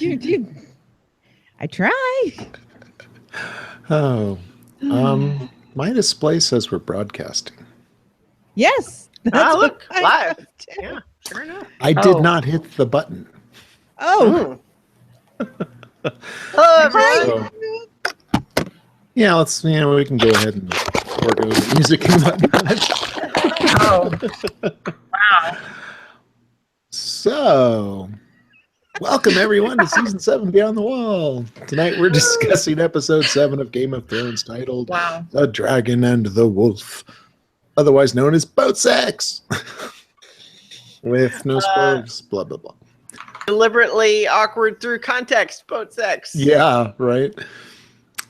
You. I try. Oh, my display says we're broadcasting. Yes. That's Look, what live. Yeah, sure enough. I did not hit the button. Oh. Hello, everyone. So, yeah, we can go ahead and forego the music and whatnot. Wow. So, welcome everyone to season 7 Beyond the Wall. Tonight we're discussing episode 7 of Game of Thrones titled The Dragon and the Wolf, otherwise known as Boat Sex. With no spoilers, blah, blah, blah. Deliberately awkward through context, boat sex. Yeah, right.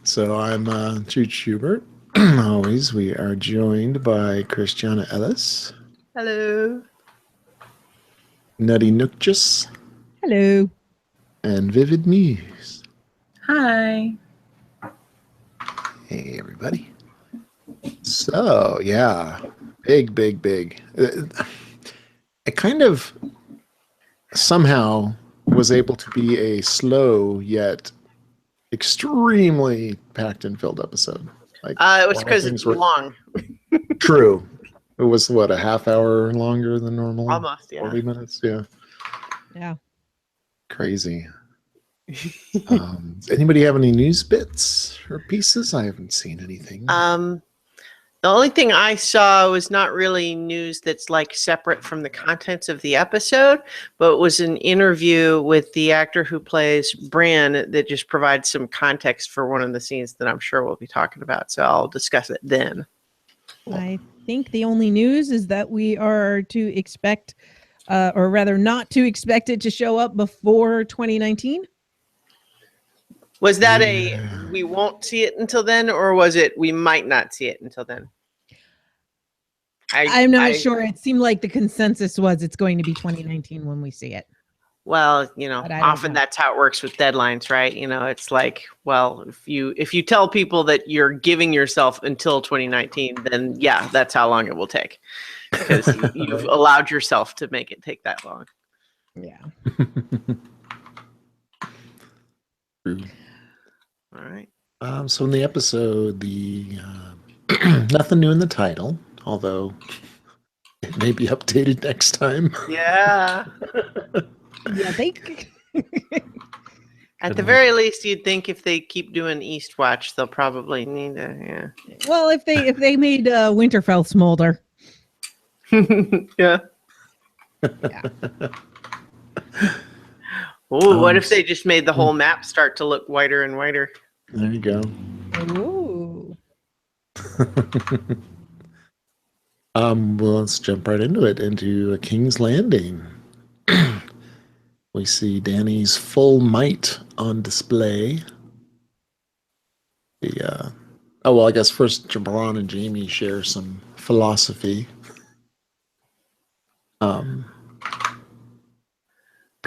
So I'm Jude Schubert. Always, we are joined by Christiana Ellis. Hello. Nutty Nookjus. Hello. And Vivid Muse. Hi. Hey, everybody. So, yeah, big. I kind of somehow was able to be a slow yet extremely packed and filled episode. Like, it was because it's long. True. It was, what, a half hour longer than normal? Almost, yeah. 40 minutes, yeah. Yeah. Crazy. Does anybody have any news bits or pieces? I haven't seen anything. The only thing I saw was not really news that's like separate from the contents of the episode, but it was an interview with the actor who plays Bran that just provides some context for one of the scenes that I'm sure we'll be talking about. So I'll discuss it then. I think the only news is that we are to expect, or rather not to expect it to show up before 2019. Was that we won't see it until then, or was it we might not see it until then? I'm not sure. It seemed like the consensus was it's going to be 2019 when we see it. Well, often that's how it works with deadlines, right? It's like, well, if you tell people that you're giving yourself until 2019, then yeah, that's how long it will take, because you've allowed yourself to make it take that long. Yeah. True. All right. So in the episode, the nothing new in the title, although it may be updated next time. Yeah. Yeah, At the very least, you'd think if they keep doing Eastwatch, they'll probably need to. Yeah. Well, if they made Winterfell smolder. Yeah. Oh, what if they just made the whole map start to look whiter and whiter? There you go. Ooh. Well, let's jump right into a King's Landing. We see Dany's full might on display. I guess first Jabron and Jaime share some philosophy. Trying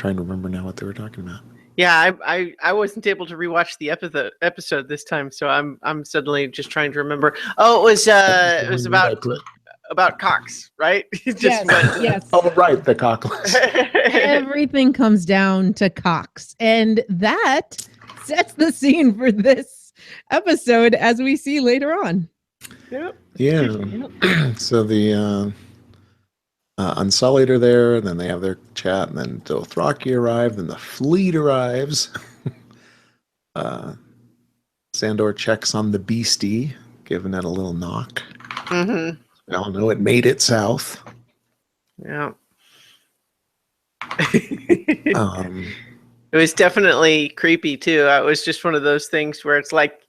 to remember now what they were talking about. Yeah, I wasn't able to rewatch the episode this time, so I'm suddenly just trying to remember. Oh, it was about cocks, right? Yes. Oh, right, the cockless. Everything comes down to cocks, and that sets the scene for this episode, as we see later on. Yep. Yeah. So the Unsullied are there, and then they have their chat, and then Dothraki arrive, then the fleet arrives. Sandor checks on the beastie, giving it a little knock. Mm-hmm. I don't know, it made it south. Yeah. It was definitely creepy too. It was just one of those things where it's like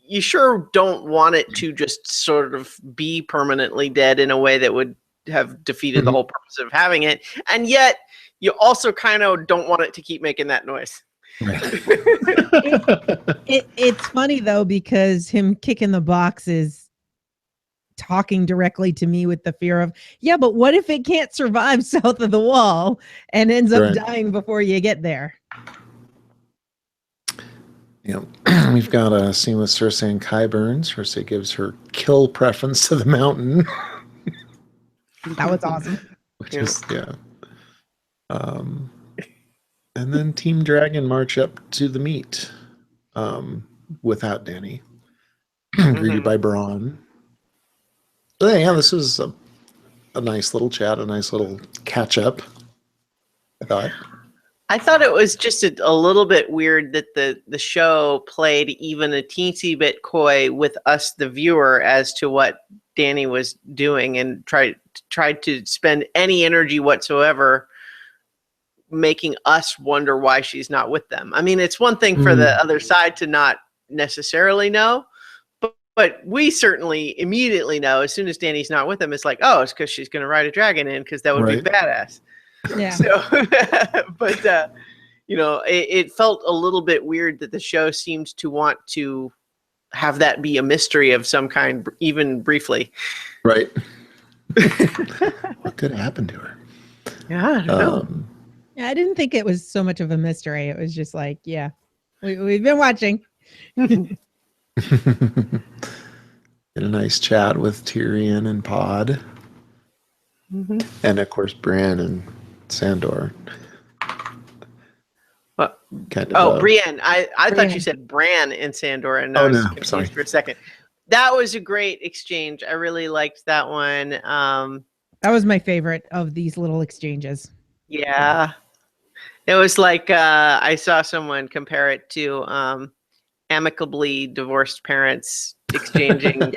you sure don't want it to just sort of be permanently dead in a way that would have defeated the whole purpose of having it, and yet you also kind of don't want it to keep making that noise. Right. It's funny though, because him kicking the box is talking directly to me with the fear of, yeah, but what if it can't survive south of the wall and ends up dying before you get there? Yep. We've got a scene with Cersei and Qyburn. Cersei gives her kill preference to the mountain. That was awesome. Which is, yeah. And then Team Dragon march up to the meet without Danny. Greeted by Braun. But yeah, this was a nice little chat, a nice little catch up, I thought. I thought it was just a little bit weird that the show played even a teensy bit coy with us, the viewer, as to what Danny was doing, and tried to spend any energy whatsoever making us wonder why she's not with them. I mean, it's one thing for the other side to not necessarily know, but we certainly immediately know as soon as Danny's not with them, it's like, oh, it's because she's going to ride a dragon in, because that would be badass. Yeah. So, but you know, it felt a little bit weird that the show seemed to want to have that be a mystery of some kind, even briefly. Right. What could happen to her? Yeah, I don't know. Yeah, I didn't think it was so much of a mystery. It was just like, yeah, we've been watching. In a nice chat with Tyrion and Pod. And of course, Bran and Sandor. What? Kind of, Brienne. I thought you said Bran and Sandor, and I was confused sorry. for a second. That was a great exchange. I really liked that one. That was my favorite of these little exchanges. Yeah. It was like I saw someone compare it to amicably divorced parents exchanging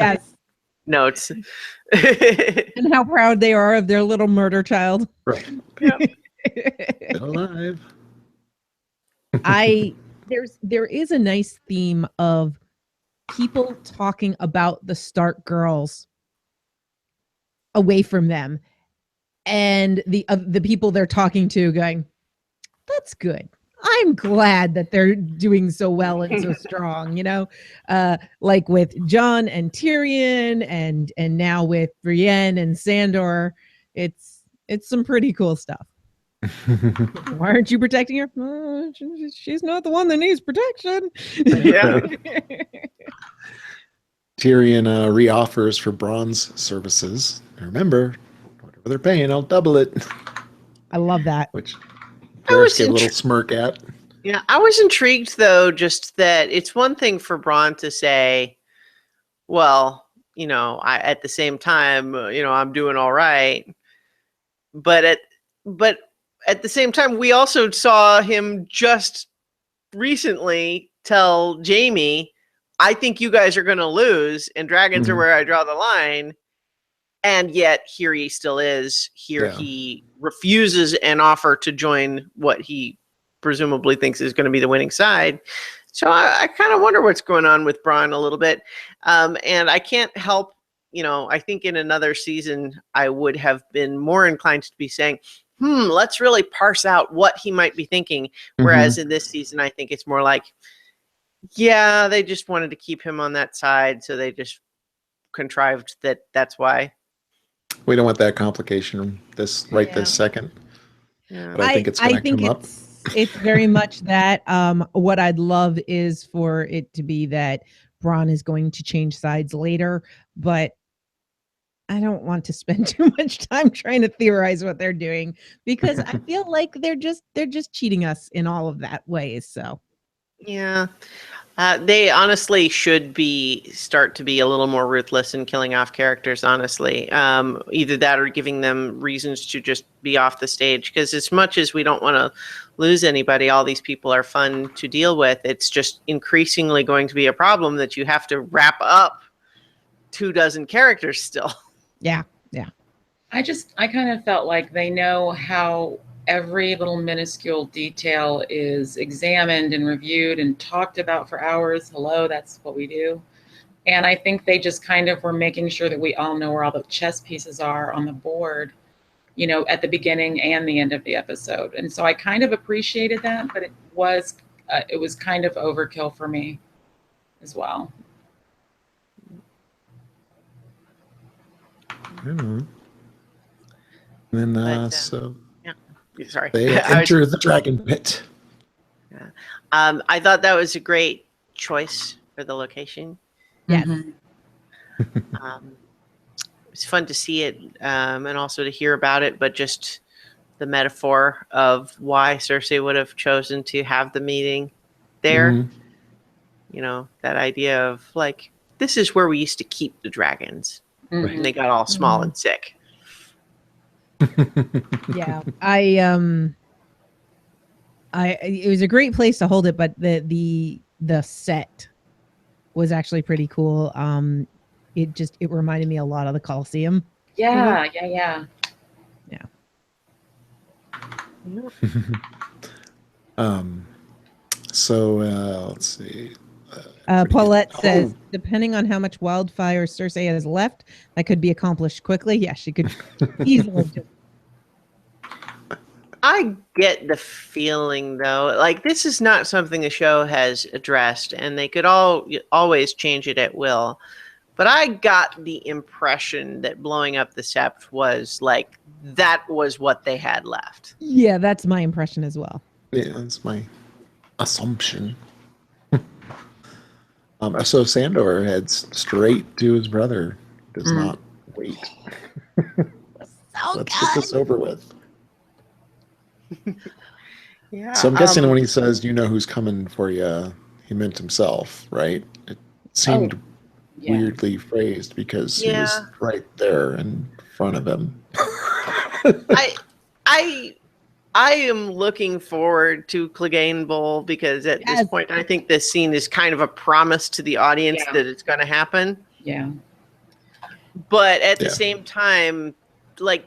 notes. And how proud they are of their little murder child. Right. Still alive. There is a nice theme of people talking about the Stark girls away from them, and the people they're talking to going, that's good. I'm glad that they're doing so well and so strong, you know, like with Jon and Tyrion, and now with Brienne and Sandor. It's some pretty cool stuff. Why aren't you protecting her? She's not the one that needs protection. Yeah. Tyrion reoffers for Braun's services. Remember, whatever they're paying, I'll double it. I love that. Which Varys gave a little smirk at. Yeah, I was intrigued, though, just that it's one thing for Braun to say, well, you know, at the same time, you know, I'm doing all right. But at the same time, we also saw him just recently tell Jaime, I think you guys are going to lose, and dragons are where I draw the line. And yet here he still is. Here he refuses an offer to join what he presumably thinks is going to be the winning side. So I kind of wonder what's going on with Braun a little bit. And I can't help, you know, I think in another season, I would have been more inclined to be saying, let's really parse out what he might be thinking. Whereas in this season, I think it's more like, yeah, they just wanted to keep him on that side. So they just contrived that's why. We don't want that complication this second. Yeah. But I think it's going to come up. It's very much that. What I'd love is for it to be that Braun is going to change sides later, but I don't want to spend too much time trying to theorize what they're doing, because I feel like they're just cheating us in all of that ways. So yeah. They honestly should start to be a little more ruthless in killing off characters, honestly. Either that or giving them reasons to just be off the stage. Because as much as we don't want to lose anybody, all these people are fun to deal with. It's just increasingly going to be a problem that you have to wrap up 24 characters still. Yeah. I kind of felt like they know how every little minuscule detail is examined and reviewed and talked about for hours. Hello, that's what we do. And I think they just kind of were making sure that we all know where all the chess pieces are on the board, you know, at the beginning and the end of the episode. And so I kind of appreciated that, but it was kind of overkill for me as well. And then, Sorry. They enter the dragon pit. Yeah. I thought that was a great choice for the location. Yes. It's fun to see it and also to hear about it, but just the metaphor of why Cersei would have chosen to have the meeting there. Mhm. You know, that idea of like, this is where we used to keep the dragons. Mhm. And they got all small and sick. Yeah, it was a great place to hold it, but the set was actually pretty cool. It reminded me a lot of the Colosseum. Yeah, yeah. So let's see. Paulette says, depending on how much wildfire Cersei has left, that could be accomplished quickly. Yeah, she could easily just. I get the feeling, though, like this is not something the show has addressed, and they could always change it at will. But I got the impression that blowing up the Sept was like, that was what they had left. Yeah, that's my impression as well. Yeah, that's my assumption. So Sandor heads straight to his brother. Does not wait. Let's get this over with. Yeah. So I'm guessing when he says, "You know who's coming for you," he meant himself, right? It seemed weirdly phrased because he was right there in front of him. I am looking forward to Clegane Bowl because at this point, I think this scene is kind of a promise to the audience that it's going to happen. Yeah. But at the same time, like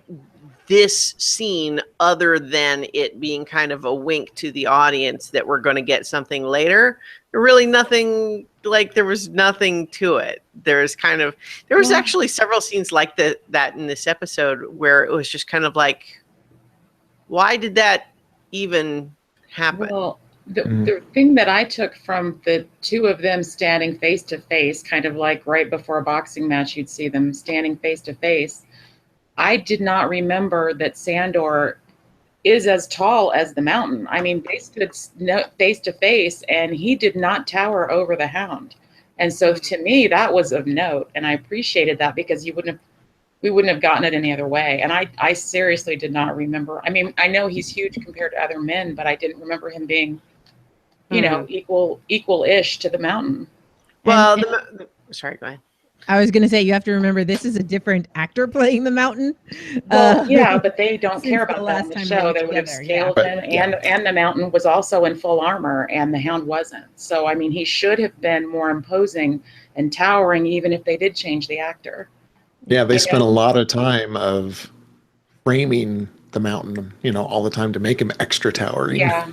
this scene, other than it being kind of a wink to the audience that we're going to get something later, really nothing, like there was nothing to it. There was actually several scenes like that in this episode where it was just kind of like, why did that even happen? Well, the thing that I took from the two of them standing face to face, kind of like right before a boxing match, you'd see them standing face to face. I did not remember that Sandor is as tall as the mountain. I mean, they stood face to face, and he did not tower over the Hound. And so, to me, that was of note, and I appreciated that because we wouldn't have gotten it any other way. And I seriously did not remember. I mean, I know he's huge compared to other men, but I didn't remember him being, equal-ish to the mountain. Well, sorry, go ahead. I was going to say, you have to remember, this is a different actor playing the mountain. Well, but they don't care about that in the show. They would have scaled him, and the mountain was also in full armor, and the Hound wasn't. So, I mean, he should have been more imposing and towering, even if they did change the actor. Yeah, they spent a lot of time of framing the mountain, all the time to make him extra towering. Yeah.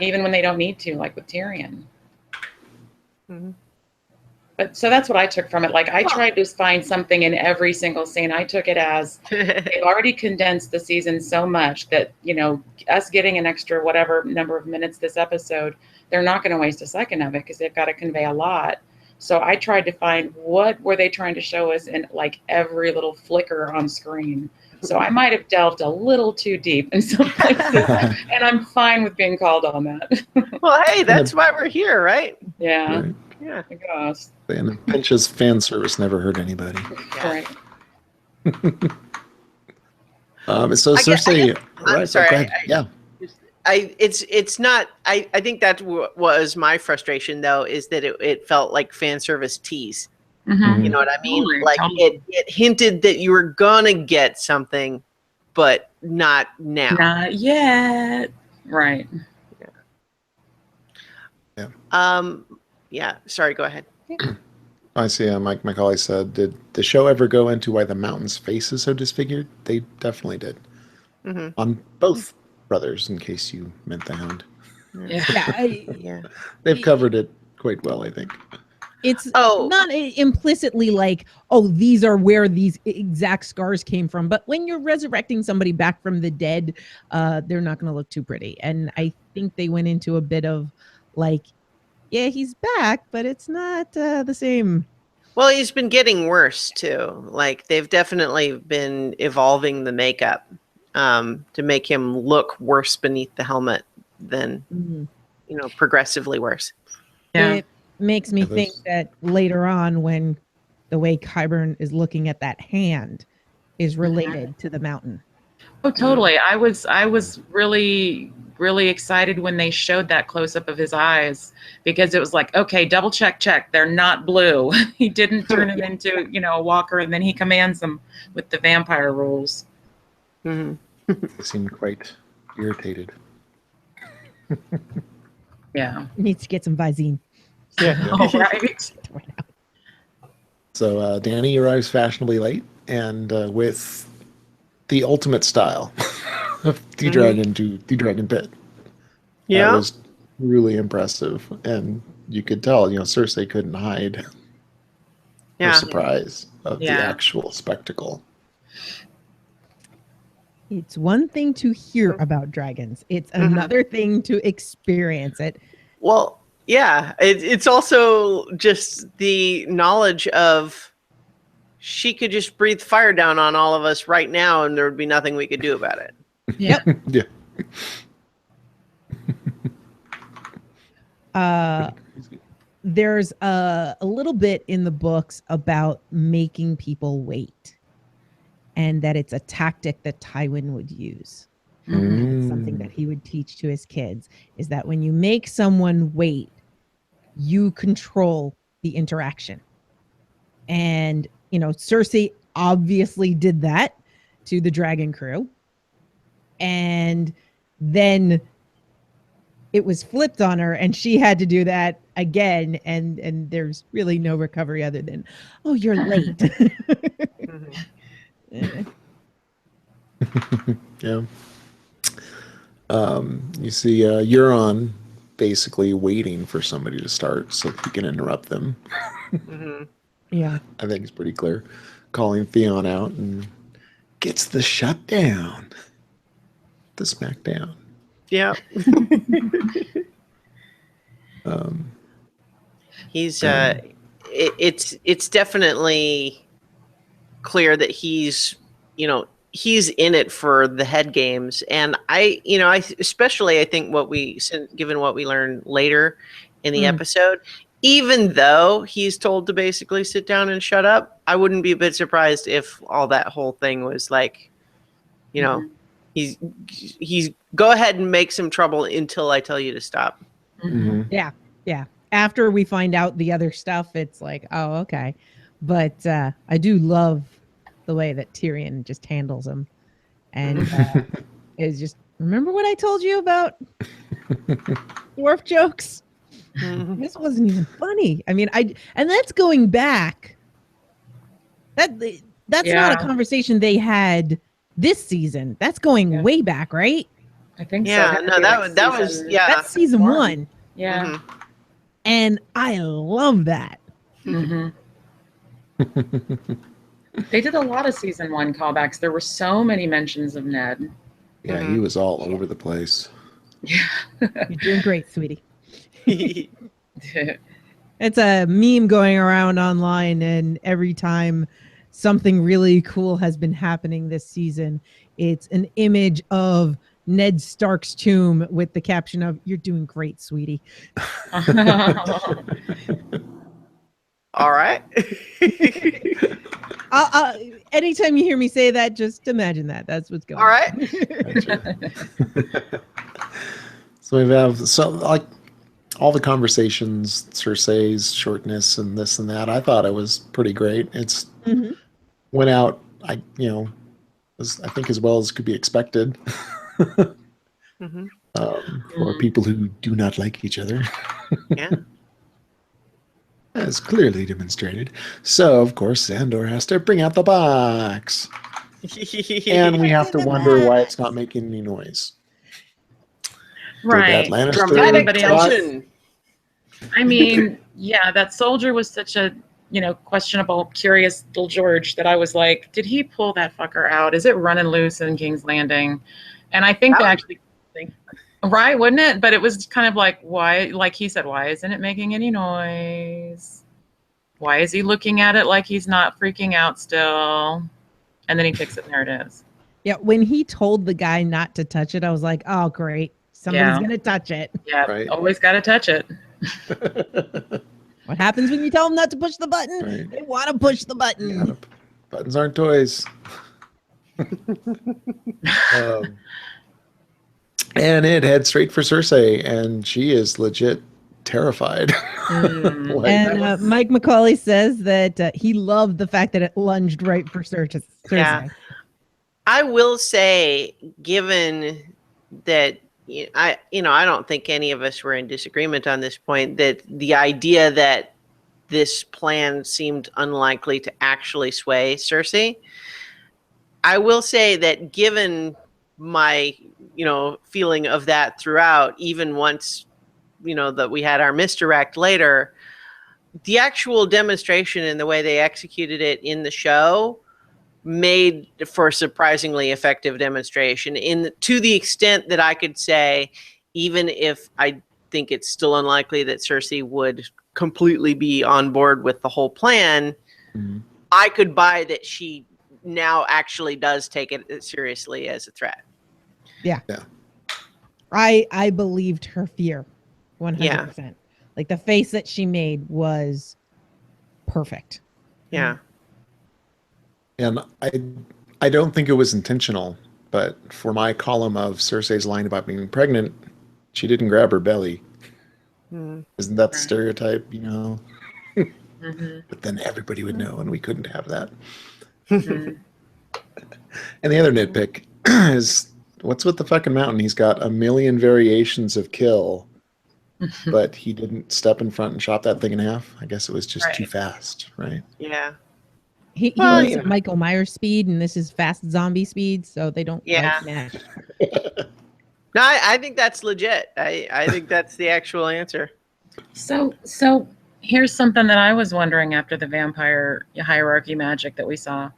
Even when they don't need to, like with Tyrion. Mm-hmm. But so that's what I took from it. Like I tried to find something in every single scene. I took it as they've already condensed the season so much that, us getting an extra whatever number of minutes this episode, they're not going to waste a second of it because they've got to convey a lot. So I tried to find what were they trying to show us in like every little flicker on screen. So I might have delved a little too deep in some places, and I'm fine with being called on that. Well, hey, that's why we're here, right? Yeah. Right. Yeah. I guess. And Finch's fan service never hurt anybody. Right. So Cersei, I'm sorry. Yeah. It's not. I think that was my frustration, though, is that it felt like fan service tease. Mm-hmm. You know what I mean? Like it hinted that you were gonna get something, but not now. Not yet. Right. Yeah. Yeah. Sorry. Go ahead. I see. Mike McCauley said, "Did the show ever go into why the mountain's face is so disfigured?" They definitely did. Mm-hmm. On both brothers, in case you meant the Hound. Yeah. They've covered it quite well, I think. It's not implicitly like, these are where these exact scars came from. But when you're resurrecting somebody back from the dead, they're not going to look too pretty. And I think they went into a bit of like, yeah, he's back, but it's not the same. Well, he's been getting worse too. Like they've definitely been evolving the makeup to make him look worse beneath the helmet than, progressively worse. Yeah. It makes me think that later on, when the way Qyburn is looking at that hand, is related to the mountain. Oh, totally. I was really, really excited when they showed that close up of his eyes, because it was like, okay, double check. They're not blue. He didn't turn him into, a walker, and then he commands them with the vampire rules. Mm-hmm. They seemed quite irritated. Yeah. Needs to get some Visine. Yeah. Oh, right. So Danny arrives fashionably late and with the ultimate style of the dragon to the dragon pit. Yeah. That was really impressive. And you could tell, Cersei couldn't hide her surprise of the actual spectacle. It's one thing to hear about dragons. It's another thing to experience it. Well, yeah. It's also just the knowledge of she could just breathe fire down on all of us right now, and there would be nothing we could do about it. Yeah. Yeah. There's a little bit in the books about making people wait, and that it's a tactic that Tywin would use. Something that he would teach to his kids is that when you make someone wait, you control the interaction. And, Cersei obviously did that to the dragon crew. And then it was flipped on her, and she had to do that again. And there's really no recovery other than, oh, you're late. Yeah. You see Euron basically waiting for somebody to start so he can interrupt them. Yeah. I think it's pretty clear. Calling Theon out and gets the shutdown. The smackdown. Yeah. He's it's definitely clear that he's in it for the head games. And I especially think given what we learned later in the episode, even though he's told to basically sit down and shut up, I wouldn't be a bit surprised if all that whole thing was like, he's go ahead and make some trouble until I tell you to stop. Yeah. After we find out the other stuff, it's like, oh, okay. But I do love the way that Tyrion just handles him, and is just, remember what I told you about dwarf jokes? This wasn't even funny. I mean, and that's going back. That's not a conversation they had this season. That's going way back, right? I think so. Yeah, no, that was that's season 1. Yeah. And I love that. They did a lot of season 1 callbacks. There were so many mentions of Ned. Yeah, he was all over the place. Yeah. You're doing great, sweetie. It's a meme going around online, and every time something really cool has been happening this season, it's an image of Ned Stark's tomb with the caption of, "You're doing great, sweetie." All right. Anytime you hear me say that, just imagine that. That's what's going on. All right. So we have all the conversations, Cersei's shortness and this and that. I thought it was pretty great. It's went out, I think as well as could be expected. For people who do not like each other. Yeah. As clearly demonstrated. So, of course, Sandor has to bring out the box. And we have to wonder why it's not making any noise. Right. Dramatic tension. I mean, yeah, that soldier was such a, questionable, curious little George that I was like, did he pull that fucker out? Is it running loose in King's Landing? And I think they actually think, right, wouldn't it? But it was kind of like, why, like he said, why isn't it making any noise? Why is he looking at it like he's not freaking out still? And then he takes it, and there it is. Yeah, when he told the guy not to touch it, I was like, oh, great. Somebody's going to touch it. Yeah, right. Always got to touch it. What happens when you tell them not to push the button? Right. They want to push the button. Buttons aren't toys. And it heads straight for Cersei, and she is legit terrified. And Mike McCauley says that he loved the fact that it lunged right for Cersei. Yeah. I will say, given that I don't think any of us were in disagreement on this point, that the idea that this plan seemed unlikely to actually sway Cersei. I will say that given my, feeling of that throughout, even once, that we had our misdirect later, the actual demonstration and the way they executed it in the show made for a surprisingly effective demonstration to the extent that I could say, even if I think it's still unlikely that Cersei would completely be on board with the whole plan, I could buy that she now actually does take it seriously as a threat. Yeah. I believed her fear 100%. Yeah. Like the face that she made was perfect. Yeah. And I don't think it was intentional, but for my column of Cersei's line about being pregnant, she didn't grab her belly. Isn't that the stereotype, But then everybody would know, and we couldn't have that. And the other nitpick is, what's with the fucking mountain? He's got a million variations of kill, but he didn't step in front and chop that thing in half. I guess it was just too fast, right? Yeah. He was at Michael Myers speed, and this is fast zombie speed, so they don't like match. No, I think that's legit. I think that's the actual answer. So here's something that I was wondering after the vampire hierarchy magic that we saw,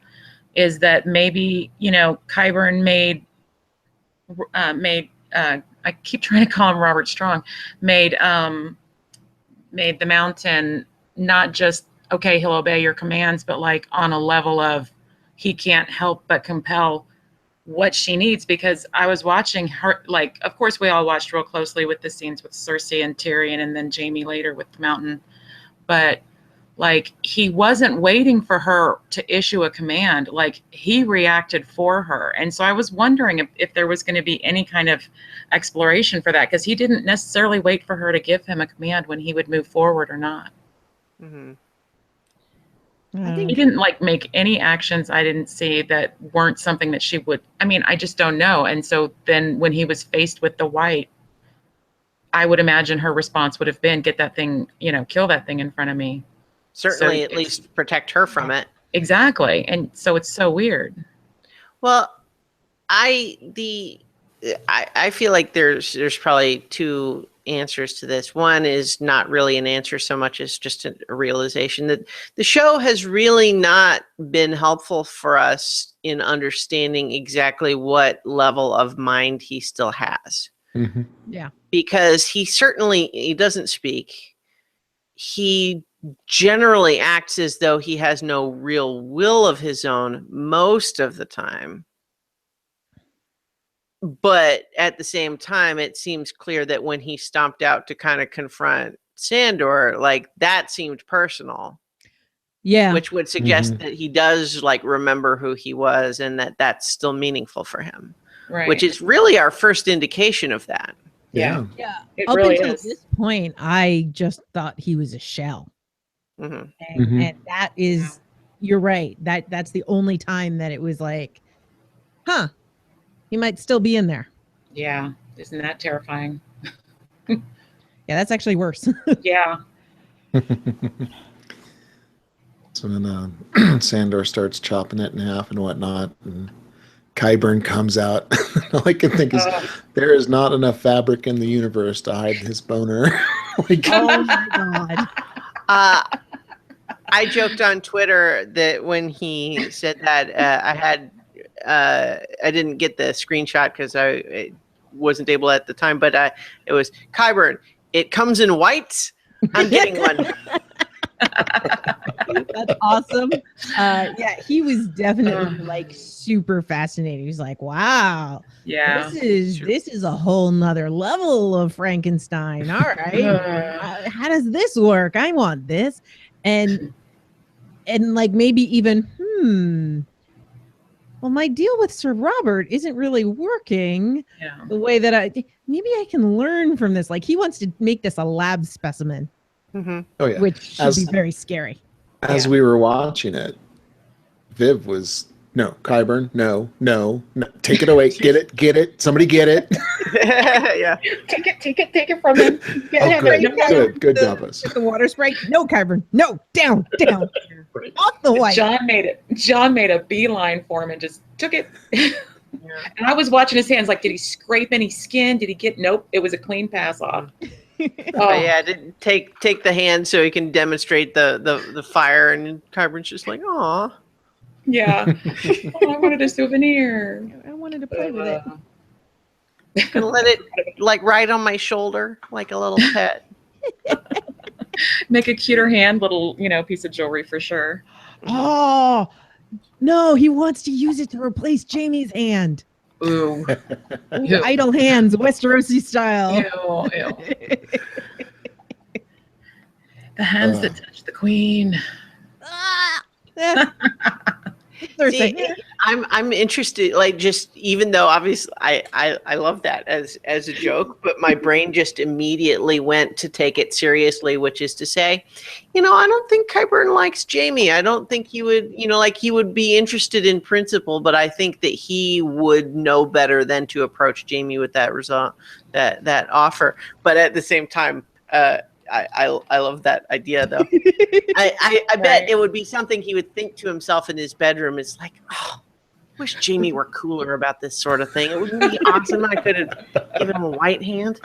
is that maybe, Qyburn made I keep trying to call him Robert Strong, made the mountain not just, okay, he'll obey your commands, but like on a level of he can't help but compel what she needs. Because I was watching her, like, of course we all watched real closely with the scenes with Cersei and Tyrion and then Jaime later with the mountain, but like he wasn't waiting for her to issue a command, like he reacted for her. And so I was wondering if there was going to be any kind of exploration for that, because he didn't necessarily wait for her to give him a command when he would move forward or not. I think he didn't make any actions I didn't see that weren't something that she would, I just don't know. And so then when he was faced with the white, I would imagine her response would have been, get that thing, kill that thing in front of me. Certainly, so at least protect her from it. Exactly. And so it's so weird. Well, I feel like there's probably two answers to this. One is not really an answer so much as just a realization that the show has really not been helpful for us in understanding exactly what level of mind he still has. Yeah. Because he doesn't speak. He generally acts as though he has no real will of his own most of the time. But at the same time, it seems clear that when he stomped out to kind of confront Sandor, like that seemed personal. Yeah. Which would suggest that he does remember who he was and that that's still meaningful for him. Right. Which is really our first indication of that. Yeah. It Up really until is. this point, I just thought he was a shell. Mm-hmm. And that is, you're right. That's the only time that it was like, huh, he might still be in there. Yeah. Isn't that terrifying? Yeah, that's actually worse. Yeah. So then Sandor starts chopping it in half and whatnot, and Qyburn comes out. All I can think is there is not enough fabric in the universe to hide his boner. Oh my God. I joked on Twitter that when he said that, I didn't get the screenshot because I wasn't able at the time, but it was Qyburn. It comes in whites. I'm getting one. That's awesome. Yeah, he was definitely super fascinating. He was like, wow. Yeah. This is a whole nother level of Frankenstein. All right. How does this work? I want this. And maybe even, well, my deal with Sir Robert isn't really working Yeah. the way that maybe I can learn from this. Like he wants to make this a lab specimen, Oh yeah. which should be very scary. As we were watching it, Viv was Qyburn, no, take it away, get it, somebody get it. Yeah. Take it from him. Good job, us. The water spray, no, Qyburn, no, down, off the white. John made a beeline for him and just took it. And I was watching his hands, like, did he scrape any skin? Did he get? Nope, it was a clean pass off. Oh yeah, didn't take the hand so he can demonstrate the fire, and Qyburn's just like, aw. Yeah. I wanted a souvenir. I wanted to play with it. And let it like ride on my shoulder like a little pet. Make a cuter hand, little piece of jewelry for sure. Oh no, he wants to use it to replace Jamie's hand. Ooh. Idle hands, Westerosi style. Ew. The hands that touch the queen. See, I'm interested, like, just even though obviously I love that as a joke, but my brain just immediately went to take it seriously, which is to say, I don't think Qyburn likes Jamie. I don't think he would, like he would be interested in principle, but I think that he would know better than to approach Jamie with that result, that offer. But at the same time, I love that idea though. I bet it would be something he would think to himself in his bedroom. It's like, oh, wish Jamie were cooler about this sort of thing. It wouldn't be awesome. I could have given him a white hand.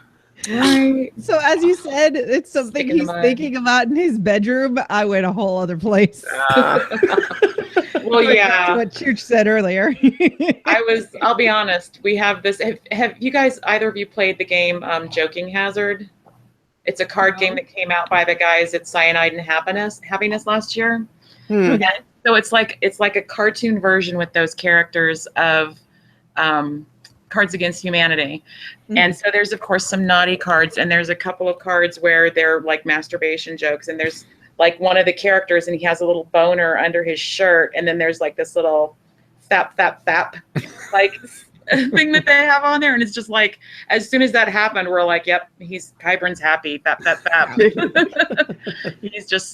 Right. So as you said, it's something he's thinking about in his bedroom. I went a whole other place. Well, yeah. What Church said earlier. I'll be honest. We have this. Have you guys, either of you played the game Joking Hazard? It's a card game that came out by the guys at Cyanide and Happiness last year. And so it's like a cartoon version with those characters of Cards Against Humanity. And so there's of course some naughty cards, and there's a couple of cards where they're like masturbation jokes, and there's like one of the characters and he has a little boner under his shirt, and then there's like this little fap like thing that they have on there, and it's just like, as soon as that happened, we're like, yep, Qyburn's happy. Fap.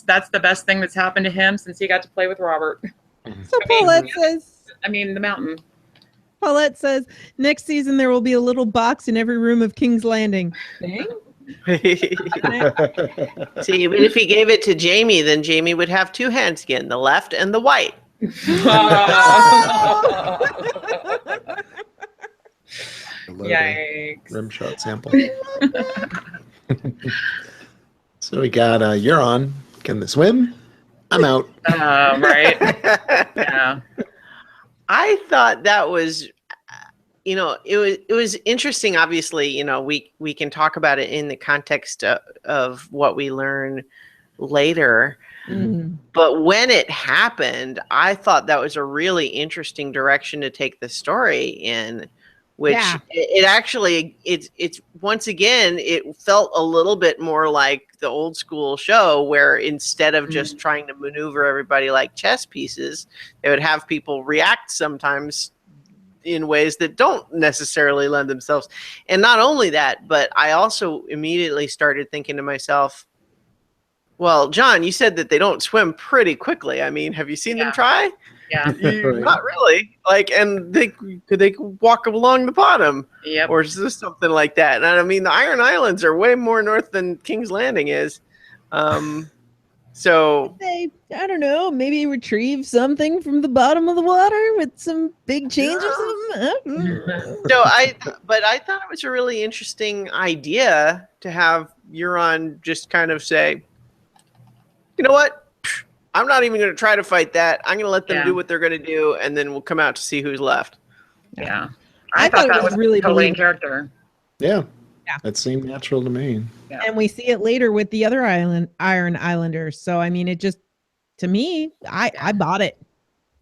That's the best thing that's happened to him since he got to play with Robert. So Paulette says, the mountain. Paulette says, next season there will be a little box in every room of King's Landing. See, but if he gave it to Jamie, then Jamie would have two hands again, the left and the white. Yikes. Rim shot sample. So we got Euron. Can they swim? I'm out. Right. Yeah. I thought that was, it was interesting. Obviously, we can talk about it in the context of what we learn later. But when it happened, I thought that was a really interesting direction to take the story in. Which it actually, it's once again, it felt a little bit more like the old school show, where instead of just trying to maneuver everybody like chess pieces, they would have people react sometimes in ways that don't necessarily lend themselves. And not only that, but I also immediately started thinking to myself, well, John, you said that they don't swim pretty quickly. I mean, have you seen them try? Yeah. Not really. Like, and they walk along the bottom. Yep. Or is this something like that? And I mean, the Iron Islands are way more north than King's Landing is. So they, I don't know, maybe retrieve something from the bottom of the water with some big changes. So I thought it was a really interesting idea to have Euron just kind of say, you know what? I'm not even going to try to fight that. I'm going to let them do what they're going to do, and then we'll come out to see who's left. Yeah. I thought that was really totally in character. Yeah. That seemed natural to me. Yeah. And we see it later with the other Iron Islanders. So, I mean, it just, to me, I bought it.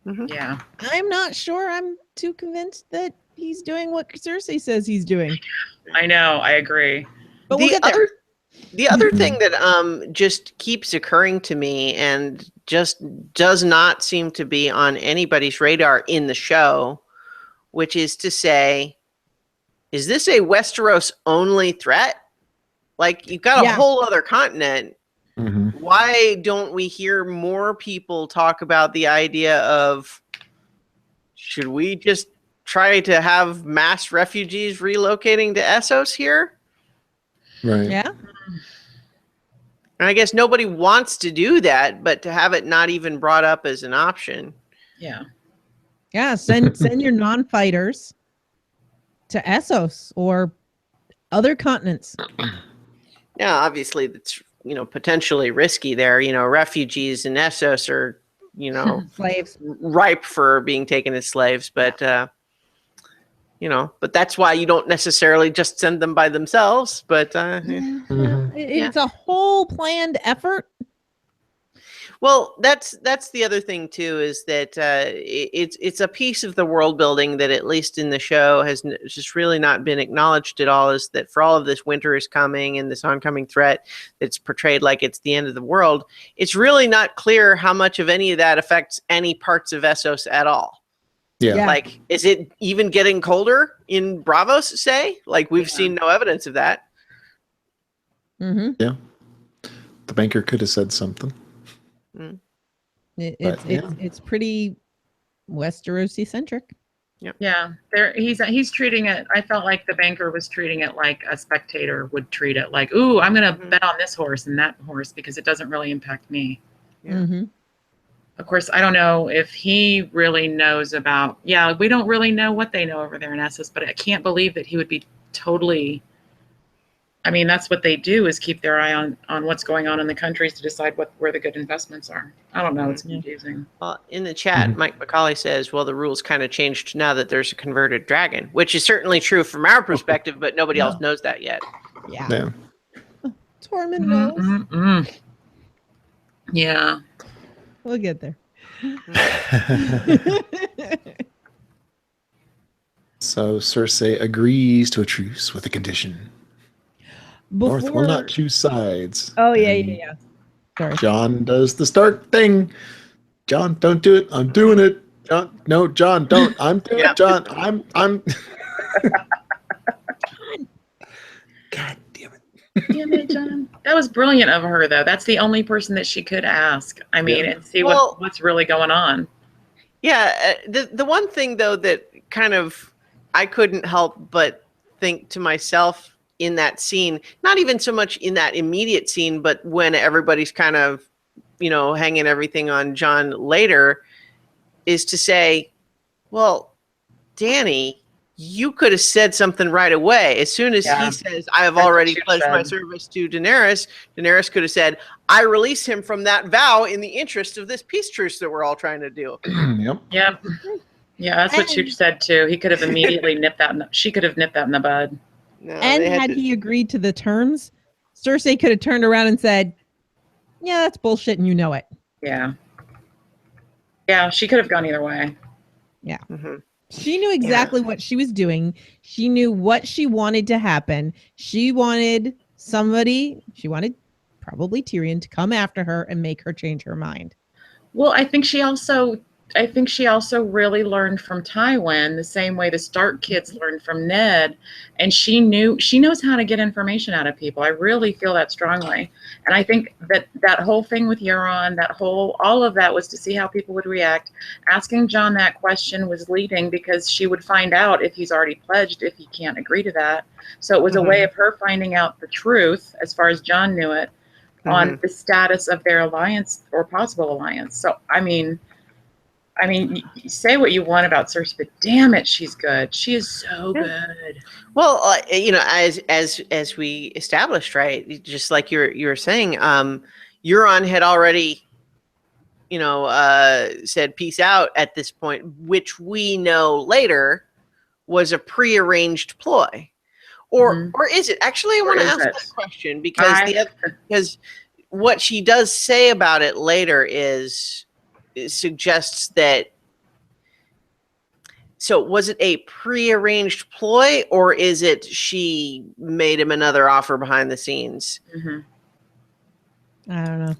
Yeah. I'm not sure I'm too convinced that he's doing what Cersei says he's doing. I know. I agree. But we'll get there. The other thing that just keeps occurring to me and just does not seem to be on anybody's radar in the show, which is to say, is this a Westeros only threat? Like, you've got a whole other continent. Why don't we hear more people talk about the idea of, should we just try to have mass refugees relocating to Essos here? Right. Yeah. And I guess nobody wants to do that, but to have it not even brought up as an option. Yeah. Yeah. Send your non-fighters to Essos or other continents. Now, obviously, that's, potentially risky there. Refugees in Essos are, slaves, ripe for being taken as slaves. But, but that's why you don't necessarily just send them by themselves. But it's a whole planned effort. Well, that's the other thing too, is that it's a piece of the world building that, at least in the show, has just really not been acknowledged at all. Is that for all of this winter is coming and this oncoming threat that's portrayed like it's the end of the world, it's really not clear how much of any of that affects any parts of Essos at all. Yeah. Like, is it even getting colder in Bravos, say? Like, we've seen no evidence of that. Yeah. The banker could have said something. It's pretty Westerosi centric. Yeah, he's treating it. I felt like the banker was treating it like a spectator would treat it, like, "Ooh, I'm going to bet on this horse and that horse because it doesn't really impact me." Of course, I don't know if he really knows about. Yeah, we don't really know what they know over there in Essos, but I can't believe that he would be totally. I mean, that's what they do, is keep their eye on what's going on in the countries to decide where the good investments are. I don't know. It's confusing. Well, in the chat, Mike McCauley says, well, the rules kind of changed now that there's a converted dragon, which is certainly true from our perspective, but nobody else knows that yet. Yeah. Tormund knows. Yeah. We'll get there. So Cersei agrees to a truce with a condition. North will not choose sides. Oh, yeah. Sorry. John does the Stark thing. John, don't do it. I'm doing it. John, no, John, don't. I'm doing it, John. I'm. God damn it. Damn it, John. That was brilliant of her, though. That's the only person that she could ask. I mean, and see what's really going on. Yeah. The one thing, though, that kind of I couldn't help but think to myself in that scene, not even so much in that immediate scene, but when everybody's kind of, hanging everything on John later, is to say, well, Danny, you could have said something right away. As soon as he says, I have already pledged my service to Daenerys, Daenerys could have said, I release him from that vow in the interest of this peace truce that we're all trying to do. Yeah, that's what she said too. He could have immediately nipped that. She could have nipped that in the bud. No, and had he agreed to the terms, Cersei could have turned around and said, yeah, that's bullshit and you know it. Yeah. Yeah, she could have gone either way. Yeah. She knew exactly what she was doing. She knew what she wanted to happen. She wanted probably Tyrion to come after her and make her change her mind. Well, I think she also really learned from Tywin the same way the Stark kids learned from Ned, and she knows how to get information out of people. I really feel that strongly, and I think that whole thing with Euron, all of that was to see how people would react. Asking John that question was leading because she would find out if he's already pledged, if he can't agree to that. So it was a way of her finding out the truth, as far as John knew it, on the status of their alliance or possible alliance. So I mean, you say what you want about Cersei, but damn it, she's good. She is so good. Well, as we established, right? Just like you were saying, Euron had already, said peace out at this point, which we know later was a prearranged ploy, or is it? Actually, I want to ask that question because what she does say about it later suggests that So was it a prearranged ploy, or is it she made him another offer behind the scenes? Mm-hmm. I don't know.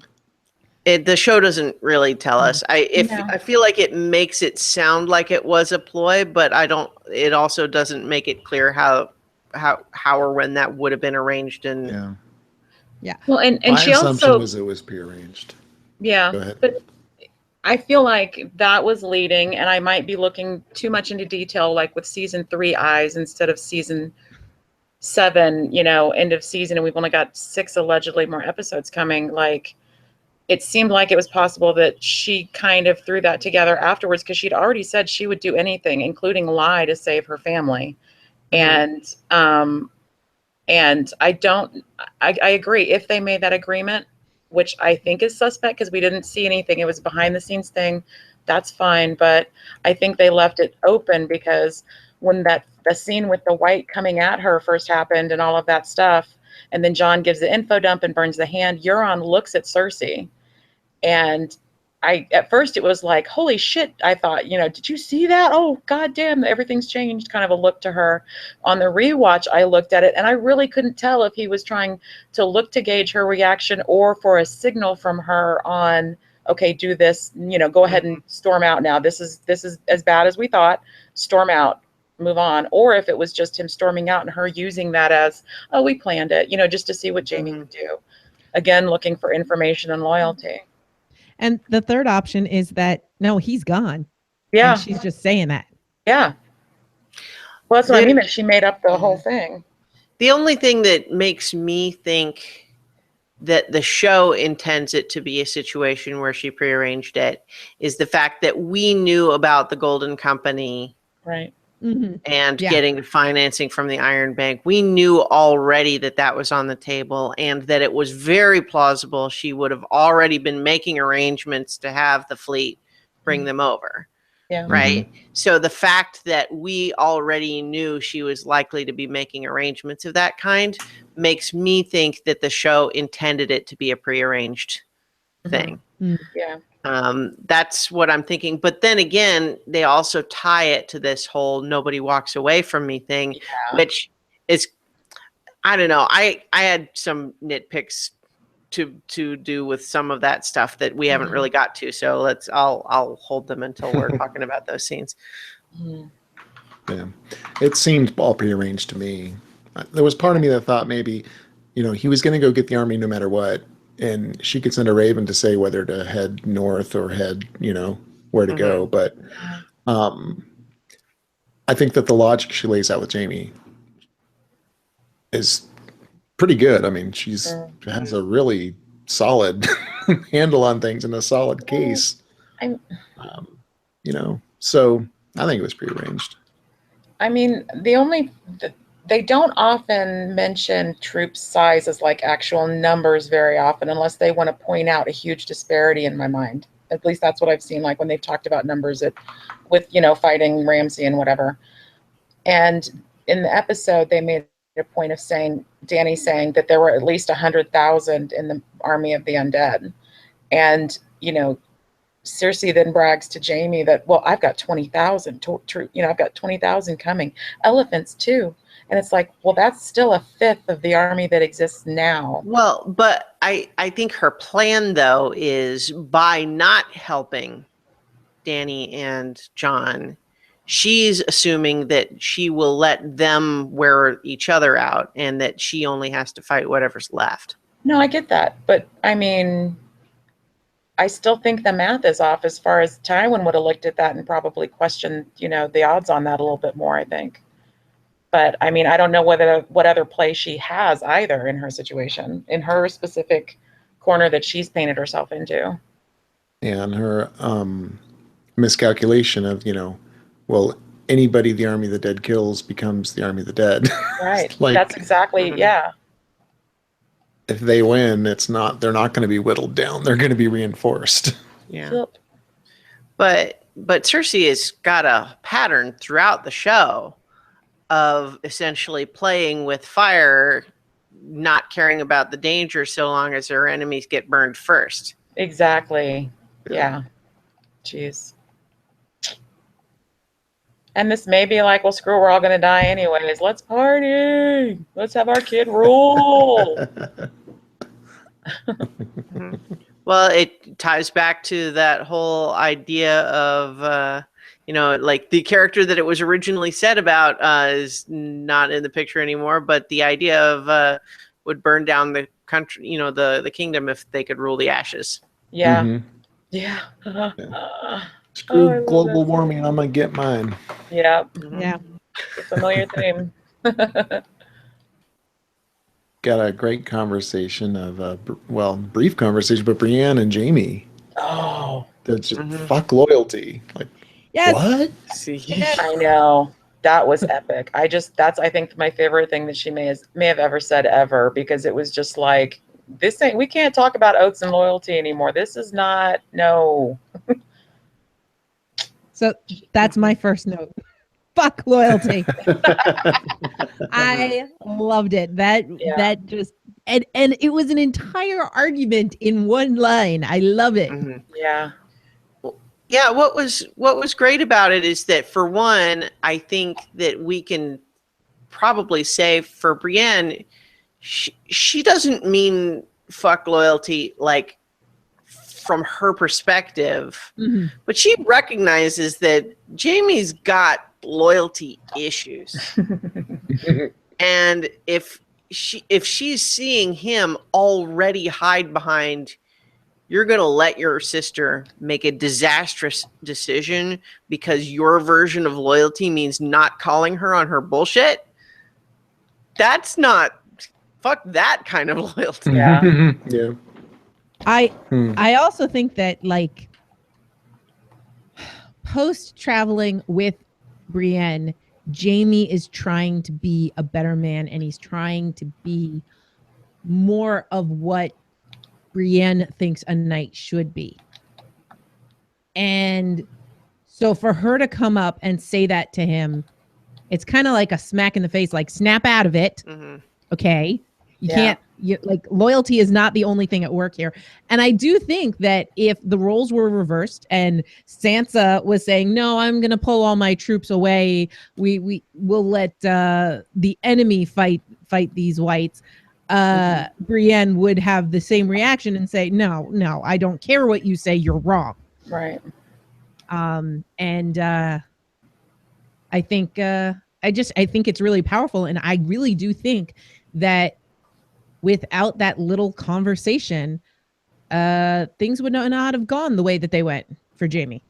The show doesn't really tell us. No. I feel like it makes it sound like it was a ploy, but I don't. It also doesn't make it clear how or when that would have been arranged. And yeah. Well, and My she assumption also was it was prearranged. Yeah, Go ahead. but I feel like that was leading, and I might be looking too much into detail, like with season 3 eyes instead of season 7, you know, end of season, and we've only got 6 allegedly more episodes coming. Like, it seemed like it was possible that she kind of threw that together afterwards, because she'd already said she would do anything, including lie, to save her family. Mhm. And I agree, if they made that agreement, which I think is suspect because we didn't see anything, it was a behind the scenes thing, that's fine. But I think they left it open, because when the scene with the white coming at her first happened and all of that stuff, and then John gives the info dump and burns the hand, Euron looks at Cersei, and at first it was like, holy shit, I thought, you know, did you see that? Oh, goddamn, everything's changed, kind of a look to her. On the rewatch, I looked at it and I really couldn't tell if he was trying to look to gauge her reaction or for a signal from her on, okay, do this, you know, go ahead and storm out now. This is as bad as we thought. Storm out, move on. Or if it was just him storming out and her using that as, oh, we planned it, you know, just to see what Jaime would do. Again, looking for information and loyalty. And the third option is that no, he's gone. Yeah. And she's just saying that. Yeah. Well, that's what I mean, that she made up the whole thing. The only thing that makes me think that the show intends it to be a situation where she prearranged it is the fact that we knew about the Golden Company. Right. Mm-hmm. And getting financing from the Iron Bank. We knew already that that was on the table, and that it was very plausible she would have already been making arrangements to have the fleet bring them over. Yeah. Right. So the fact that we already knew she was likely to be making arrangements of that kind makes me think that the show intended it to be a prearranged thing. Yeah. That's what I'm thinking. But then again, they also tie it to this whole nobody walks away from me thing, which is, I don't know. I had some nitpicks to do with some of that stuff that we haven't really got to. So I'll hold them until we're talking about those scenes. Yeah, it seemed all prearranged to me. There was part of me that thought maybe, you know, he was going to go get the army no matter what, and she could send a raven to say whether to head north or head, you know, where to go. But I think that the logic she lays out with Jaime is pretty good. I mean, she has a really solid handle on things and a solid case. You know, so I think it was prearranged. I mean, they don't often mention troop size as like actual numbers very often, unless they want to point out a huge disparity in my mind. At least that's what I've seen, like when they've talked about numbers with, you know, fighting Ramsay and whatever. And in the episode, they made a point of saying, Dany saying that there were at least 100,000 in the army of the undead. And, you know, Cersei then brags to Jaime that, well, I've got 20,000 you know, I've got 20,000 coming, elephants too. And it's like, well, that's still a fifth of the army that exists now. Well, but I think her plan, though, is by not helping Dany and Jon, she's assuming that she will let them wear each other out and that she only has to fight whatever's left. No, I get that. But I mean, I still think the math is off as far as Tywin would have looked at that and probably questioned, you know, the odds on that a little bit more, I think. But I mean, I don't know what other play she has either in her situation, in her specific corner that she's painted herself into. And her miscalculation of, you know, well, anybody the army of the dead kills becomes the army of the dead. Right. Like, that's exactly, yeah. If they win, they're not going to be whittled down. They're going to be reinforced. Yeah. Yep. But Cersei has got a pattern throughout the show of essentially playing with fire, not caring about the danger so long as her enemies get burned first. Exactly. Yeah. Jeez. And this may be like, well, screw, we're all going to die anyways. Let's party. Let's have our kid rule. Well, it ties back to that whole idea of, like the character that it was originally said about is not in the picture anymore, but the idea of would burn down the country, the kingdom if they could rule the ashes. Yeah. Mhm. Yeah. Screw global warming, I'm going to get mine. Yeah. Yeah. It's a familiar theme. Got a great conversation of, brief conversation, but Brienne and Jamie. Oh. That's just fuck loyalty. Like, Yes. what? I know. That was epic. That's I think my favorite thing that she may have ever said ever, because it was just like, we can't talk about oaths and loyalty anymore. This is not, no. So that's my first note. Fuck loyalty. I loved it. That just and it was an entire argument in one line. I love it. Yeah. Yeah, what was great about it is that, for one, I think that we can probably say for Brienne, she doesn't mean fuck loyalty like from her perspective, but she recognizes that Jamie's got loyalty issues. And if she's seeing him already hide behind, you're going to let your sister make a disastrous decision because your version of loyalty means not calling her on her bullshit, that's not, fuck that kind of loyalty. Yeah. Yeah. I also think that, like, post traveling with Brienne, Jamie is trying to be a better man, and he's trying to be more of what Brienne thinks a knight should be. And so for her to come up and say that to him, it's kind of like a smack in the face, like, snap out of it. Okay. You can't, like, loyalty is not the only thing at work here. And I do think that if the roles were reversed and Sansa was saying, no, I'm going to pull all my troops away, we'll let the enemy fight these whites, Brienne would have the same reaction and say, no, I don't care what you say, you're wrong. Right. And I think I think it's really powerful, and I really do think that without that little conversation, things would not have gone the way that they went for Jamie.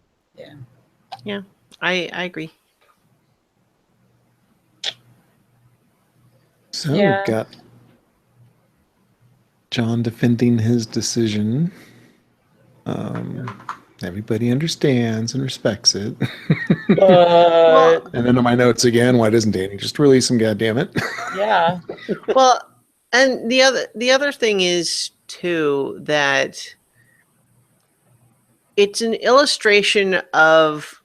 Yeah, I agree. So we've got John defending his decision. Everybody understands and respects it. And then in my notes again, why doesn't Danny just release him? God damn it! Yeah. Well, and the other thing is too that it's an illustration of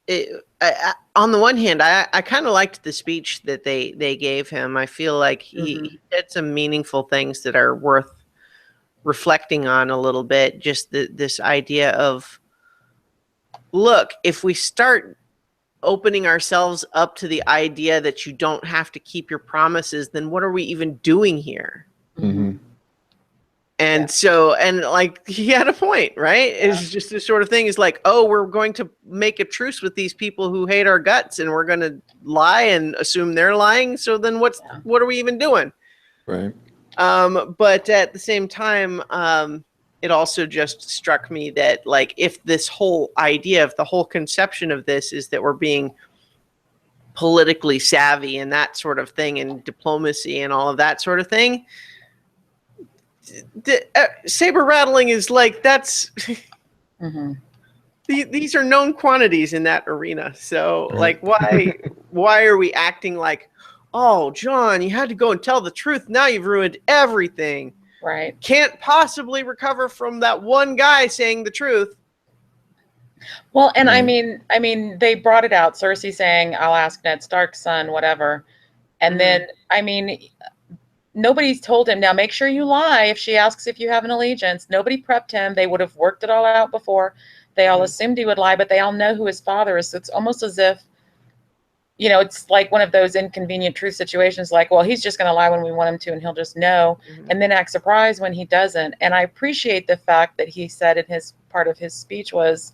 it. On the one hand, I kind of liked the speech that they gave him. I feel like he said some meaningful things that are worth reflecting on a little bit. Just this idea of, look, if we start opening ourselves up to the idea that you don't have to keep your promises, then what are we even doing here? And so, and like, he had a point, right? It's just this sort of thing is like, oh, we're going to make a truce with these people who hate our guts, and we're going to lie and assume they're lying. So then what are we even doing? Right. But at the same time, it also just struck me that, like, if this whole idea, if the whole conception of this is that we're being politically savvy and that sort of thing, and diplomacy and all of that sort of thing, saber rattling is like, that's these are known quantities in that arena. So like, why are we acting like, oh, John, you had to go and tell the truth, now you've ruined everything, right? Can't possibly recover from that one guy saying the truth. Well, and I mean they brought it out, Cersei saying, I'll ask Ned Stark's son, whatever, and then I mean, nobody's told him, now make sure you lie if she asks if you have an allegiance. Nobody prepped him. They would have worked it all out before. They all assumed he would lie, but they all know who his father is. So it's almost as if you know, it's like one of those inconvenient truth situations, like, well, he's just going to lie when we want him to, and he'll just know, and then act surprised when he doesn't. And I appreciate the fact that he said in his part of his speech was,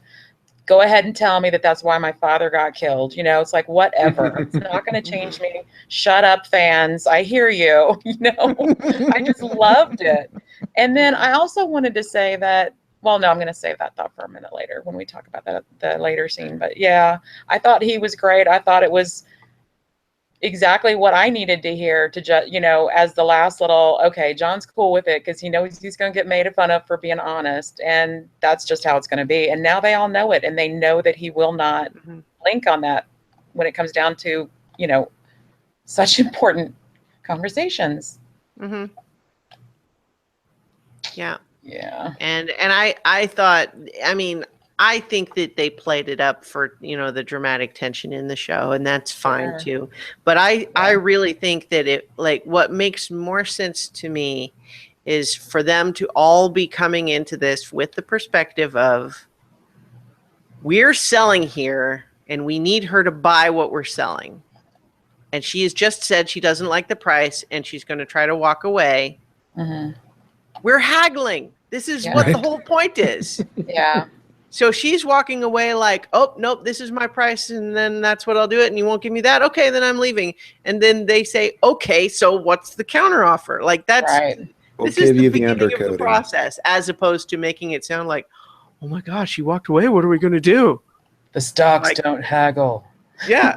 go ahead and tell me that that's why my father got killed. You know, it's like, whatever. It's not going to change me. Shut up, fans. I hear you. You know, I just loved it. And then I also wanted to say that, well, no, I'm going to save that thought for a minute later when we talk about that, the later scene. But yeah, I thought he was great. I thought it was exactly what I needed to hear to just, you know, as the last little, okay, John's cool with it because he knows he's going to get made fun of for being honest. And that's just how it's going to be. And now they all know it. And they know that he will not blink on that when it comes down to, you know, such important conversations. Yeah. Yeah. And I thought, I mean, I think that they played it up for, you know, the dramatic tension in the show, and that's fine too. But I really think that it, like, what makes more sense to me is for them to all be coming into this with the perspective of, we're selling here and we need her to buy what we're selling. And she has just said she doesn't like the price and she's going to try to walk away. We're haggling. This is what the whole point is. So she's walking away like, oh, nope, this is my price, and then that's what I'll do it, and you won't give me that? Okay, then I'm leaving. And then they say, okay, so what's the counter offer? Like, that's, this is the beginning of the process, as opposed to making it sound like, oh my gosh, she walked away, what are we going to do? The stocks don't haggle. Yeah.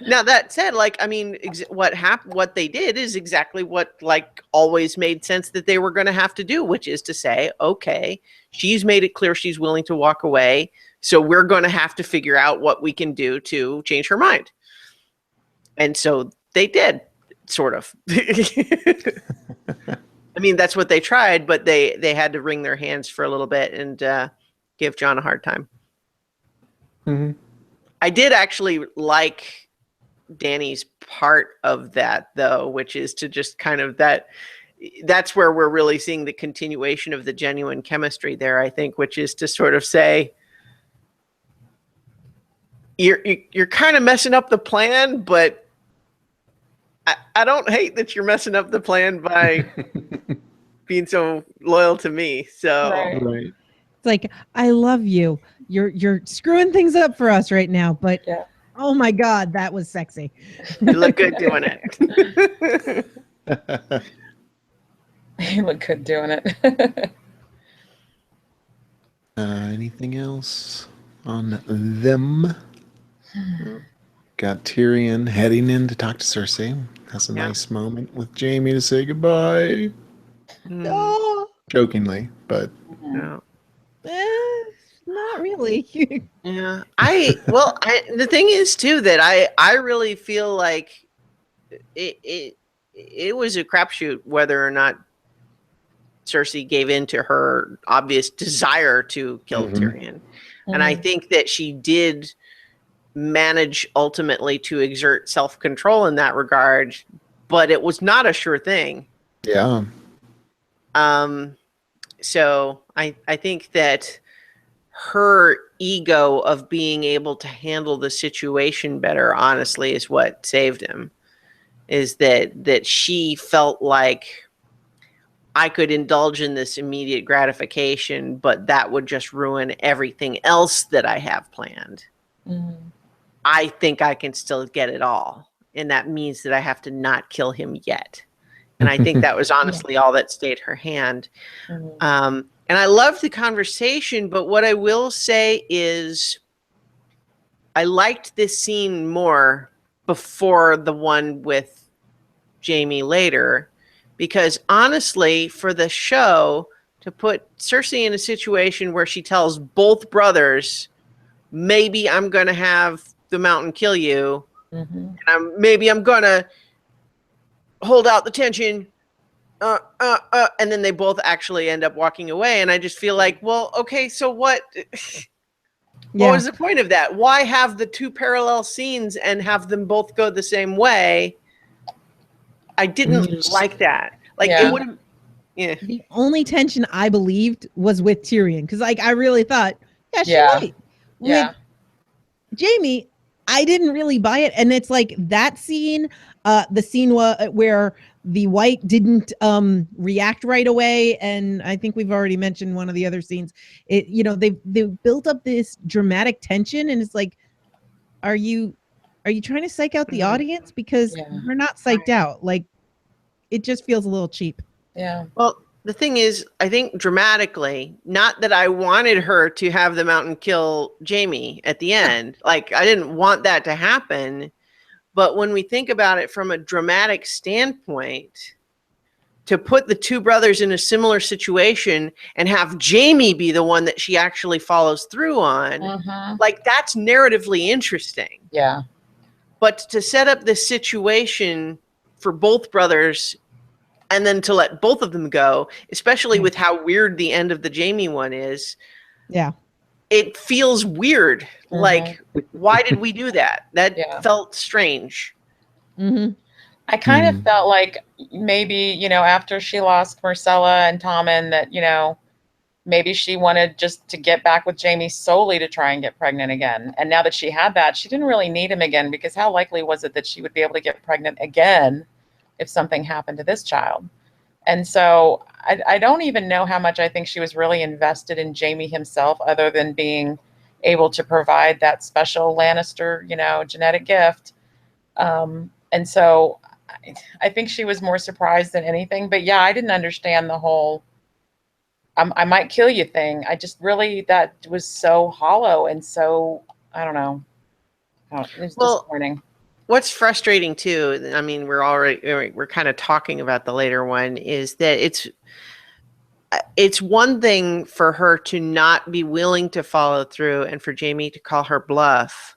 Now that said, like, I mean, what they did is exactly what, like, always made sense that they were going to have to do, which is to say, okay, she's made it clear she's willing to walk away, so we're going to have to figure out what we can do to change her mind. And so they did, sort of. I mean, that's what they tried, but they had to wring their hands for a little bit and give John a hard time. I did actually like Danny's part of that, though, which is to just kind of that's where we're really seeing the continuation of the genuine chemistry there, I think, which is to sort of say, you're kind of messing up the plan, but I don't hate that you're messing up the plan by being so loyal to me. So it's like, I love you. You're screwing things up for us right now, but oh my God, that was sexy. You look good doing it. You look good doing it. Anything else on them? Got Tyrion heading in to talk to Cersei. Has a nice moment with Jaime to say goodbye. Jokingly, but not really. Yeah. The thing is too that I really feel like it was a crapshoot whether or not Cersei gave in to her obvious desire to kill Tyrion. And I think that she did manage ultimately to exert self-control in that regard, but it was not a sure thing. Yeah. So I think that her ego of being able to handle the situation better, honestly, is what saved him. Is that she felt like, I could indulge in this immediate gratification, but that would just ruin everything else that I have planned. I think I can still get it all. And that means that I have to not kill him yet. And I think that was honestly all that stayed her hand. And I loved the conversation, but what I will say is I liked this scene more before the one with Jaime later, because honestly, for the show, to put Cersei in a situation where she tells both brothers, maybe I'm going to have the mountain kill you, and maybe I'm going to hold out the tension, and then they both actually end up walking away. And I just feel like, well, okay, so what? What was the point of that? Why have the two parallel scenes and have them both go the same way? I didn't like that. Like, it would have. Yeah. The only tension I believed was with Tyrion, because like I really thought, she might. With Jaime, I didn't really buy it. And it's like that scene, the scene where the white didn't react right away. And I think we've already mentioned one of the other scenes. It, you know, they built up this dramatic tension, and it's like, are you trying to psych out the audience? Because we're not psyched out. Like, it just feels a little cheap. Yeah. Well, the thing is, I think dramatically, not that I wanted her to have the mountain kill Jamie at the end. Like, I didn't want that to happen. But when we think about it from a dramatic standpoint, to put the two brothers in a similar situation and have Jamie be the one that she actually follows through on, like, that's narratively interesting. Yeah. But to set up this situation for both brothers and then to let both of them go, especially with how weird the end of the Jamie one is. Yeah. It feels weird. Like, why did we do that? That felt strange. I kind of felt like maybe, you know, after she lost Marcella and Tommen, that, you know, maybe she wanted just to get back with Jamie solely to try and get pregnant again. And now that she had that, she didn't really need him again, because how likely was it that she would be able to get pregnant again if something happened to this child? And so I don't even know how much I think she was really invested in Jamie himself, other than being able to provide that special Lannister, you know, genetic gift. And so I think she was more surprised than anything. But yeah, I didn't understand the whole I might kill you thing. I just really, that was so hollow and so, I don't know. It was disappointing. What's frustrating too, I mean, we're kind of talking about the later one, is that it's one thing for her to not be willing to follow through and for Jamie to call her bluff.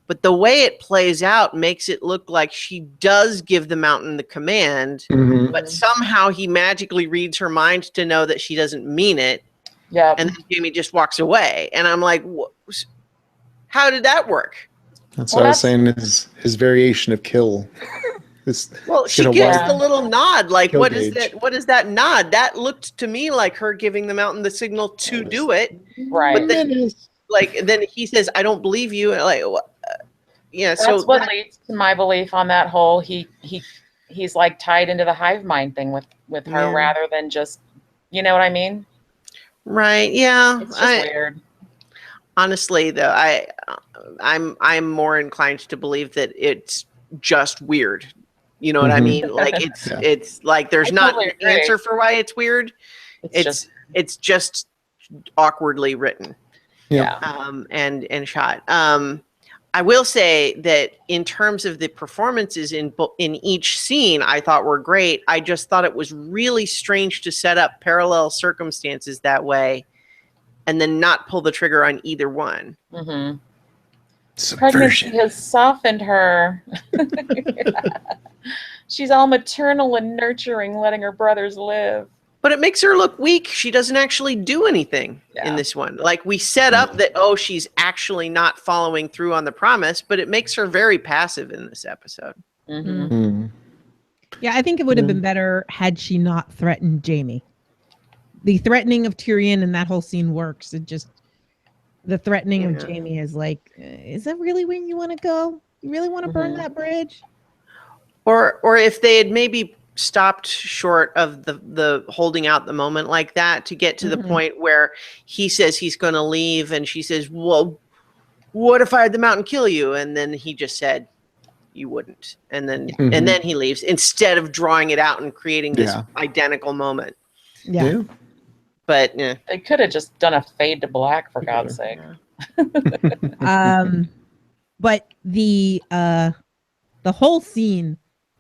But the way it plays out makes it look like she does give the mountain the command, but somehow he magically reads her mind to know that she doesn't mean it. Yeah. And then Jamie just walks away. And I'm like, how did that work? That's what I was saying, is his variation of kill. She gives the little nod. Like, what is that? What is that nod? That looked to me like her giving the mountain the signal to do it. Right. But then, then he says, "I don't believe you." Like, yeah. That's what leads to my belief on that whole he's like tied into the hive mind thing with her rather than just, you know what I mean? Right. Yeah. It's just weird. Honestly, though, I'm more inclined to believe that it's just weird. You know what I mean? Like, it's like there's not an answer for why it's weird. It's just awkwardly written. Yeah. And shot. I will say that in terms of the performances in each scene, I thought were great. I just thought it was really strange to set up parallel circumstances that way and then not pull the trigger on either one. Pregnancy has softened her. She's all maternal and nurturing, letting her brothers live. But it makes her look weak. She doesn't actually do anything in this one. Like, we set up that, she's actually not following through on the promise, but it makes her very passive in this episode. Yeah, I think it would have been better had she not threatened Jamie. The threatening of Tyrion and that whole scene works. It just, the threatening of Jamie is like, is that really where you want to go? You really want to burn that bridge? Or if they had maybe stopped short of the holding out the moment like that to get to the point where he says he's going to leave and she says, well, what if I had the mountain kill you? And then he just said, you wouldn't. And then and then he leaves instead of drawing it out and creating this identical moment. Yeah. But they could have just done a fade to black, for God's sake. But the whole scene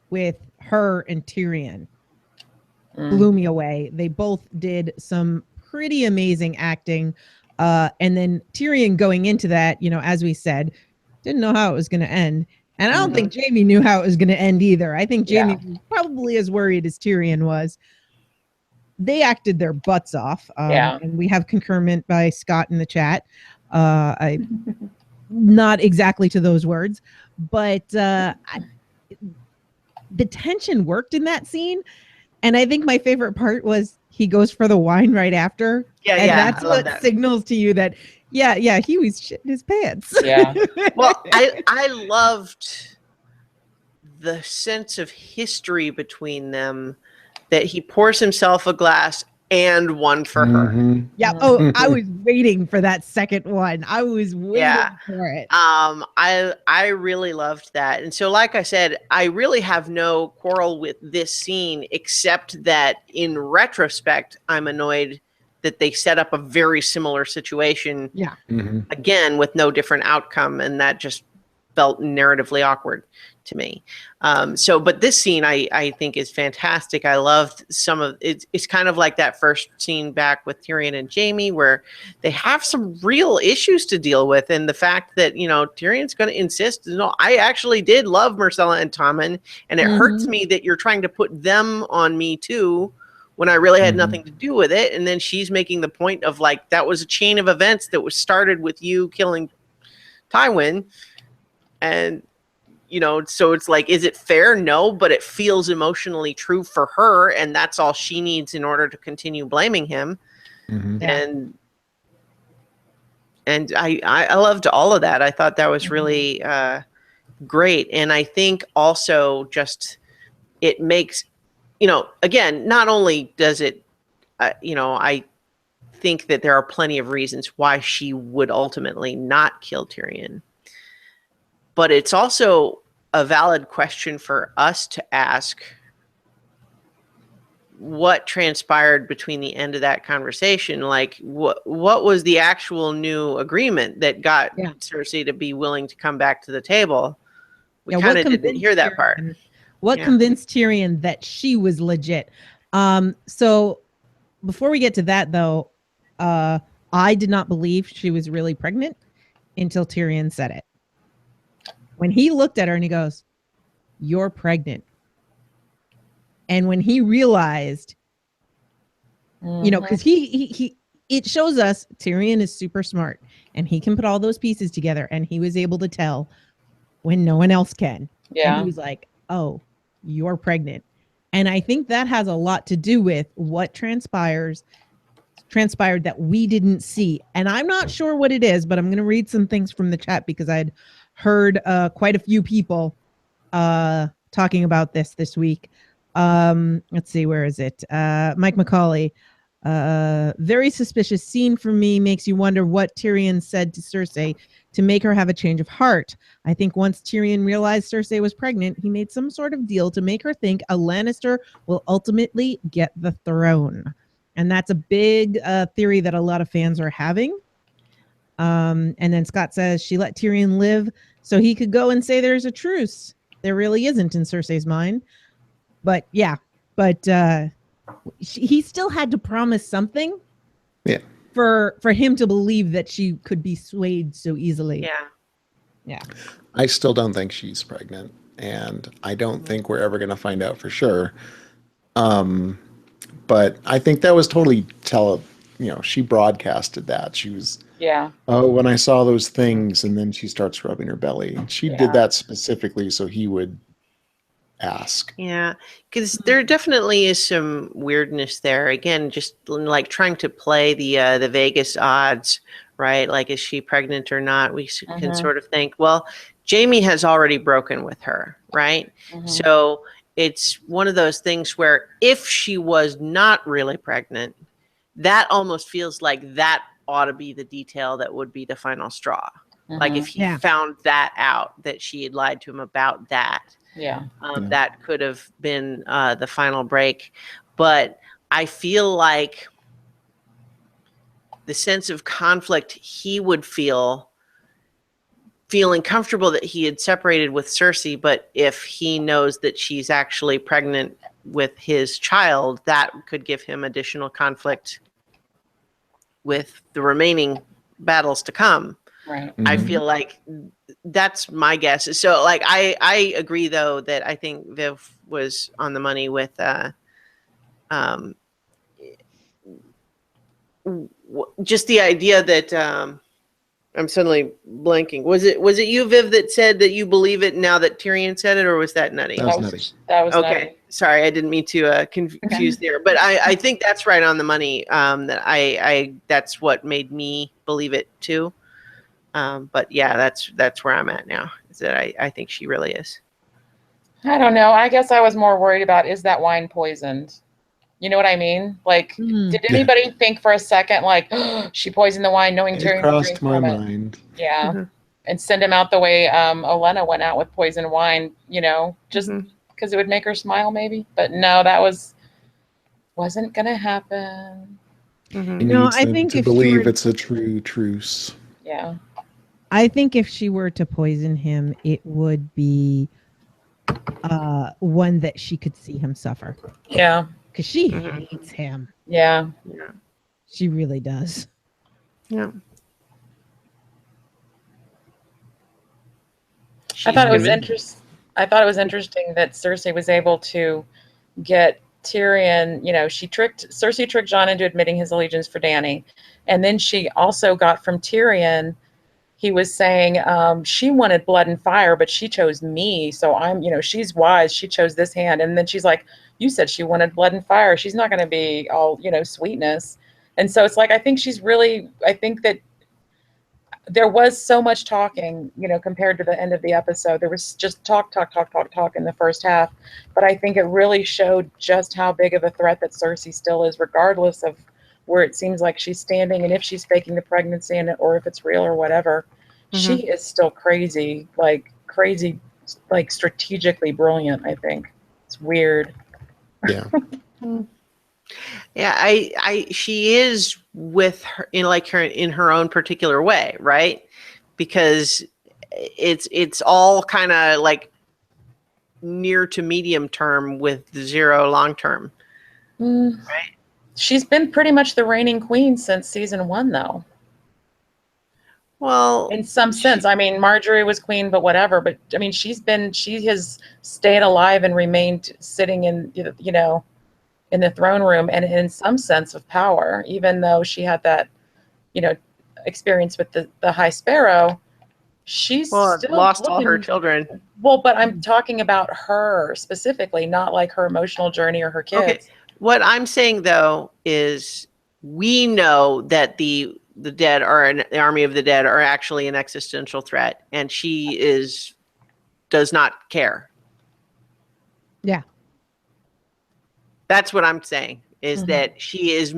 with her and Tyrion blew me away. They both did some pretty amazing acting. And then Tyrion going into that, you know, as we said, didn't know how it was going to end. And I don't think Jamie knew how it was going to end either. I think Jamie was probably as worried as Tyrion was. They acted their butts off. And we have concurrent by Scott in the chat. Not exactly to those words, but the tension worked in that scene. And I think my favorite part was he goes for the wine right after. And that's what signals to you that Yeah, he was shitting his pants. Yeah. Well, I loved the sense of history between them, that he pours himself a glass and one for her. Yeah. Oh, I was waiting for that second one. I was waiting for it. I really loved that. And so, like I said, I really have no quarrel with this scene, except that in retrospect, I'm annoyed that they set up a very similar situation. Yeah. Again, with no different outcome, and that just felt narratively awkward to me. But this scene I think is fantastic. I loved some of it. It's kind of like that first scene back with Tyrion and Jaime, where they have some real issues to deal with. And the fact that, Tyrion's going to insist, I actually did love Myrcella and Tommen, and it hurts me that you're trying to put them on me too, when I really had nothing to do with it. And then she's making the point of like, that was a chain of events that was started with you killing Tywin. And, so it's like, is it fair? No, but it feels emotionally true for her. And that's all she needs in order to continue blaming him. And I loved all of that. I thought that was really great. And I think also just, it makes, again, not only does it, I think that there are plenty of reasons why she would ultimately not kill Tyrion, but it's also a valid question for us to ask: what transpired between the end of that conversation? Like, what was the actual new agreement that got Cersei to be willing to come back to the table? We kind of didn't hear that part. What convinced Tyrion that she was legit? So before we get to that, though, I did not believe she was really pregnant until Tyrion said it. When he looked at her and he goes, "You're pregnant." And when he realized, because he it shows us Tyrion is super smart and he can put all those pieces together, and he was able to tell when no one else can. Yeah. And he was like, "Oh, you're pregnant." And I think that has a lot to do with what transpired that we didn't see. And I'm not sure what it is, but I'm going to read some things from the chat because I'd heard quite a few people talking about this week. Let's see, where is it? Mike McCauley. Very suspicious scene for me. Makes you wonder what Tyrion said to Cersei to make her have a change of heart. I think once Tyrion realized Cersei was pregnant, he made some sort of deal to make her think a Lannister will ultimately get the throne. And that's a big theory that a lot of fans are having. And then Scott says she let Tyrion live so he could go and say there's a truce. There really isn't in Cersei's mind. But he still had to promise something for him to believe that she could be swayed so easily. Yeah. I still don't think she's pregnant, and I don't think we're ever going to find out for sure. But I think that was totally she broadcasted that. She was, when I saw those things, and then she starts rubbing her belly. She did that specifically so he would ask. Yeah, because there definitely is some weirdness there. Again, just like trying to play the Vegas odds, right? Like, is she pregnant or not? We can sort of think, well, Jaime has already broken with her, right? So it's one of those things where if she was not really pregnant, that almost feels like that ought to be the detail that would be the final straw. Like if he found that out, that she had lied to him about that. That could have been the final break. But I feel like the sense of conflict he would feeling comfortable that he had separated with Cersei, but if he knows that she's actually pregnant with his child, that could give him additional conflict with the remaining battles to come. Right. I feel like that's my guess. So like, I agree though, that I think Viv was on the money with, just the idea that, I'm suddenly blanking. Was it you, Viv, that said that you believe it now that Tyrion said it, or was that Nutty? That was Nutty. That was Okay. Nutty. Sorry, I didn't mean to confuse there, but I think that's right on the money. That I that's what made me believe it too. But yeah, that's where I'm at now. Is that I think she really is. I don't know. I guess I was more worried about, is that wine poisoned? You know what I mean? Like, did anybody think for a second, like, oh, she poisoned the wine knowing Tyrion would drink crossed my from it? mind. Yeah. And send him out the way Olenna went out with poisoned wine, you know, just because it would make her smile maybe. But no, that wasn't going to happen. No, I think to if she believe were, it's a true truce. Yeah. I think if she were to poison him, it would be one that she could see him suffer. Yeah. Because she hates him. Yeah. Yeah. She really does. Yeah. I thought it was interesting that Cersei was able to get Tyrion, you know, Cersei tricked Jon into admitting his allegiance for Dany. And then she also got from Tyrion, he was saying, she wanted blood and fire, but she chose me. So I'm, you know, she's wise. She chose this hand. And then she's like, you said she wanted blood and fire. She's not going to be all, you know, sweetness. And so it's like, I think that there was so much talking, you know, compared to the end of the episode. There was just talk in the first half. But I think it really showed just how big of a threat that Cersei still is, regardless of where it seems like she's standing and if she's faking the pregnancy or if it's real or whatever. She is still crazy, like strategically brilliant, I think. It's weird. Yeah. Yeah, she is with her in her own particular way, right? Because it's all kind of like near to medium term with zero long term. Right? She's been pretty much the reigning queen since season 1, though. Well, in some sense, I mean, Marjorie was queen, but whatever. But I mean, she has stayed alive and remained sitting in, you know, in the throne room and in some sense of power, even though she had that, you know, experience with the High Sparrow. She's still lost all her children. Well, but I'm talking about her specifically, not like her emotional journey or her kids. Okay. What I'm saying though is we know that the dead the army of the dead are actually an existential threat, and she does not care. Yeah. That's what I'm saying, is that she is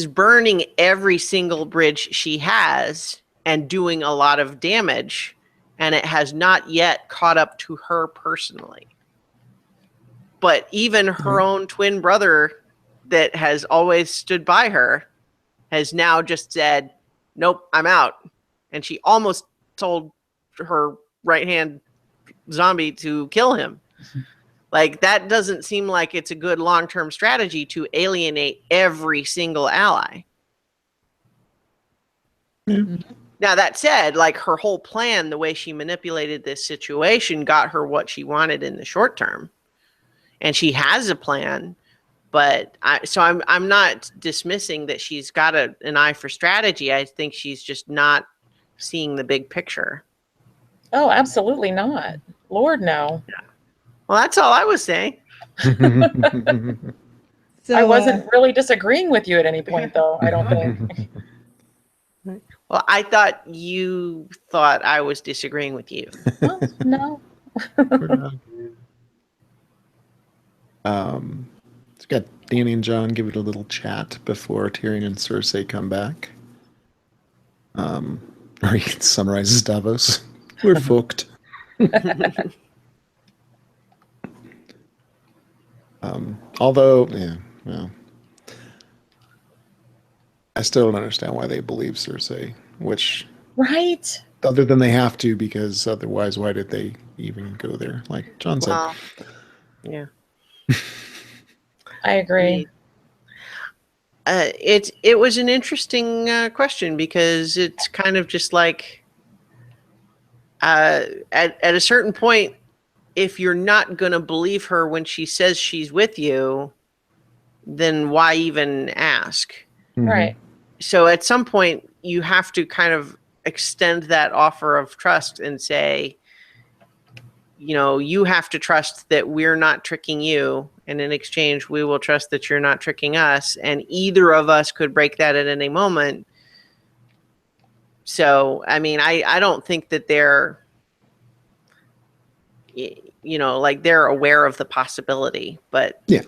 burning every single bridge she has and doing a lot of damage, and it has not yet caught up to her personally. But even her own twin brother that has always stood by her has now just said, nope, I'm out. And she almost told her right-hand zombie to kill him. Like, that doesn't seem like it's a good long-term strategy to alienate every single ally. Now, that said, like, her whole plan, the way she manipulated this situation, got her what she wanted in the short term. And she has a plan, but I'm not dismissing that she's got an eye for strategy. I think she's just not seeing the big picture. Oh, absolutely not. Lord, no. Yeah. Well, that's all I was saying. So, I wasn't really disagreeing with you at any point, though, I don't think. Well, I thought you thought I was disagreeing with you. Well, no. It's got Danny and John give it a little chat before Tyrion and Cersei come back. Or he summarizes Davos. We're fucked. Although, yeah, well, I still don't understand why they believe Cersei, which... Right? Other than they have to, because otherwise, why did they even go there? Like John said. Well, yeah. I agree. It was an interesting question, because it's kind of just like at a certain point, if you're not going to believe her when she says she's with you, then why even ask? Right. so at some point you have to kind of extend that offer of trust and say, you have to trust that we're not tricking you, and in exchange we will trust that you're not tricking us, and either of us could break that at any moment. So I mean, I don't think that they're like they're aware of the possibility, but yeah.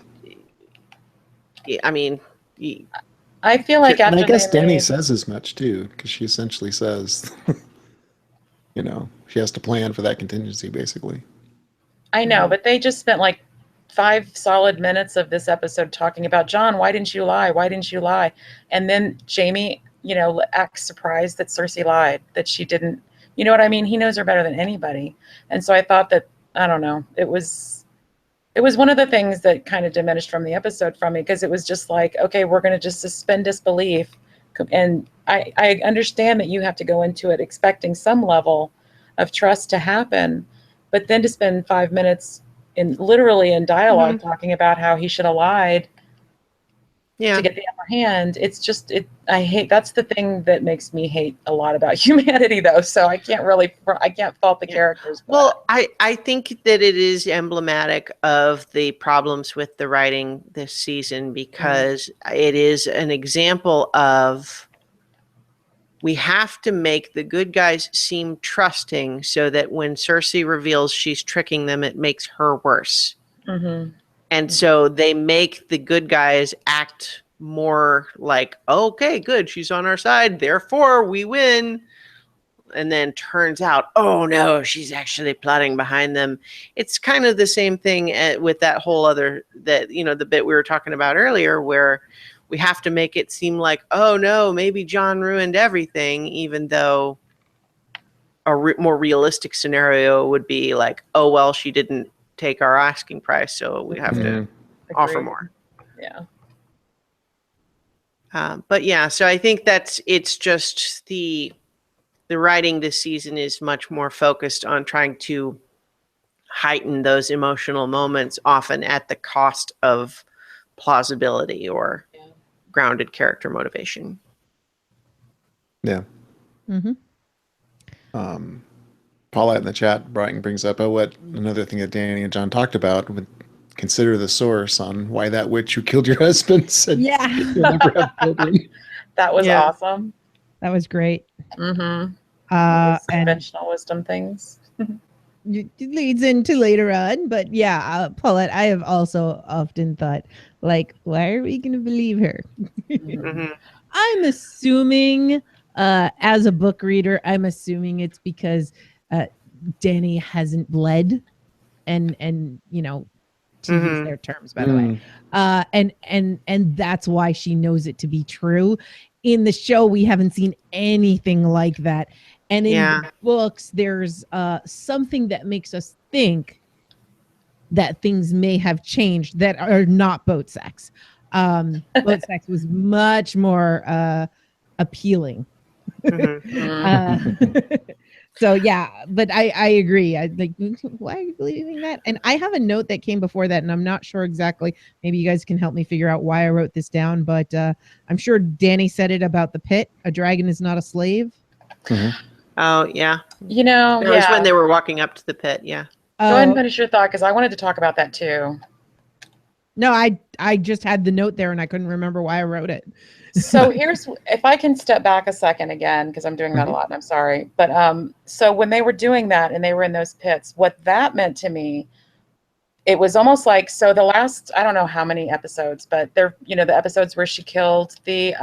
I mean, I feel like And after I guess they Danny made, says as much too, because she essentially says, she has to plan for that contingency, basically. I know, but they just spent like 5 solid minutes of this episode talking about, John, why didn't you lie? Why didn't you lie? And then Jamie, acts surprised that Cersei lied, that she didn't, you know what I mean? He knows her better than anybody. And so I thought that, I don't know, it was one of the things that kind of diminished from the episode from me, because it was just like, okay, we're going to just suspend disbelief. And I understand that you have to go into it expecting some level of trust to happen, but then to spend 5 minutes literally in dialogue talking about how he should have lied to get the upper hand. It's just, I hate, that's the thing that makes me hate a lot about humanity though. So I can't fault the characters. Well, I think that it is emblematic of the problems with the writing this season, because it is an example of, we have to make the good guys seem trusting so that when Cersei reveals she's tricking them, it makes her worse. And so they make the good guys act more like, okay, good, she's on our side, therefore we win. And then turns out, oh no, she's actually plotting behind them. It's kind of the same thing with that whole other, the bit we were talking about earlier, where we have to make it seem like, oh no, maybe John ruined everything, even though a more realistic scenario would be like, oh well, she didn't take our asking price, so we have to offer more. Yeah. But yeah, so I think it's just the writing this season is much more focused on trying to heighten those emotional moments, often at the cost of plausibility or grounded character motivation. Yeah. Paulette in the chat brings up, another thing that Danny and John talked about, would consider the source on why that witch who killed your husband said you'll never have children. That was awesome. That was great. Conventional wisdom things. It leads into later on, but yeah, Paulette, I have also often thought, like, why are we going to believe her? I'm assuming, as a book reader, I'm assuming it's because Danny hasn't bled, and to use their terms, by the way, and that's why she knows it to be true. In the show, we haven't seen anything like that. And in the books, there's something that makes us think that things may have changed that are not boat sex. Boat sex was much more appealing. So yeah, but I agree. I like, why are you believing that? And I have a note that came before that, and I'm not sure exactly. Maybe you guys can help me figure out why I wrote this down. But I'm sure Danny said it about the pit. A dragon is not a slave. Oh yeah, it was when they were walking up to the pit. Yeah. Go ahead and finish your thought, because I wanted to talk about that too. No, I just had the note there and I couldn't remember why I wrote it. So if I can step back a second again, because I'm doing that a lot and I'm sorry. But so when they were doing that and they were in those pits, what that meant to me, it was almost like, so the last, I don't know how many episodes, but they're, the episodes where she killed the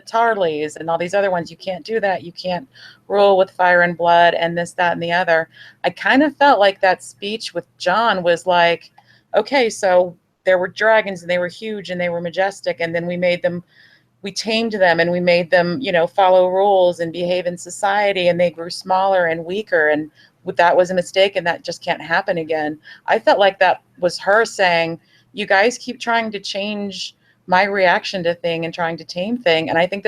Tarleys and all these other ones. You can't do that. You can't rule with fire and blood and this, that, and the other. I kind of felt like that speech with John was like, okay, so there were dragons and they were huge and they were majestic. And then we tamed them and we made them, follow rules and behave in society, and they grew smaller and weaker. And that was a mistake and that just can't happen again. I felt like that was her saying, you guys keep trying to change my reaction to thing and trying to tame thing. And I think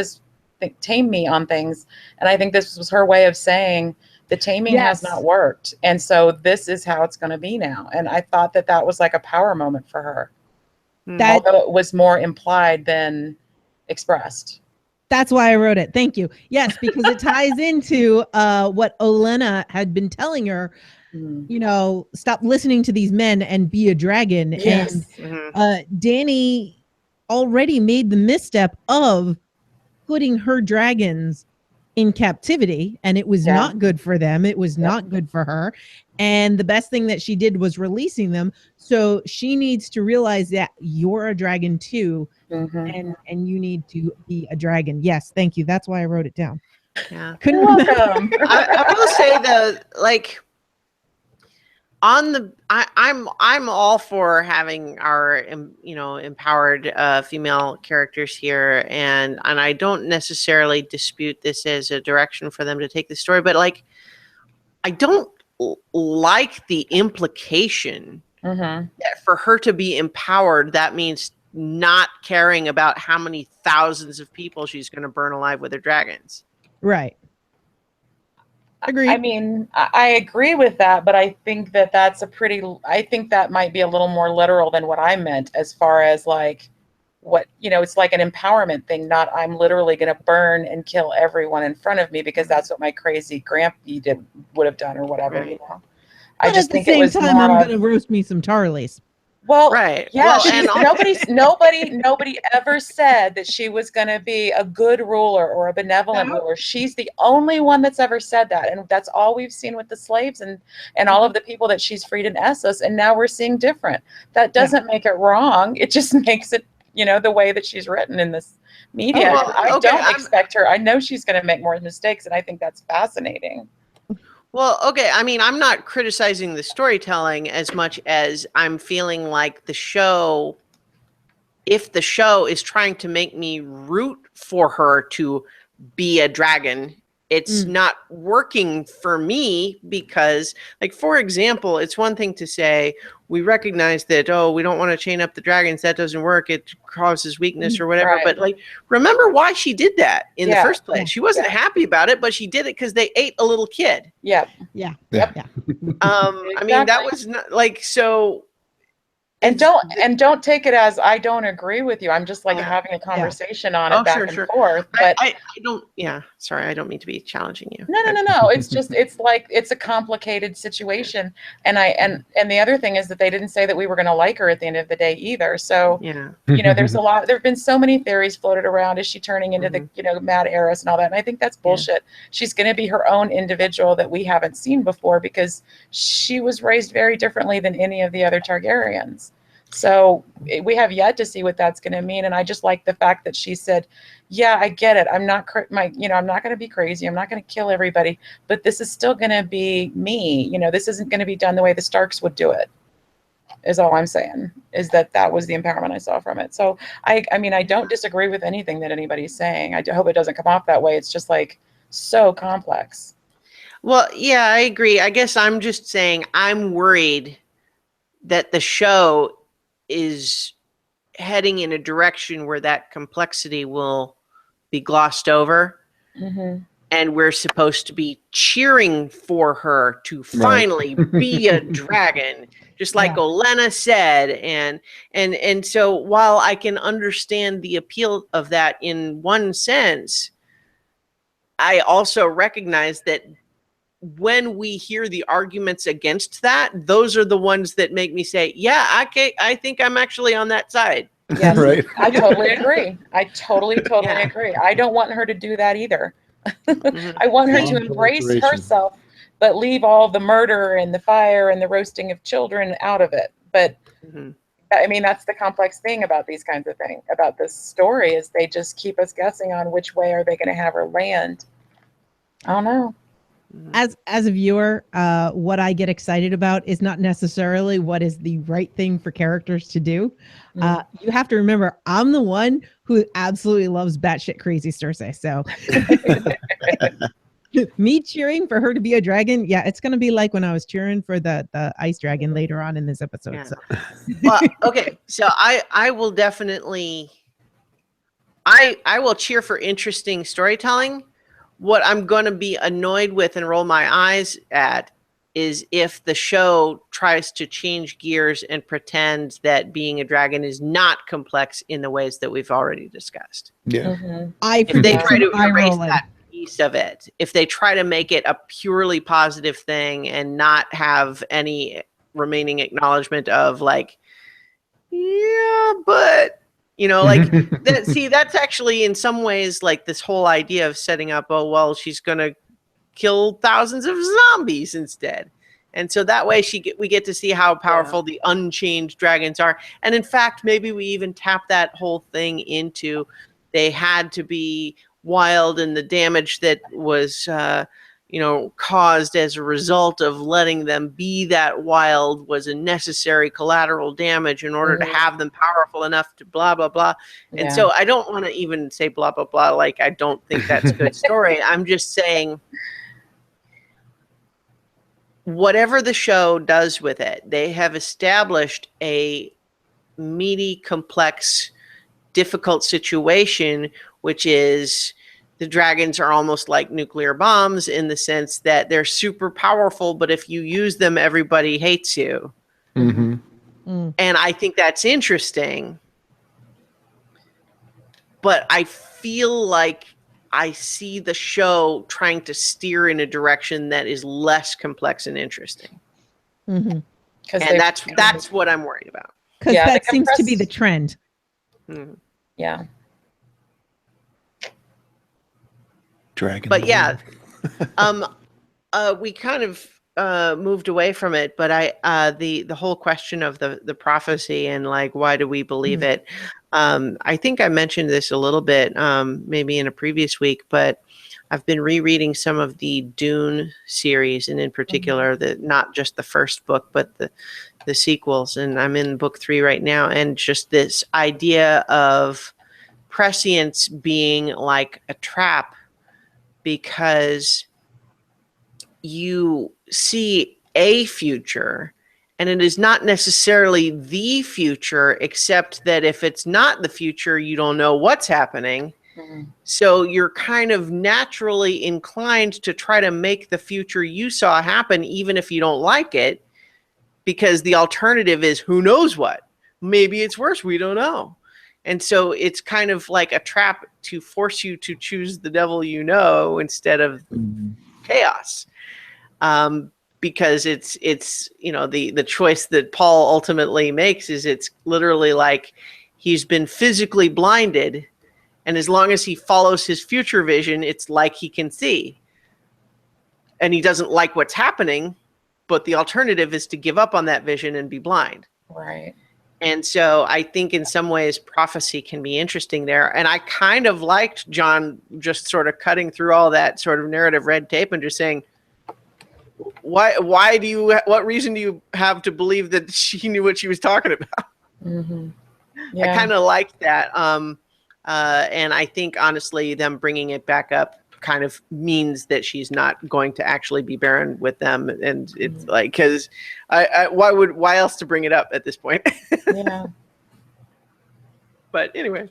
tame me on things. And I think this was her way of saying the taming has not worked. And so this is how it's going to be now. And I thought that was like a power moment for her. Although it was more implied than expressed. That's why I wrote it. Thank you. Yes, because it ties into what Olenna had been telling her. You know, stop listening to these men and be a dragon. Yes. And Dany already made the misstep of putting her dragons in captivity, and it was not good for them. It was not good for her. And the best thing that she did was releasing them. So she needs to realize that you're a dragon too, and you need to be a dragon. Yes, thank you. That's why I wrote it down. Yeah. Couldn't Welcome. I will say though, like I'm all for having our empowered female characters here, and I don't necessarily dispute this as a direction for them to take the story, but like I don't like the implication that for her to be empowered, that means not caring about how many thousands of people she's going to burn alive with her dragons. Right. Agreed. I mean, I agree with that, but I think that I think that might be a little more literal than what I meant, as far as like what, it's like an empowerment thing, not I'm literally going to burn and kill everyone in front of me because that's what my crazy grandpa would have done or whatever, Right. I just think it was time I'm going to roast me some Tarleys. Well, right. Yeah, Well, nobody ever said that she was going to be a good ruler or a benevolent ruler. She's the only one that's ever said that, and that's all we've seen with the slaves and all of the people that she's freed in Essos. And now we're seeing different. That doesn't make it wrong. It just makes it, the way that she's written in this media. I don't expect her. I know she's going to make more mistakes, and I think that's fascinating. Well, okay. I mean, I'm not criticizing the storytelling as much as I'm feeling like if the show is trying to make me root for her to be a dragon, it's not working for me because, like, for example, it's one thing to say, we recognize that, we don't want to chain up the dragons. That doesn't work. It causes weakness or whatever. Right. But like, remember why she did that in the first place. She wasn't happy about it, but she did it because they ate a little kid. Yeah. I mean, that was not like, so. And don't take it as I don't agree with you. I'm just like having a conversation on it back and forth. But I don't. Yeah, sorry, I don't mean to be challenging you. No. It's just it's a complicated situation. And the other thing is that they didn't say that we were going to like her at the end of the day either. So there's a lot. There have been so many theories floated around. Is she turning into the mad heiress and all that? And I think that's bullshit. She's going to be her own individual that we haven't seen before because she was raised very differently than any of the other Targaryens. So we have yet to see what that's going to mean. And I just like the fact that she said, yeah, I get it. I'm not I'm not going to be crazy. I'm not going to kill everybody, but this is still going to be me. This isn't going to be done the way the Starks would do it, is all I'm saying, is that was the empowerment I saw from it. So I mean, I don't disagree with anything that anybody's saying. I hope it doesn't come off that way. It's just like so complex. Well, yeah, I agree. I guess I'm just saying I'm worried that the show is heading in a direction where that complexity will be glossed over. And we're supposed to be cheering for her to finally be a dragon, just like Olenna said. And so while I can understand the appeal of that in one sense, I also recognize that when we hear the arguments against that, those are the ones that make me say, yeah, I think I'm actually on that side. Yes, right. I totally agree. I totally agree. I don't want her to do that either. I want her to embrace herself, but leave all the murder and the fire and the roasting of children out of it. But I mean, that's the complex thing about these kinds of things, about this story, is they just keep us guessing on which way are they going to have her land. I don't know. As a viewer, what I get excited about is not necessarily what is the right thing for characters to do. You have to remember, I'm the one who absolutely loves batshit crazy Cersei. So me cheering for her to be a dragon, it's going to be like when I was cheering for the ice dragon later on in this episode. Yeah. So. Well, okay, so I will definitely, I will cheer for interesting storytelling. What I'm going to be annoyed with and roll my eyes at is if the show tries to change gears and pretend that being a dragon is not complex in the ways that we've already discussed. Yeah. If they try to erase that piece of it, if they try to make it a purely positive thing and not have any remaining acknowledgement of like, yeah, but like that. See, that's actually in some ways like this whole idea of setting up, oh, well, she's going to kill thousands of zombies instead. And so that way we get to see how powerful the unchained dragons are. And in fact, maybe we even tap that whole thing into they had to be wild, and the damage that was caused as a result of letting them be that wild was a necessary collateral damage in order to have them powerful enough to blah, blah, blah. And so I don't want to even say blah, blah, blah. Like, I don't think that's a good story. I'm just saying, whatever the show does with it, they have established a meaty, complex, difficult situation, which is the dragons are almost like nuclear bombs in the sense that they're super powerful, but if you use them, everybody hates you. And I think that's interesting. But I feel like I see the show trying to steer in a direction that is less complex and interesting. And that's what I'm worried about. Because that seems to be the trend. Yeah. Dragon. But yeah, we kind of moved away from it. But the whole question of the prophecy and like, why do we believe it? I think I mentioned this a little bit, maybe in a previous week, but I've been rereading some of the Dune series, and in particular, not just the first book, but the sequels. And I'm in book 3 right now. And just this idea of prescience being like a trap, because you see a future and it is not necessarily the future, except that if it's not the future, you don't know what's happening. So you're kind of naturally inclined to try to make the future you saw happen, even if you don't like it, because the alternative is who knows what. Maybe it's worse. We don't know. And so it's kind of like a trap to force you to choose the devil you know instead of chaos. Because it's the choice that Paul ultimately makes is it's literally like he's been physically blinded, and as long as he follows his future vision, it's like he can see. And he doesn't like what's happening, but the alternative is to give up on that vision and be blind. Right. And so I think in some ways prophecy can be interesting there. And I kind of liked John just sort of cutting through all that sort of narrative red tape and just saying, what reason do you have to believe that she knew what she was talking about? I kind of liked that. And I think honestly, them bringing it back up kind of means that she's not going to actually be barren with them. And it's like, because why else to bring it up at this point? Yeah. But anyway.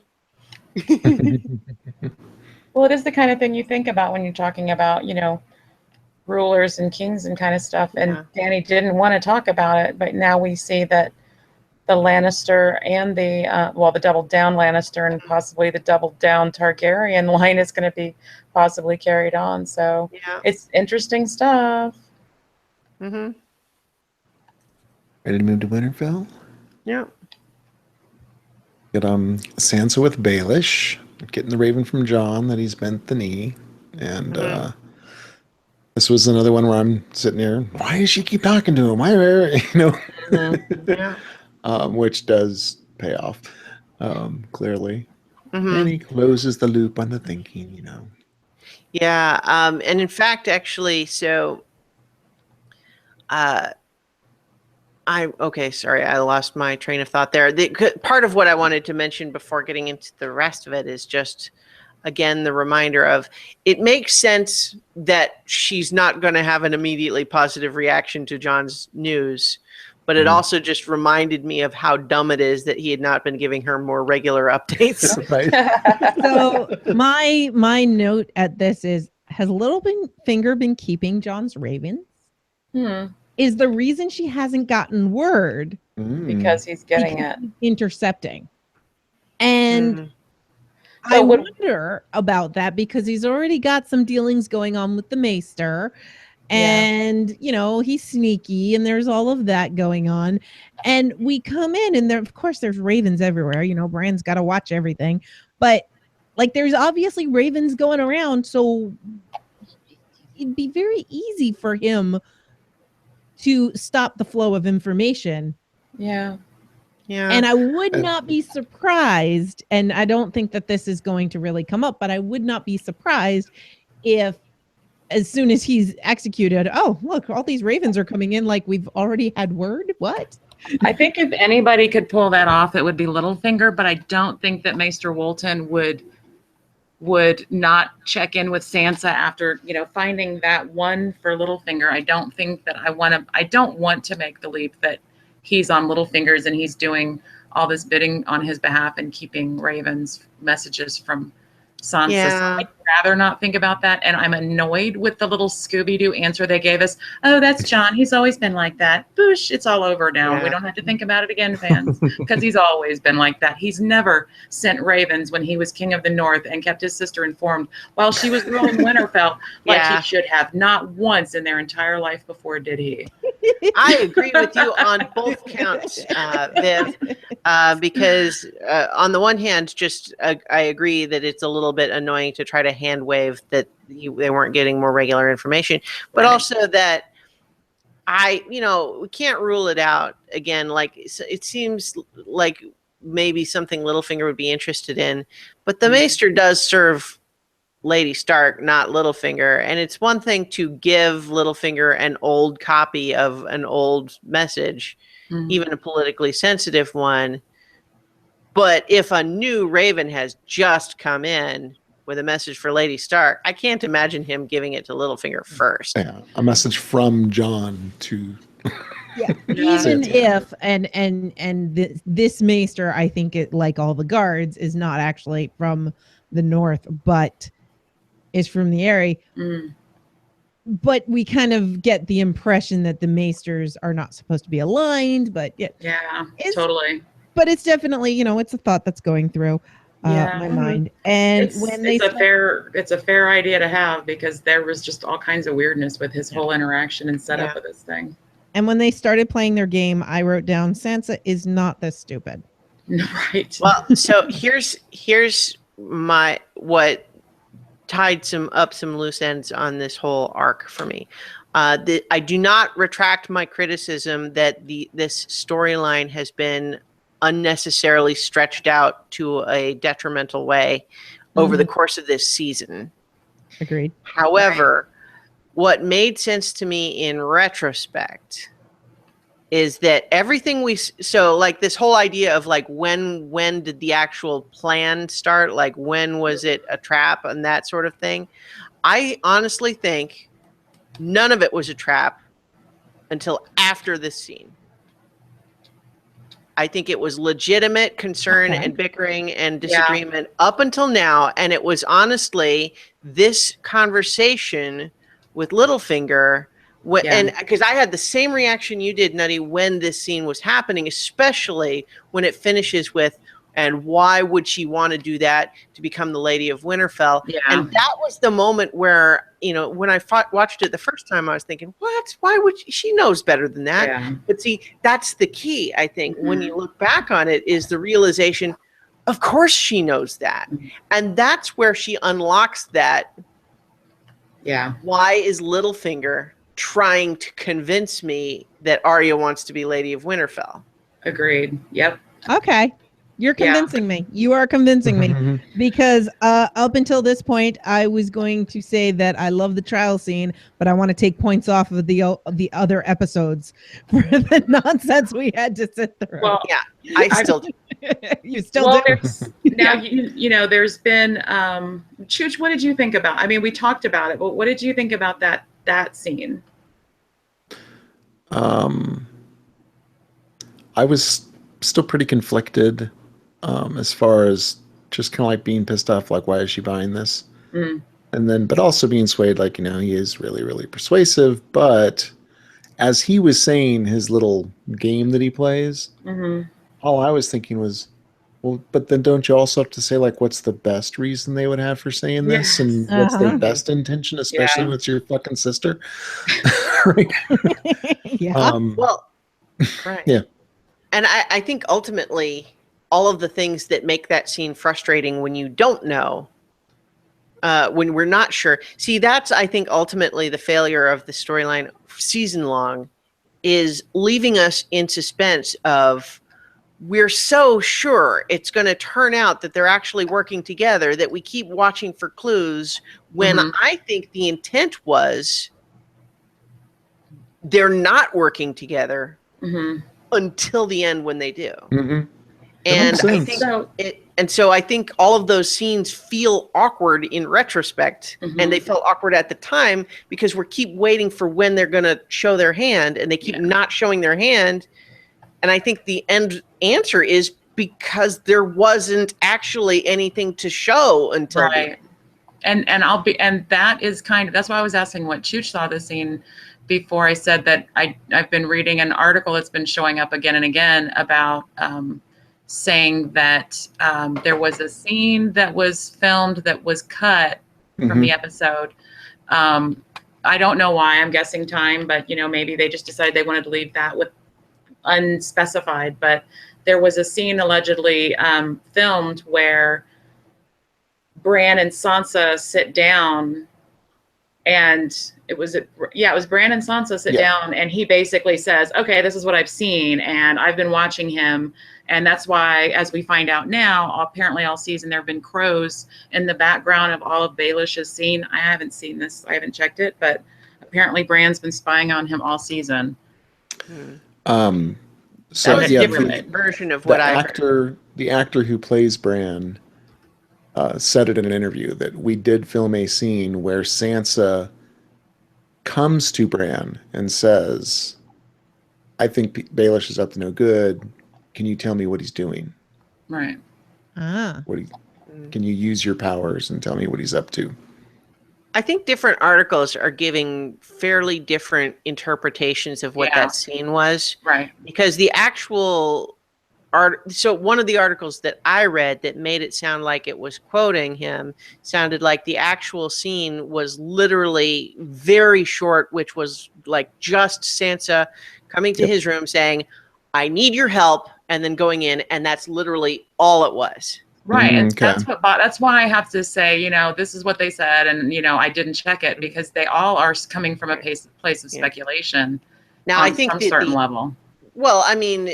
Well, it is the kind of thing you think about when you're talking about, rulers and kings and kind of stuff. And Danny didn't want to talk about it, but now we see that the Lannister and the double down Lannister and possibly the double down Targaryen line is going to be possibly carried on. So it's interesting stuff. Ready to move to Winterfell? Yeah. Got Sansa with Baelish, getting the raven from Jon that he's bent the knee. And this was another one where I'm sitting here, why does she keep talking to him? Which does pay off, clearly. And he closes the loop on the thinking, Yeah, and in fact, actually, so sorry, I lost my train of thought there. Part of what I wanted to mention before getting into the rest of it is just, again, the reminder of it makes sense that she's not going to have an immediately positive reaction to John's news. But it also just reminded me of how dumb it is that he had not been giving her more regular updates. So my note at this is, has Littlefinger been keeping John's ravens? is the reason she hasn't gotten word because he's getting it. Intercepting. And I wonder about that because he's already got some dealings going on with the Maester. And, you know, he's sneaky and there's all of that going on. And we come in and there, of course, there's ravens everywhere. You know, Bran's got to watch everything. But like, there's obviously ravens going around. So it'd be very easy for him to stop the flow of information. Yeah. Yeah. And I would not be surprised, and I don't think that this is going to really come up, but I would not be surprised if as soon as he's executed, oh, look, all these ravens are coming in like we've already had word. What? I think if anybody could pull that off, it would be Littlefinger, but I don't think that Maester Wolton would not check in with Sansa after, you know, finding that one for Littlefinger. I don't think that I don't want to make the leap that he's on Littlefinger's and he's doing all this bidding on his behalf and keeping Raven's messages from Sansa. Yeah. So I'd rather not think about that. And I'm annoyed with the little Scooby-Doo answer they gave us. Oh, that's John. He's always been like that. Boosh, it's all over now. Yeah. We don't have to think about it again, fans, because he's always been like that. He's never sent ravens when he was king of the North and kept his sister informed while she was ruling Winterfell like he should have. Not once in their entire life before did he. I agree with you on both counts, Viv, because on the one hand, I agree that it's a little bit annoying to try to hand wave that they weren't getting more regular information, but also that we can't rule it out again. Like it seems like maybe something Littlefinger would be interested in, but the Maester does serve Lady Stark, not Littlefinger. And it's one thing to give Littlefinger an old copy of an old message, even a politically sensitive one. But if a new Raven has just come in with a message for Lady Stark, I can't imagine him giving it to Littlefinger first. Yeah, a message from John to... Even if, this Maester, I think it, like all the guards, is not actually from the North, but is from the Eyrie. But we kind of get the impression that the Maesters are not supposed to be aligned, but totally. But it's definitely, it's a thought that's going through my mind. And it's a fair idea to have, because there was just all kinds of weirdness with his whole interaction and setup of this thing. And when they started playing their game, I wrote down, Sansa is not this stupid. Right. Well, so here's what tied some loose ends on this whole arc for me. I do not retract my criticism that this storyline has been unnecessarily stretched out to a detrimental way over the course of this season. Agreed. However, what made sense to me in retrospect is that everything like this whole idea of like when did the actual plan start? Like when was it a trap and that sort of thing? I honestly think none of it was a trap until after this scene. I think it was legitimate concern and bickering and disagreement up until now. And it was honestly this conversation with Littlefinger, and because I had the same reaction you did, Nutty, when this scene was happening, especially when it finishes with, and why would she want to do that to become the Lady of Winterfell? Yeah. And that was the moment where, when I watched it the first time, I was thinking, what? Why would she knows better than that? Yeah. But see, that's the key, I think, when you look back on it, is the realization, of course she knows that. And that's where she unlocks that. Yeah. Why is Littlefinger trying to convince me that Arya wants to be Lady of Winterfell? Agreed. Yep. Okay. You're convincing me. You are convincing me, because up until this point, I was going to say that I love the trial scene, but I want to take points off of the other episodes for the nonsense we had to sit through. Well, yeah, I still do. You still do? Now, there's been, Chooch, what did you think about? I mean, we talked about it, but what did you think about that scene? I was still pretty conflicted. As far as just kind of like being pissed off, like, why is she buying this? And then, but also being swayed, like, he is really, really persuasive. But as he was saying his little game that he plays, all I was thinking was, well, but then don't you also have to say, like, what's the best reason they would have for saying this? And what's their best intention, especially when it's your fucking sister? Right? Well, right. Yeah. And I think ultimately all of the things that make that scene frustrating when you don't know, when we're not sure. See, that's, I think, ultimately the failure of the storyline season long, is leaving us in suspense of, we're so sure it's going to turn out that they're actually working together that we keep watching for clues, when I think the intent was they're not working together until the end when they do. And I think so I think all of those scenes feel awkward in retrospect, and they felt awkward at the time because we keep waiting for when they're going to show their hand, and they keep not showing their hand. And I think the end answer is because there wasn't actually anything to show until and that is kind of, that's why I was asking what Chooch saw the scene before I said that I've been reading an article that's been showing up again and again about saying that there was a scene that was filmed that was cut from the episode. I don't know why, I'm guessing time, but maybe they just decided they wanted to leave that with unspecified. But there was a scene allegedly filmed where Bran and Sansa sit down, and it was Bran and Sansa sit down, and he basically says, okay, this is what I've seen, and I've been watching him. And that's why, as we find out now, apparently all season there have been crows in the background of all of Baelish's scene. I haven't seen this, I haven't checked it, but apparently Bran's been spying on him all season. So a different version of what I heard. The actor who plays Bran said it in an interview that we did film a scene where Sansa comes to Bran and says, I think Baelish is up to no good. Can you tell me what he's doing? Right. Can you use your powers and tell me what he's up to? I think different articles are giving fairly different interpretations of what that scene was. Right. Because the actual so one of the articles that I read that made it sound like it was quoting him sounded like the actual scene was literally very short, which was like just Sansa coming to his room saying, I need your help, and then going in, and that's literally all it was. Right. And that's why I have to say, this is what they said, and I didn't check it, because they all are coming from a place of speculation. Now, I think some certain level. Well, I mean,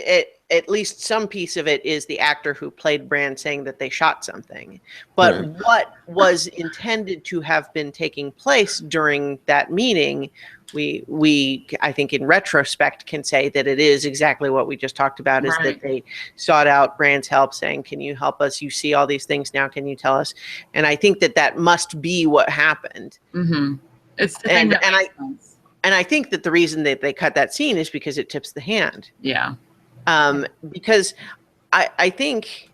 at least some piece of it is the actor who played Bran saying that they shot something. But what was intended to have been taking place during that meeting, we I think in retrospect can say that it is exactly what we just talked about, is that they sought out Bran's help, saying, can you help us? You see all these things now. Can you tell us? And I think that must be what happened. It's the thing that makes sense. And I think that the reason that they cut that scene is because it tips the hand. Yeah. Because I think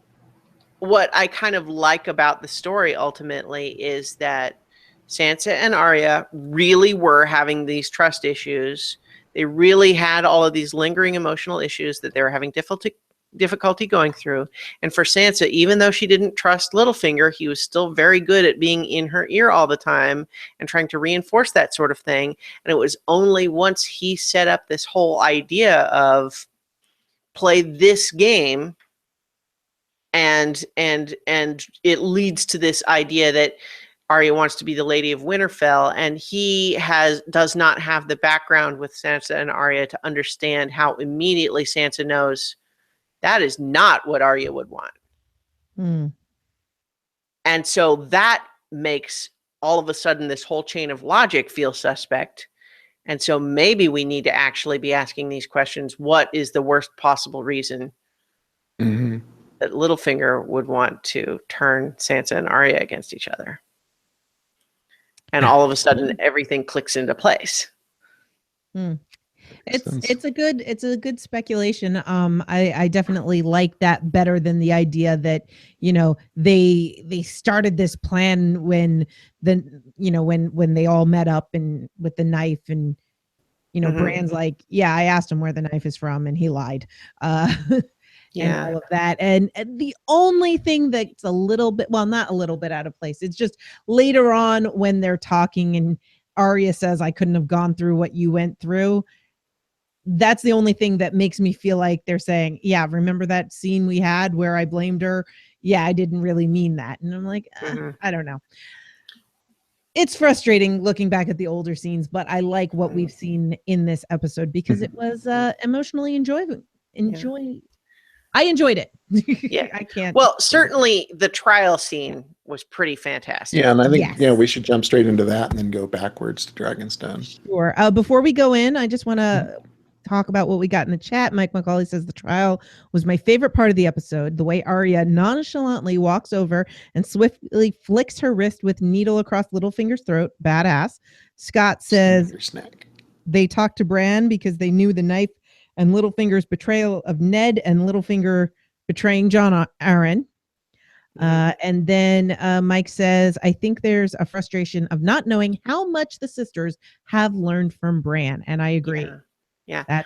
what I kind of like about the story ultimately is that Sansa and Arya really were having these trust issues. They really had all of these lingering emotional issues that they were having difficulty going through. And for Sansa, even though she didn't trust Littlefinger, he was still very good at being in her ear all the time and trying to reinforce that sort of thing. And it was only once he set up this whole idea of play this game, and it leads to this idea that Arya wants to be the Lady of Winterfell, and he does not have the background with Sansa and Arya to understand how immediately Sansa knows that is not what Arya would want. And so that makes all of a sudden this whole chain of logic feel suspect. And so maybe we need to actually be asking these questions. What is the worst possible reason that Littlefinger would want to turn Sansa and Arya against each other? And all of a sudden everything clicks into place. It's a good speculation. I definitely like that better than the idea that, they started this plan when they all met up and with the knife, and you know, Bran's like, yeah, I asked him where the knife is from and he lied. And all of that. And the only thing that's a little bit, well, not a little bit out of place, it's just later on when they're talking and Arya says, I couldn't have gone through what you went through. That's the only thing that makes me feel like they're saying, yeah, remember that scene we had where I blamed her? Yeah, I didn't really mean that. And I'm like, I don't know. It's frustrating looking back at the older scenes, but I like what we've seen in this episode because it was emotionally enjoyable. I enjoyed it. Yeah. I can't. Well, certainly the trial scene was pretty fantastic. Yeah, and I think we should jump straight into that and then go backwards to Dragonstone. Sure. Before we go in, I just want to talk about what we got in the chat. Mike McCauley says the trial was my favorite part of the episode. The way Arya nonchalantly walks over and swiftly flicks her wrist with needle across Littlefinger's throat. Badass. Scott says they talked to Bran because they knew the knife and Littlefinger's betrayal of Ned and Littlefinger betraying Jon Arryn. And then Mike says, I think there's a frustration of not knowing how much the sisters have learned from Bran. And I agree. Yeah.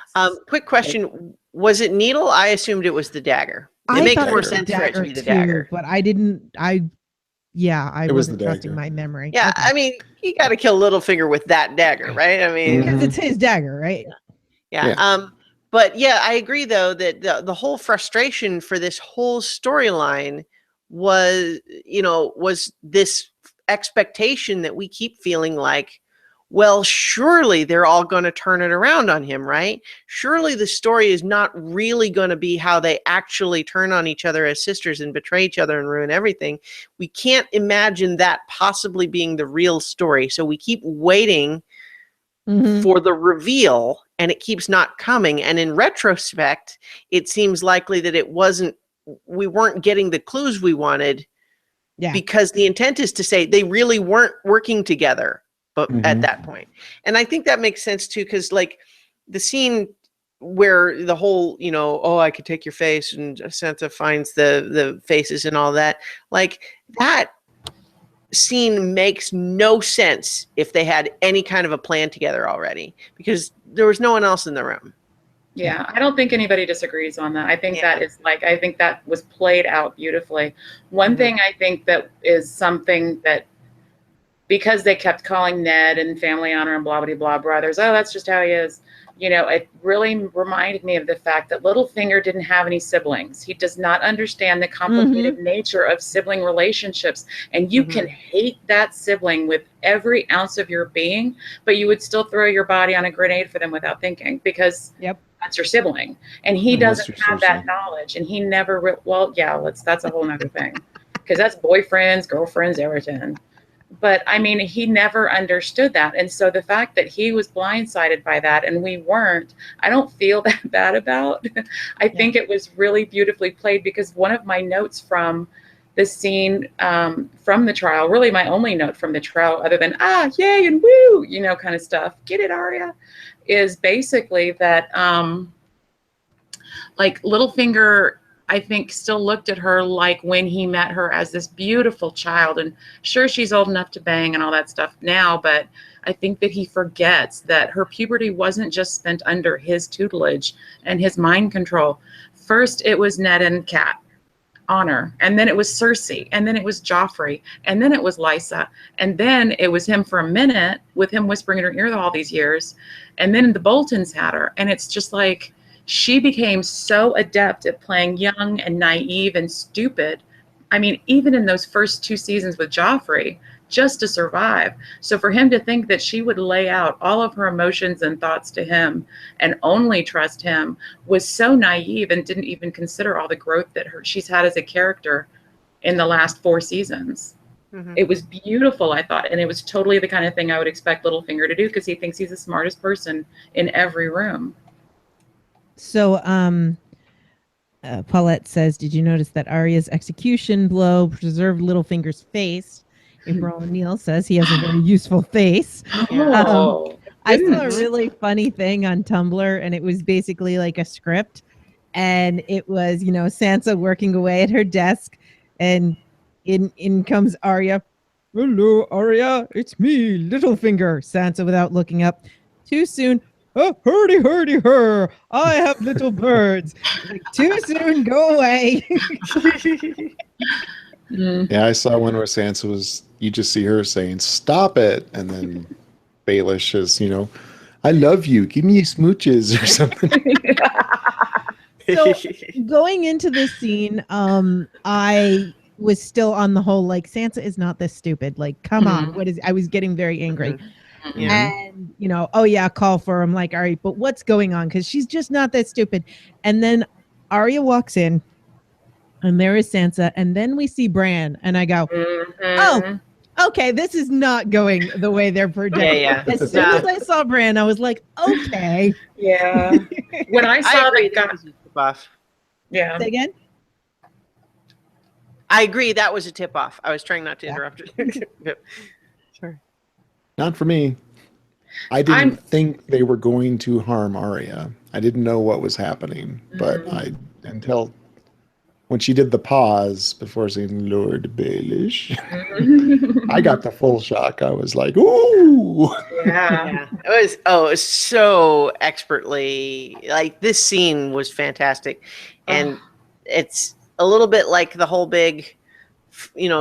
Quick question. Was it needle? I assumed it was the dagger. It makes more sense for it to be the dagger. But I wasn't trusting my memory. Yeah. Okay. I mean, you got to kill Littlefinger with that dagger, right? I mean, because it's his dagger, right? Yeah. But yeah, I agree though that the whole frustration for this whole storyline was this expectation that we keep feeling like, well, surely they're all going to turn it around on him, right? Surely the story is not really going to be how they actually turn on each other as sisters and betray each other and ruin everything. We can't imagine that possibly being the real story. So we keep waiting for the reveal and it keeps not coming. And in retrospect, it seems likely that we weren't getting the clues we wanted because the intent is to say they really weren't working together. But at that point, and I think that makes sense too, because like the scene where the whole, I could take your face, and Sansa finds the faces and all that, like that scene makes no sense if they had any kind of a plan together already, because there was no one else in the room. Yeah, I don't think anybody disagrees on that. I think that is I think that was played out beautifully. One thing I think that is something that, because they kept calling Ned and family honor and blah, blah, blah brothers, oh, that's just how he is. It really reminded me of the fact that Littlefinger didn't have any siblings. He does not understand the complicated nature of sibling relationships. And you can hate that sibling with every ounce of your being, but you would still throw your body on a grenade for them without thinking, because that's your sibling. And he doesn't have that knowledge. And he never, that's a whole nother thing. Because that's boyfriends, girlfriends, everything. But I mean, he never understood that. And so the fact that he was blindsided by that and we weren't, I don't feel that bad about. I think it was really beautifully played, because one of my notes from the scene from the trial, really my only note from the trial, other than, yay and woo, kind of stuff, get it, Arya, is basically that like Littlefinger, I think, still looked at her like when he met her as this beautiful child. And sure, she's old enough to bang and all that stuff now, but I think that he forgets that her puberty wasn't just spent under his tutelage and his mind control. First, it was Ned and Cat, Honor, and then it was Cersei, and then it was Joffrey, and then it was Lysa, and then it was him for a minute, with him whispering in her ear all these years, and then the Boltons had her. And it's just like, she became so adept at playing young and naive and stupid. I mean, even in those first 2 seasons with Joffrey, just to survive. So for him to think that she would lay out all of her emotions and thoughts to him and only trust him was so naive, and didn't even consider all the growth that she's had as a character in the last 4 seasons. It was beautiful, I thought. And it was totally the kind of thing I would expect Littlefinger to do, because he thinks he's the smartest person in every room. So Paulette says, did you notice that Arya's execution blow preserved Littlefinger's face? April O'Neil says he has a very useful face. I saw a really funny thing on Tumblr, and it was basically like a script. And it was, Sansa working away at her desk, and in comes Arya. Hello, Arya. It's me, Littlefinger. Sansa, without looking up. Too soon. oh, hurdy, her. I have little birds. Like, too soon, go away. Yeah, I saw one where Sansa was, you just see her saying, stop it. And then Baelish is, I love you. Give me smooches or something. So going into this scene, I was still on the whole, like, Sansa is not this stupid. Like, come on. I was getting very angry. Yeah. And, oh yeah, call for him. Like, all right, but what's going on? Because she's just not that stupid. And then Arya walks in. And there is Sansa, and then we see Bran, and I go, oh, okay, this is not going the way they're projecting. Yeah. As soon as I saw Bran, I was like, okay. Yeah. When I saw that guy, off. yeah. Say again? I agree. That was a tip off. I was trying not to interrupt. Sorry. Not for me. I didn't think they were going to harm Arya. I didn't know what was happening, but until when she did the pause before saying Lord Baelish, I got the full shock. I was like, ooh. Yeah. It was so expertly, like, this scene was fantastic. And it's a little bit like the whole big,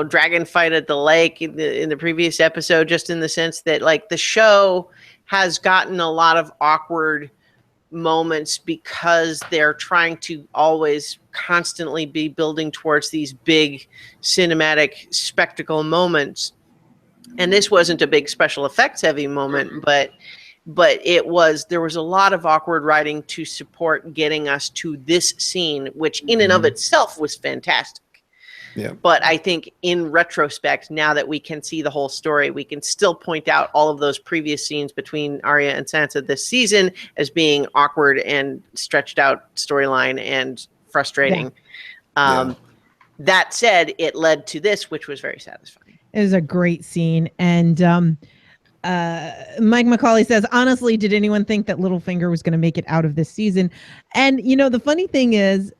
dragon fight at the lake in the previous episode, just in the sense that, like, the show has gotten a lot of awkward moments because they're trying to always constantly be building towards these big cinematic spectacle moments. And this wasn't a big special effects heavy moment, but there was a lot of awkward writing to support getting us to this scene, which in and of itself was fantastic. Yeah. But I think in retrospect, now that we can see the whole story, we can still point out all of those previous scenes between Arya and Sansa this season as being awkward and stretched out storyline and frustrating. Yeah. That said, it led to this, which was very satisfying. It was a great scene. And Mike McCauley says, honestly, did anyone think that Littlefinger was going to make it out of this season? And, the funny thing is,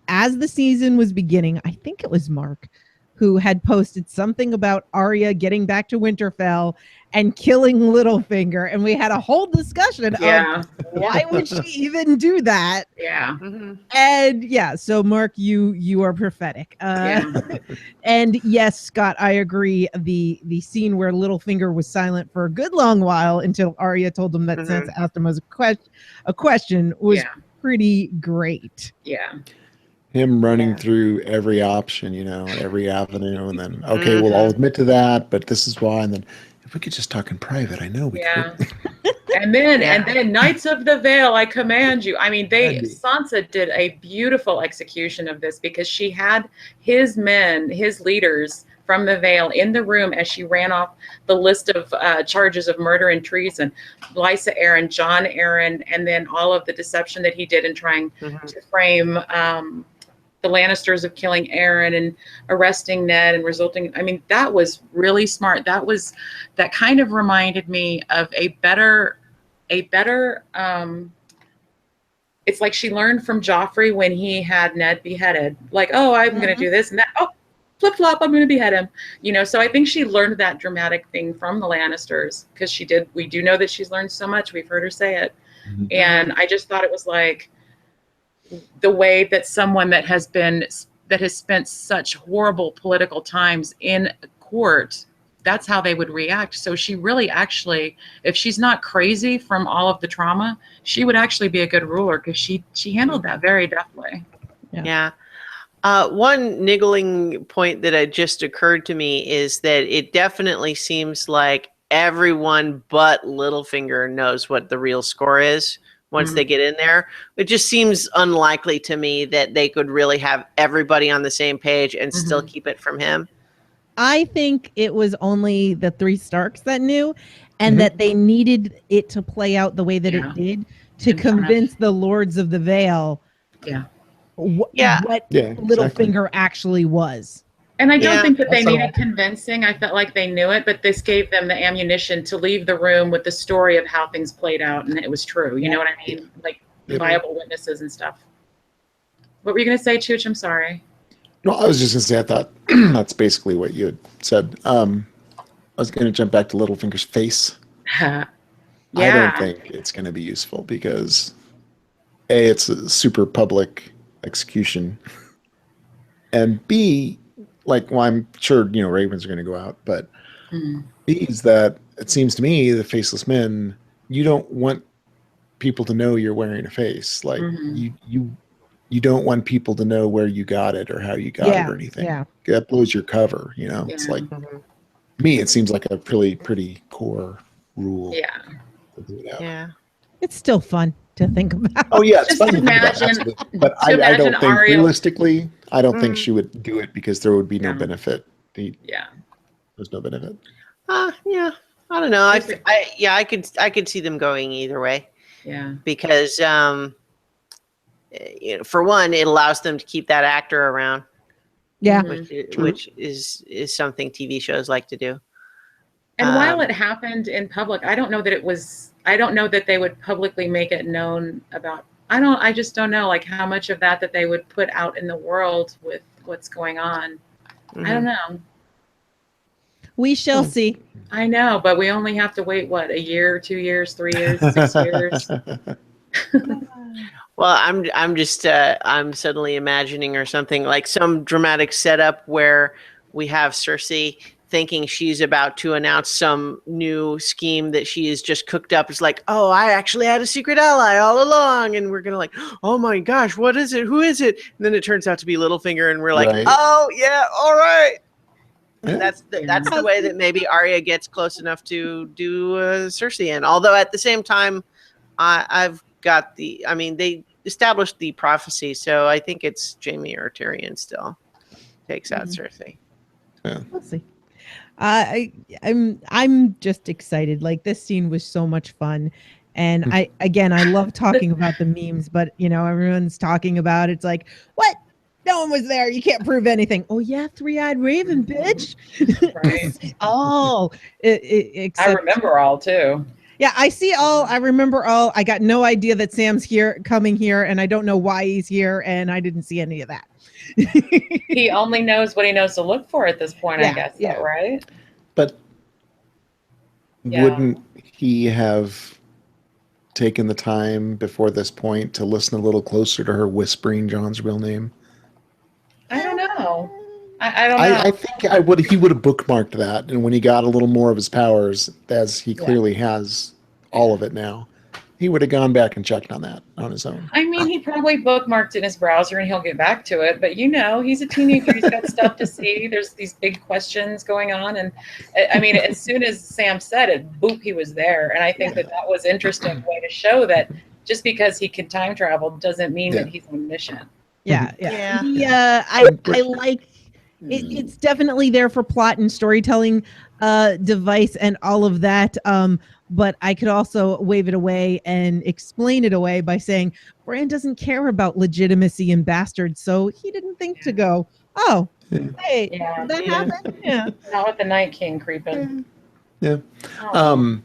as the season was beginning, I think it was Mark who had posted something about Arya getting back to Winterfell and killing Littlefinger. And we had a whole discussion of why would she even do that? Yeah. And so Mark, you are prophetic. And yes, Scott, I agree. The scene where Littlefinger was silent for a good long while until Arya told him that Sansa asked him a question was pretty great. Yeah. Him running through every option, every avenue, and then, okay, well, I'll admit to that, but this is why. And then, if we could just talk in private, I know we could. And then Knights of the Vale, I command you. I mean, Sansa did a beautiful execution of this because she had his men, his leaders from the Vale in the room as she ran off the list of charges of murder and treason. Lysa Arryn, Jon Arryn, and then all of the deception that he did in trying to frame the Lannisters of killing Aaron and arresting Ned and resulting. I mean, that was really smart. That kind of reminded me of a better. It's like she learned from Joffrey when he had Ned beheaded. Like, oh, I'm going to do this and that. Oh, flip flop, I'm going to behead him. So I think she learned that dramatic thing from the Lannisters because she did. We do know that she's learned so much. We've heard her say it, and I just thought it was like the way that someone that has spent such horrible political times in court, that's how they would react. So she really actually, if she's not crazy from all of the trauma, she would actually be a good ruler because she handled that very deftly. Yeah. One niggling point that had just occurred to me is that it definitely seems like everyone but Littlefinger knows what the real score is. Once they get in there, it just seems unlikely to me that they could really have everybody on the same page and still keep it from him. I think it was only the 3 Starks that knew, and that they needed it to play out the way that it did to convince the Lords of the Vale what Littlefinger actually was. And I don't think that they needed convincing. I felt like they knew it, but this gave them the ammunition to leave the room with the story of how things played out, and it was true. You know what I mean? Like viable witnesses and stuff. What were you going to say, Chooch? I'm sorry. No, I was just going to say I thought that's basically what you had said. I was going to jump back to Littlefinger's face. I don't think it's going to be useful because A, it's a super public execution, and B, like, well, I'm sure, Ravens are going to go out, but B is that it seems to me the faceless men, you don't want people to know you're wearing a face. Like you don't want people to know where you got it or how you got it or anything. Yeah. That blows your cover, It's like, me, it seems like a pretty core rule. Yeah. Yeah. It's still fun to think about. Oh yeah, it's Just fun to think about, imagine- absolutely. But to I imagine don't think Ariel- realistically, I don't think she would do it because there would be no No. benefit. Yeah. There's no benefit. Yeah. I don't know. I could see them going either way Yeah. because for one, it allows them to keep that actor around, Yeah. which is something TV shows like to do. And while it happened in public, I don't know that they would publicly make it known about. I just don't know like how much of that they would put out in the world with what's going on. I don't know. We shall see. I know, but we only have to wait, what, a year, 2 years, 3 years, 6 years? Well, I'm just I'm suddenly imagining or something like some dramatic setup where we have Cersei thinking she's about to announce some new scheme that she has just cooked up. It's like, oh, I actually had a secret ally all along, and we're gonna like, oh my gosh, what is it? Who is it? And then it turns out to be Littlefinger, and we're like, Right. oh yeah, all right. And Yeah. that's the way that maybe Arya gets close enough to do Cersei in. Although at the same time, I've got they established the prophecy, so I think it's Jaime or Tyrion still takes out Cersei. Yeah. We'll see. I'm just excited. Like, this scene was so much fun. And I love talking about the memes, but everyone's talking about it's like, what? No one was there. You can't prove anything. Oh yeah, three-eyed raven, bitch. Right. All I remember all too. Yeah, I see all. I remember all. I got no idea that Sam's coming here, and I don't know why he's here, and I didn't see any of that. He only knows what he knows to look for at this point, I guess. Yeah. Though, right? But Yeah. wouldn't he have taken the time before this point to listen a little closer to her whispering John's real name? I don't know. I don't know. I think he would have bookmarked that, and when he got a little more of his powers, as he clearly has all of it now, he would have gone back and checked on that on his own. I mean, he probably bookmarked it in his browser and he'll get back to it. But he's a teenager. He's got stuff to see. There's these big questions going on. And I mean, as soon as Sam said it, boop, he was there. And I think that was interesting way to show that just because he can time travel doesn't mean that he's omniscient. Yeah. I like it. It's definitely there for plot and storytelling device and all of that. But I could also wave it away and explain it away by saying Bran doesn't care about legitimacy and bastards, so he didn't think to go, oh, hey, that happened? Yeah. Not with the Night King creeping. Yeah. Oh.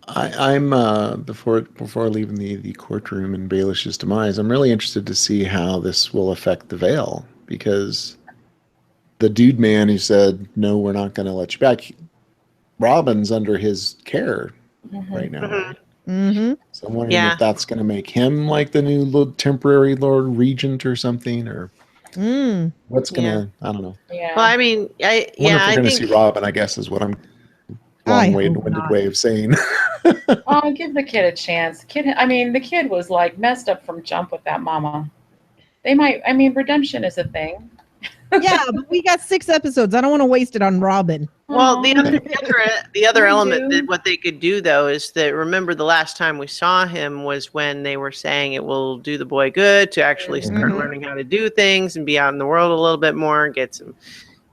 I'm before leaving the courtroom and Baelish's demise, I'm really interested to see how this will affect the Vale, because the dude man who said, no, we're not going to let you back, Robin's under his care right now. Mm-hmm. So I'm wondering if that's going to make him like the new temporary Lord Regent or something, or what's going to, I don't know. Yeah. Well, I mean, I wonder if we're going to see Robin, I guess, is what I'm long-winded way of saying. Oh, give the kid a chance. The kid was like messed up from jump with that mama. Redemption is a thing. Yeah, but we got 6 episodes. I don't want to waste it on Robin. Well, the other element that what they could do though is that, remember the last time we saw him was when they were saying it will do the boy good to actually start learning how to do things and be out in the world a little bit more and get some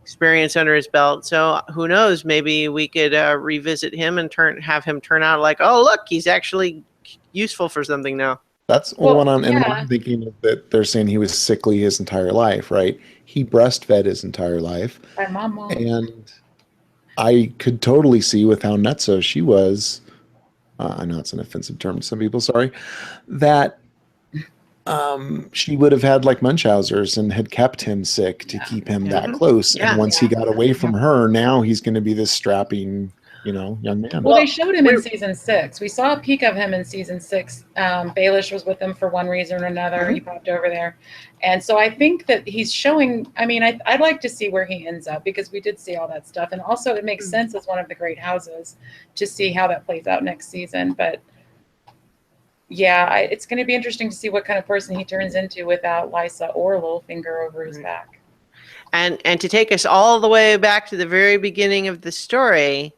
experience under his belt. So who knows, maybe we could revisit him and have him turn out like, oh look, he's actually useful for something now. That's what I'm thinking of, that they're saying he was sickly his entire life, right? He breastfed his entire life. My mama. And I could totally see with how nutso she was, I know it's an offensive term to some people, sorry, that she would have had like Munchausen's and had kept him sick to keep him that close. And once he got away from her, now he's going to be this strapping young man. Well, they showed him in season 6. We saw a peek of him in season 6. Baelish was with him for one reason or another. He popped over there. And so I think that he's showing, I mean, I'd like to see where he ends up because we did see all that stuff. And also it makes sense as one of the great houses to see how that plays out next season. But yeah, it's going to be interesting to see what kind of person he turns into without Lysa or Littlefinger over his back. And to take us all the way back to the very beginning of the story,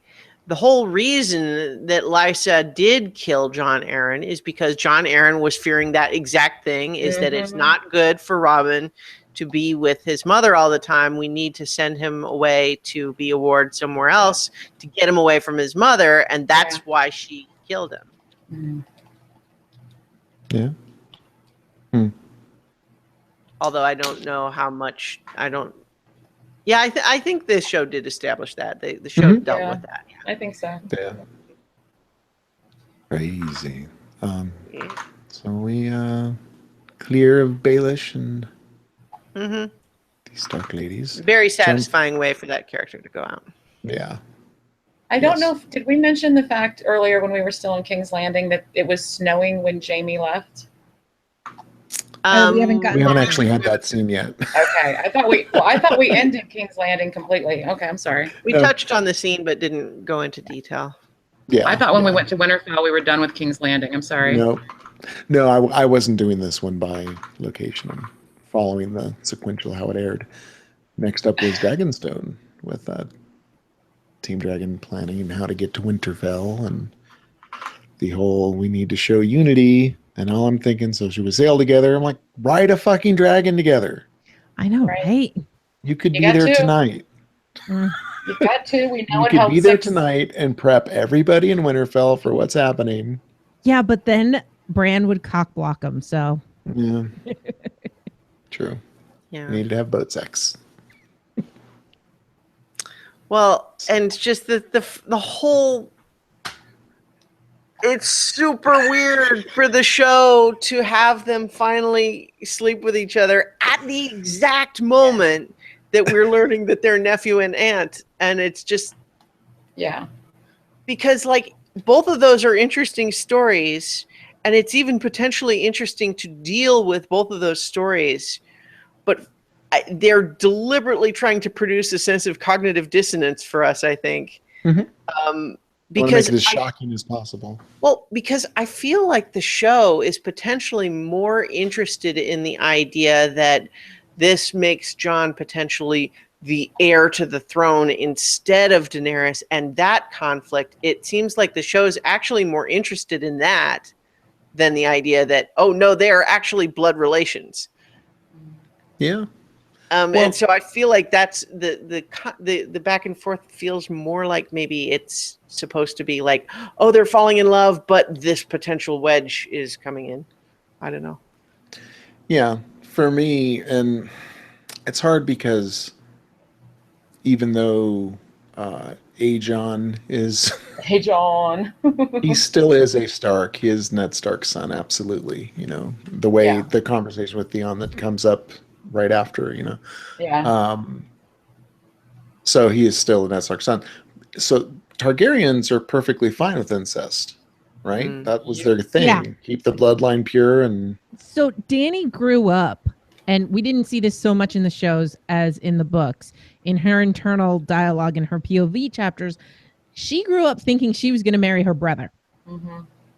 the whole reason that Lysa did kill Jon Arryn is because Jon Arryn was fearing that exact thing, is that it's not good for Robin to be with his mother all the time. We need to send him away to be a ward somewhere else to get him away from his mother, and that's why she killed him. Yeah. Although I don't know how much, Yeah, I think this show did establish that. The show dealt with that. I think so. Yeah. Crazy. So we clear of Baelish and these Stark ladies. Very satisfying way for that character to go out. Yeah. I don't know did we mention the fact earlier when we were still in King's Landing that it was snowing when Jaime left? We haven't actually had that scene yet. Okay, I thought we ended King's Landing completely. Okay, I'm sorry. We touched on the scene but didn't go into detail. Yeah. I thought when we went to Winterfell we were done with King's Landing. I'm sorry. No, I wasn't doing this one by location. I'm following the sequential how it aired. Next up was Dragonstone with Team Dragon planning and how to get to Winterfell and the whole we need to show unity. And all I'm thinking, so should we sail together? I'm like, ride a fucking dragon together. I know, right? You could be there tonight. You got to. We know you could be there tonight and prep everybody in Winterfell for what's happening. Yeah, but then Bran would cock block him. So yeah, true. Yeah, you need to have boat sex. Well, and just the whole. It's super weird for the show to have them finally sleep with each other at the exact moment that we're learning that they're nephew and aunt. And it's just... Yeah. Because, like, both of those are interesting stories, and it's even potentially interesting to deal with both of those stories. But they're deliberately trying to produce a sense of cognitive dissonance for us, I think. Because make it as shocking as possible. Well, because I feel like the show is potentially more interested in the idea that this makes Jon potentially the heir to the throne instead of Daenerys, and that conflict, it seems like the show is actually more interested in that than the idea that, oh no, they are actually blood relations. Yeah. And so I feel like that's the back and forth feels more like maybe it's supposed to be like, oh, they're falling in love, but this potential wedge is coming in. I don't know. Yeah, for me, and it's hard because even though Aegon is... Aegon. he still is a Stark. He is Ned Stark's son, absolutely. You know, the way the conversation with Theon that comes up right after, you know. Yeah. So he is still a Ned Stark's son. So Targaryens are perfectly fine with incest, right? That was their thing. Yeah. Keep the bloodline pure. And so Dany grew up, and we didn't see this so much in the shows as in the books. In her internal dialogue in her POV chapters, she grew up thinking she was going to marry her brother.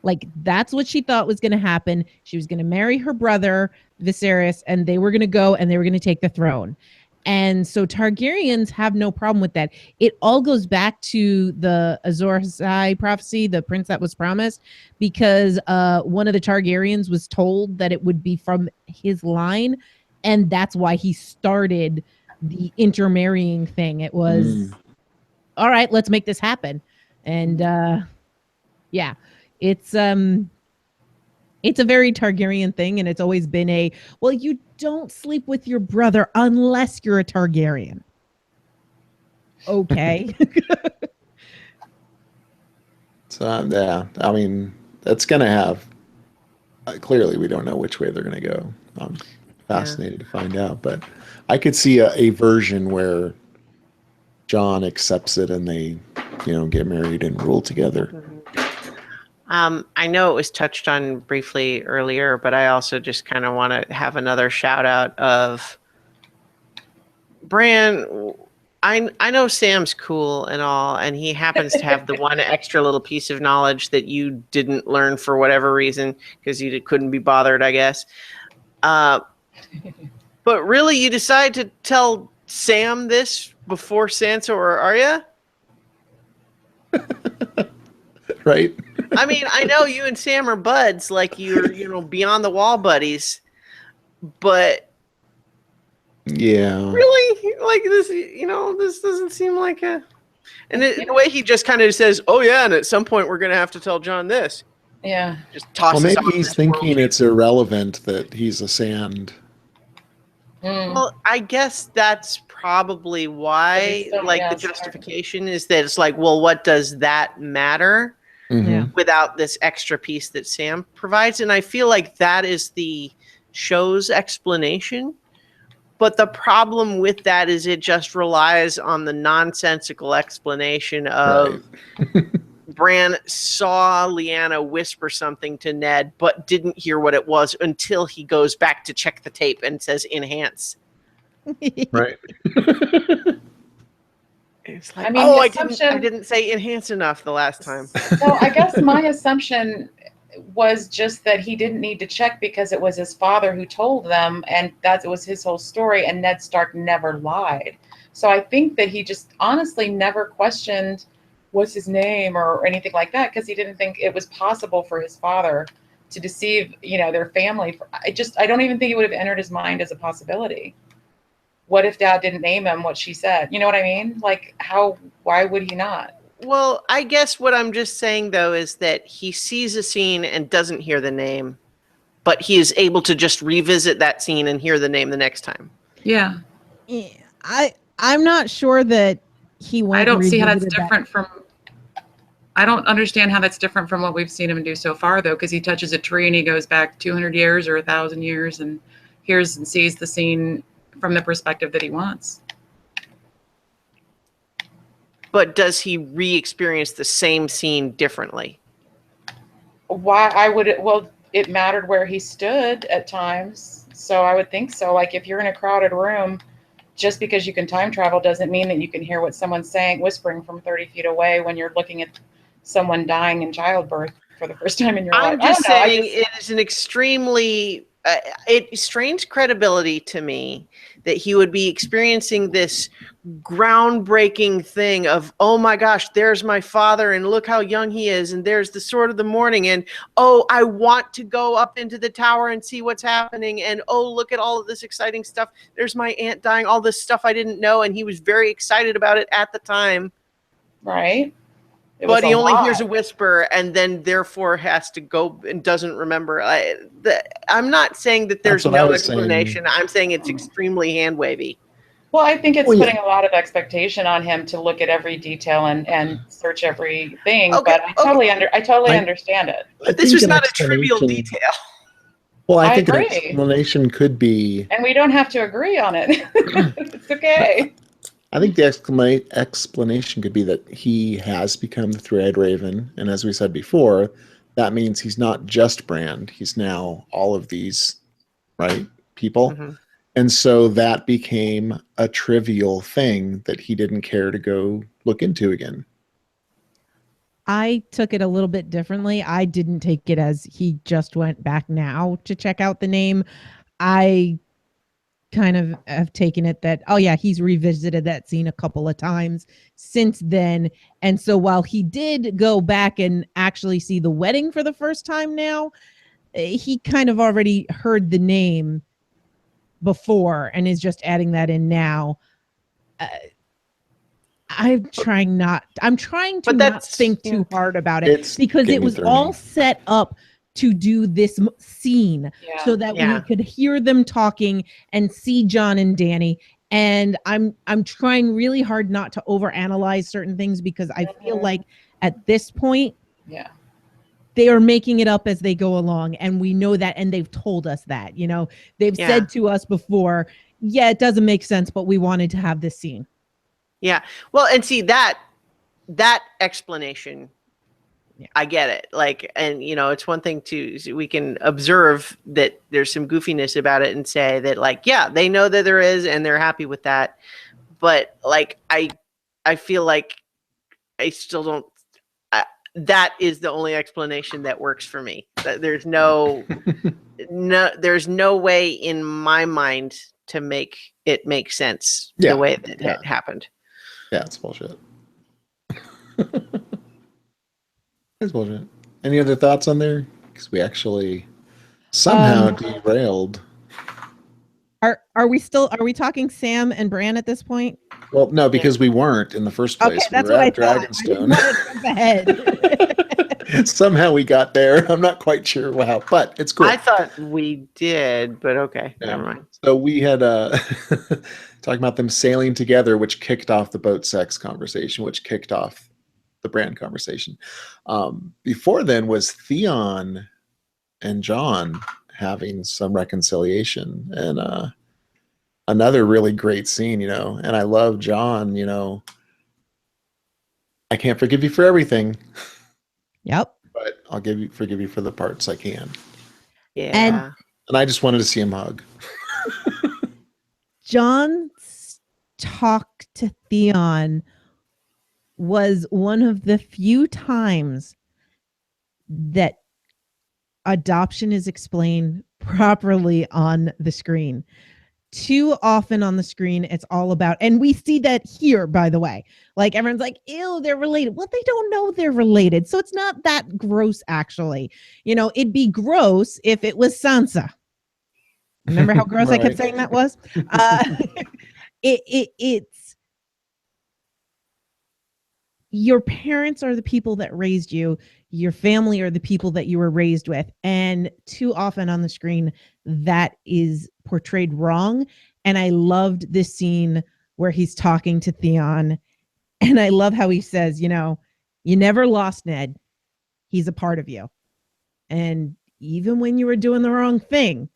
Like, that's what she thought was going to happen. She was going to marry her brother, Viserys, and they were going to go and they were going to take the throne. And so Targaryens have no problem with that. It all goes back to the Azor Ahai prophecy, the prince that was promised, because one of the Targaryens was told that it would be from his line, and that's why he started the intermarrying thing. It was, all right, let's make this happen. And yeah, it's a very Targaryen thing, and it's always been a, well, you don't sleep with your brother unless you're a Targaryen. Okay. so, yeah, I mean, that's going to have, clearly we don't know which way they're going to go. I'm fascinated to find out, but I could see a version where Jon accepts it and they get married and rule together. I know it was touched on briefly earlier, but I also just kind of want to have another shout out of Bran. I know Sam's cool and all, and he happens to have the one extra little piece of knowledge that you didn't learn for whatever reason, because you couldn't be bothered, I guess. But really, you decide to tell Sam this before Sansa or Arya? Right? I mean, I know you and Sam are buds, like you're, beyond the wall buddies, but yeah, really, like this, this doesn't seem like a. And in a way, he just kind of says, "Oh yeah," and at some point, we're gonna have to tell Jon this. Yeah. Just tosses. Well, maybe he's thinking it's irrelevant that he's a Sand. Well, I guess that's probably why, the justification is that it's like, well, what does that matter without this extra piece that Sam provides? And I feel like that is the show's explanation. But the problem with that is it just relies on the nonsensical explanation of Bran saw Lyanna whisper something to Ned, but didn't hear what it was until he goes back to check the tape and says enhance. Right. It's like, I didn't say enhance enough the last time. So I guess my assumption was just that he didn't need to check because it was his father who told them, and that was his whole story, and Ned Stark never lied. So I think that he just honestly never questioned what's his name or anything like that, because he didn't think it was possible for his father to deceive, their family. I don't even think it would have entered his mind as a possibility. What if Dad didn't name him what she said? You know what I mean? Like, why would he not? Well, I guess what I'm just saying, though, is that he sees a scene and doesn't hear the name, but he is able to just revisit that scene and hear the name the next time. Yeah. I'm not sure that he went. I don't see how that's different from. I don't understand how that's different from what we've seen him do so far, though, because he touches a tree and he goes back 200 years or 1,000 years and hears and sees the scene from the perspective that he wants. But does he re-experience the same scene differently? Well, it mattered where he stood at times. So I would think so. Like, if you're in a crowded room, just because you can time travel doesn't mean that you can hear what someone's saying, whispering from 30 feet away when you're looking at someone dying in childbirth for the first time in your life. I'm just saying it is an extremely, it strains credibility to me that he would be experiencing this groundbreaking thing of, oh my gosh, there's my father and look how young he is, and there's the sword of the morning, and oh, I want to go up into the tower and see what's happening, and oh, look at all of this exciting stuff, there's my aunt dying, all this stuff I didn't know, and he was very excited about it at the time. Right. But he only hears a whisper and then therefore has to go and doesn't remember. I'm not saying that there's no explanation. I'm saying it's extremely hand-wavy. Well, I think it's putting a lot of expectation on him to look at every detail and search everything. Okay, but I totally understand it. But this was not a trivial detail. Well, I think an explanation could be... And we don't have to agree on it. It's okay. I think the explanation could be that he has become the Three-Eyed Raven, and as we said before, that means he's not just Bran. He's now all of these, people. Mm-hmm. And so that became a trivial thing that he didn't care to go look into again. I took it a little bit differently. I didn't take it as he just went back now to check out the name. I kind of have taken it that, oh yeah, he's revisited that scene a couple of times since then. And so while he did go back and actually see the wedding for the first time now, he kind of already heard the name before and is just adding that in now. I'm trying to not think too hard about it because it was all set up to do this scene so that we could hear them talking and see Jon and Dany. And I'm trying really hard not to overanalyze certain things because I feel like at this point, they are making it up as they go along. And we know that, and they've told us that, they've said to us before, it doesn't make sense, but we wanted to have this scene. Yeah. Well, and see that that explanation, I get it. Like, and it's one thing we can observe that there's some goofiness about it and say that, like, yeah, they know that there is and they're happy with that. But like, I feel like I still don't. That is the only explanation that works for me. There's there's no way in my mind to make it make sense the way that it happened. Yeah, it's bullshit. It's bullshit. Any other thoughts on there? Because we actually somehow derailed. Are we talking Sam and Bran at this point? Well, no, because we weren't in the first place. Okay, that's we were what at I thought. Dragonstone. I didn't want to jump ahead. Somehow we got there. I'm not quite sure how, but it's cool. I thought we did, but okay, never mind. So we had talking about them sailing together, which kicked off the boat sex conversation, which kicked off the Bran conversation. Before then was Theon and Jon having some reconciliation, and another really great scene, and I love Jon, I can't forgive you for everything. Yep. But I'll forgive you for the parts I can. Yeah. And I just wanted to see him hug. Jon's talk to Theon was one of the few times that adoption is explained properly on the screen. Too often on the screen, it's all about, and we see that here, by the way, like everyone's like, ew, they're related. Well, they don't know they're related. So it's not that gross, actually. It'd be gross if it was Sansa. Remember how gross I kept saying that was? It's your parents are the people that raised you. Your family are the people that you were raised with. And too often on the screen, that is portrayed wrong. And I loved this scene where he's talking to Theon. And I love how he says, you never lost Ned. He's a part of you. And even when you were doing the wrong thing,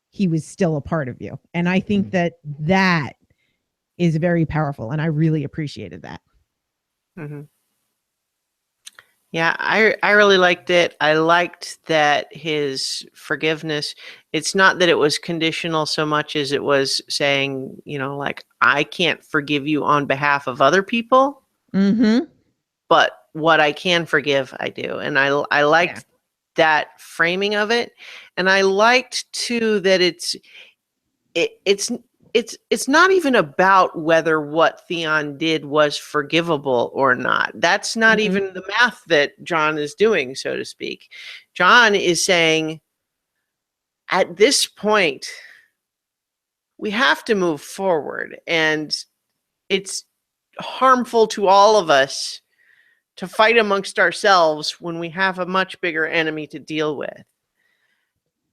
he was still a part of you. And I think that is very powerful. And I really appreciated that. Mm-hmm. Yeah, I really liked it. I liked that his forgiveness, it's not that it was conditional so much as it was saying, like, I can't forgive you on behalf of other people, but what I can forgive, I do. And I liked that framing of it. And I liked, too, that it's not even about whether what Theon did was forgivable or not. That's not even the math that Jon is doing, so to speak. Jon is saying, at this point, we have to move forward. And it's harmful to all of us to fight amongst ourselves when we have a much bigger enemy to deal with.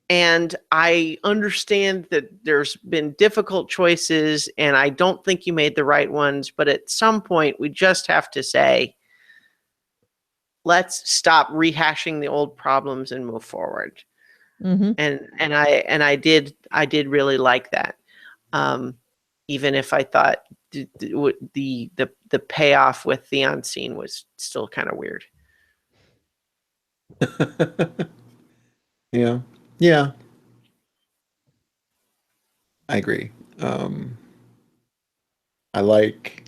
And I understand that there's been difficult choices, and I don't think you made the right ones. But at some point, we just have to say, let's stop rehashing the old problems and move forward. And I did really like that, even if I thought the payoff with Theon scene was still kind of weird. Yeah, I agree. I like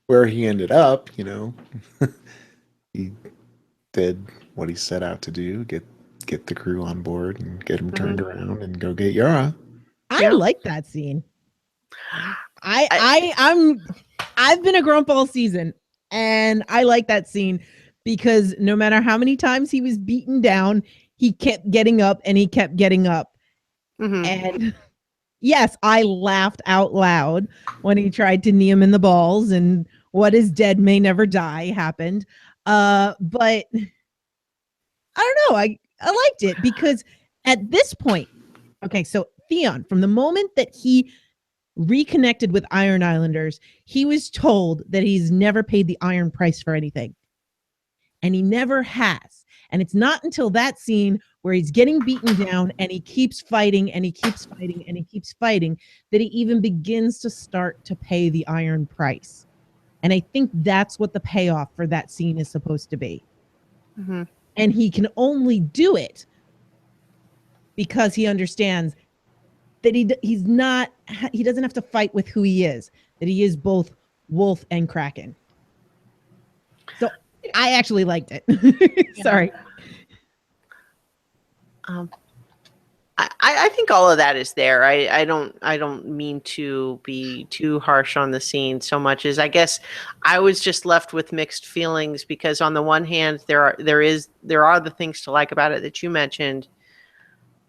where he ended up, he did what he set out to do, get the crew on board and get him turned around and go get Yara. I like that scene. I've been a grump all season, and I like that scene because no matter how many times he was beaten down, he kept getting up and he kept getting up. And yes, I laughed out loud when he tried to knee him in the balls and what is dead may never die happened. But I don't know. I liked it because at this point, okay, so Theon, from the moment that he reconnected with Iron Islanders, he was told that he's never paid the iron price for anything. And he never has. And it's not until that scene where he's getting beaten down and he keeps fighting and he keeps fighting and he keeps fighting that he even begins to start to pay the iron price. And I think that's what the payoff for that scene is supposed to be. Mm-hmm. And he can only do it because he understands that he doesn't have to fight with who he is, that he is both wolf and kraken. So I actually liked it. Sorry. I think all of that is there. I don't mean to be too harsh on the scene so much as I guess I was just left with mixed feelings because on the one hand there are the things to like about it that you mentioned.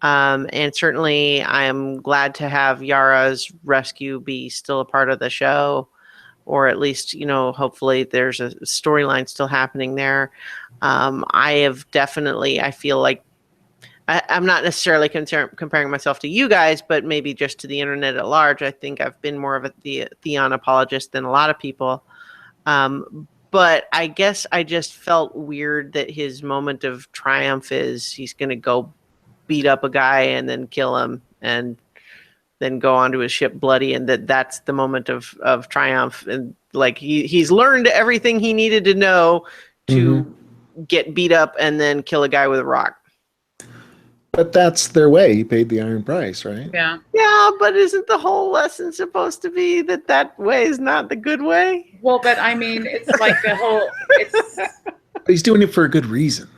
And certainly I am glad to have Yara's rescue be still a part of the show, or at least, hopefully there's a storyline still happening there. I feel like I'm not necessarily comparing myself to you guys, but maybe just to the internet at large. I think I've been more of the Theon apologist than a lot of people. But I guess I just felt weird that his moment of triumph is he's going to go beat up a guy and then kill him and then go onto his ship bloody, and that's the moment of triumph. And like he's learned everything he needed to know to get beat up and then kill a guy with a rock. But that's their way. He paid the iron price, right? Yeah. Yeah, but isn't the whole lesson supposed to be that way is not the good way? Well, but I mean, it's like the whole. But he's doing it for a good reason.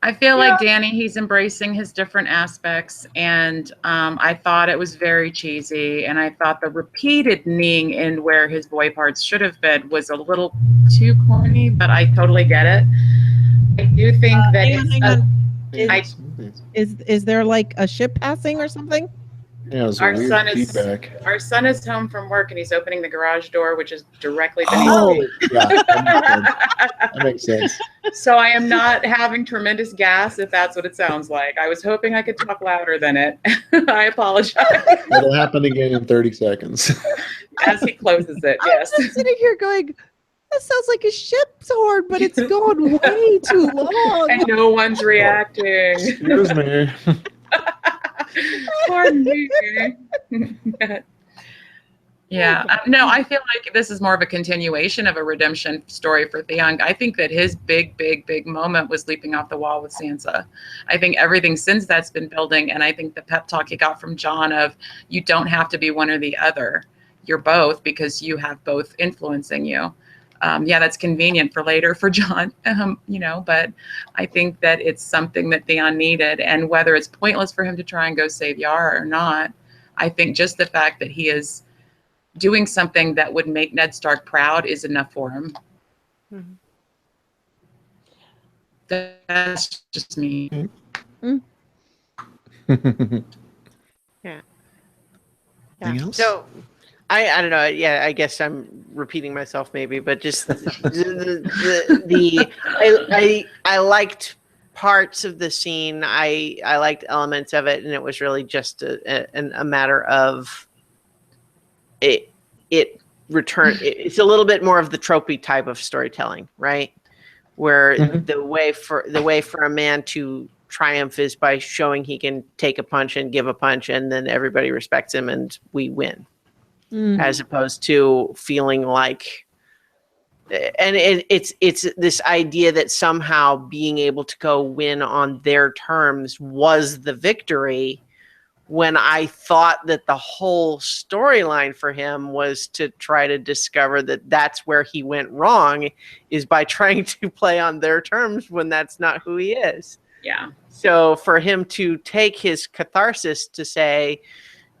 I feel like Danny, he's embracing his different aspects, and I thought it was very cheesy, and I thought the repeated kneeing in where his boy parts should have been was a little too corny, but I totally get it. I do think that is there like a ship passing or something? Yeah, it was weird feedback. Our son is home from work and he's opening the garage door, which is directly beneath me. Yeah, that makes sense. So I am not having tremendous gas if that's what it sounds like. I was hoping I could talk louder than it. I apologize. It'll happen again in 30 seconds. As he closes it, yes. I'm sitting here going, that sounds like a ship's horn, but it's going way too long. And no one's reacting. Excuse me. Pardon me. Yeah. No, I feel like this is more of a continuation of a redemption story for Theon. I think that his big moment was leaping off the wall with Sansa. I think everything since that's been building, and I think the pep talk he got from Jon of you don't have to be one or the other. You're both because you have both influencing you. Yeah, that's convenient for later for Jon, but I think that it's something that Theon needed. And whether it's pointless for him to try and go save Yara or not, I think just the fact that he is doing something that would make Ned Stark proud is enough for him. Mm-hmm. That's just me. Yeah. Anything else? So I don't know. Yeah, I guess I'm repeating myself maybe, but just I liked parts of the scene. I liked elements of it, and it was really just a matter of it return. It's a little bit more of the tropey type of storytelling, right? Where the way for a man to triumph is by showing he can take a punch and give a punch, and then everybody respects him, and we win. As opposed to feeling like, and it's this idea that somehow being able to go win on their terms was the victory, when I thought that the whole storyline for him was to try to discover that that's where he went wrong, is by trying to play on their terms when that's not who he is. Yeah. So for him to take his catharsis to say,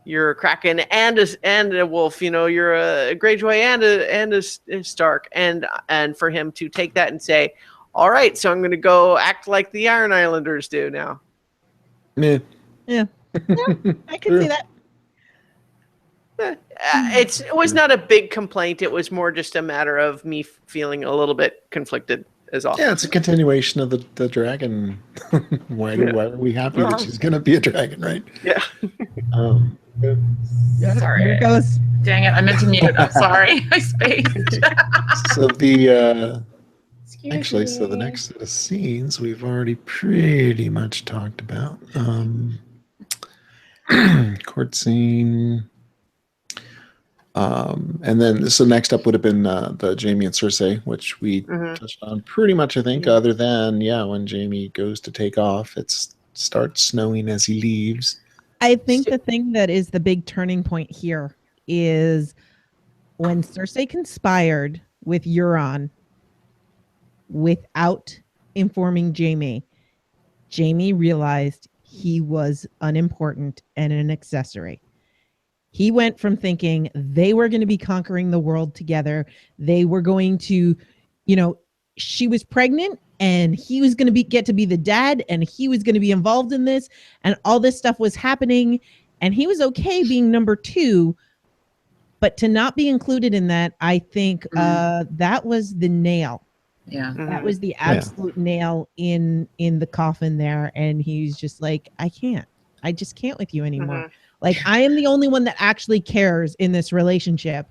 you're a Kraken and a wolf, you're a Greyjoy and a Stark, and for him to take that and say, all right, so I'm going to go act like the Iron Islanders do now. Yeah. Yeah, I can see that. It was not a big complaint. It was more just a matter of me feeling a little bit conflicted is all. Yeah, it's a continuation of the dragon. Why are we happy that she's going to be a dragon, right? Yeah. Sorry. Here it goes. Dang it, I meant to mute. I'm sorry. I spaced. So the Excuse the next set of scenes we've already pretty much talked about. Court scene. And then, so next up would have been the Jamie and Cersei, which we touched on pretty much, I think, other than, when Jamie goes to take off, it starts snowing as he leaves. I think the thing that is the big turning point here is when Cersei conspired with Euron without informing Jamie, Jamie realized he was unimportant and an accessory. He went from thinking they were going to be conquering the world together. They were going to, she was pregnant and he was going to get to be the dad and he was going to be involved in this and all this stuff was happening. And he was okay being number 2, but to not be included in that, I think that was the nail. Yeah. That was the absolute nail in the coffin there. And he's just like, I just can't with you anymore. Like, I am the only one that actually cares in this relationship.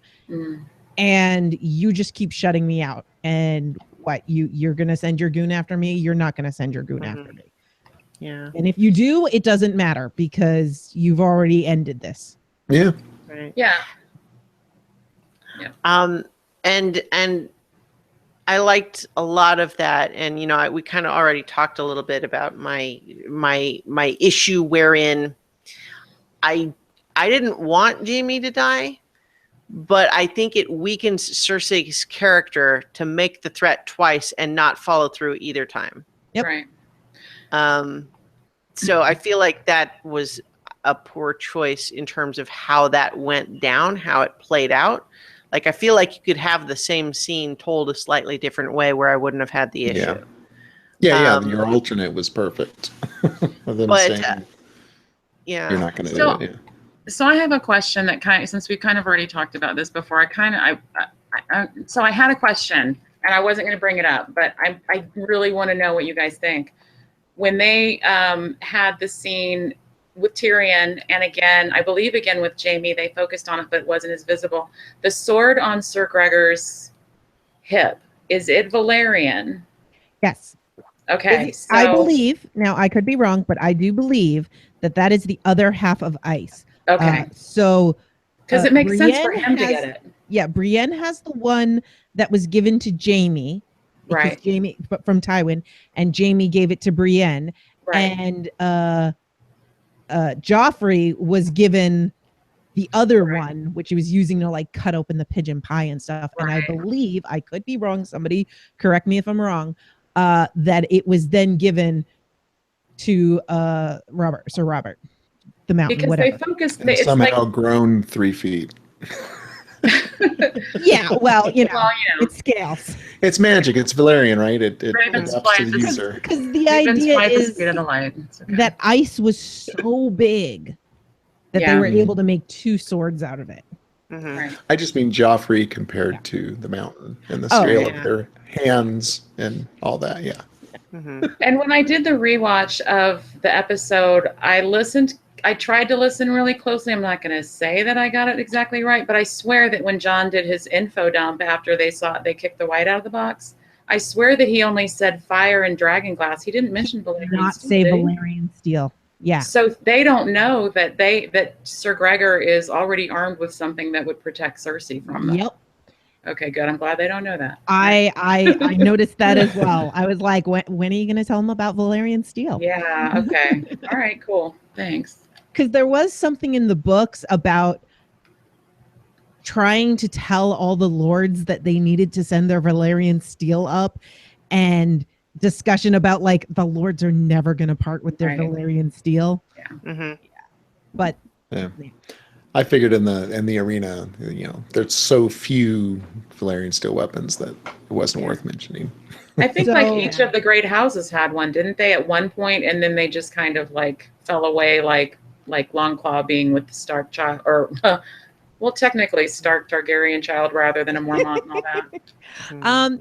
And you just keep shutting me out. And what, you're going to send your goon after me? You're not going to send your goon after me. Yeah. And if you do, it doesn't matter because you've already ended this. Yeah. Right. Yeah. And I liked a lot of that. And, we kind of already talked a little bit about my issue wherein I didn't want Jamie to die, but I think it weakens Cersei's character to make the threat twice and not follow through either time. Yep. Right. So I feel like that was a poor choice in terms of how that went down, how it played out. Like, I feel like you could have the same scene told a slightly different way where I wouldn't have had the issue. Yeah. Your alternate was perfect. You're not going to do it. Yeah. So I have a question that since we've kind of already talked about this before, so I had a question and I wasn't going to bring it up, but I really want to know what you guys think. When they had the scene with Tyrion, and again, I believe with Jamie, they focused on it, but it wasn't as visible. The sword on Sir Gregor's hip, is it Valyrian? Yes. Okay. So, I believe, now I could be wrong, but I do believe that is the other half of ice. Okay. Because it makes sense for him to get it. Yeah, Brienne has the one that was given to Jamie. Right. Jamie from Tywin, and Jamie gave it to Brienne. Right. And Joffrey was given the other one, which he was using to like cut open the pigeon pie and stuff. Right. And I believe, I could be wrong, somebody correct me if I'm wrong, that it was then given to Sir Robert, the mountain, because whatever. They focused. It's somehow grown 3 feet. Yeah, well, it scales. It's magic. It's Valyrian, right? It Ravens adapts to fly the user. Because the idea is okay. that ice was so big that they were able to make 2 swords out of it. Right. I just mean Joffrey compared to the mountain and the scale of their hands and all that. Yeah. And when I did the rewatch of the episode, I tried to listen really closely. I'm not going to say that I got it exactly right, but I swear that when John did his info dump after they kicked the white out of the box, I swear that he only said fire and dragon glass. He didn't mention Valyrian steel. Not say Valyrian steel. Yeah. So they don't know that Sir Gregor is already armed with something that would protect Cersei from them. Yep. Okay, good. I'm glad they don't know that. I noticed that as well. I was like, when are you going to tell them about Valyrian steel? Yeah. Okay. All right. Cool. Thanks. Because there was something in the books about trying to tell all the lords that they needed to send their Valyrian steel up, and discussion about like the lords are never going to part with their Valyrian steel. Yeah. But I figured in the arena, there's so few Valyrian steel weapons that it wasn't worth mentioning. I think each of the great houses had one, didn't they, at one point, and then they just kind of like fell away, like Longclaw being with the Stark child, or well, technically Stark Targaryen child rather than a Mormont and all that.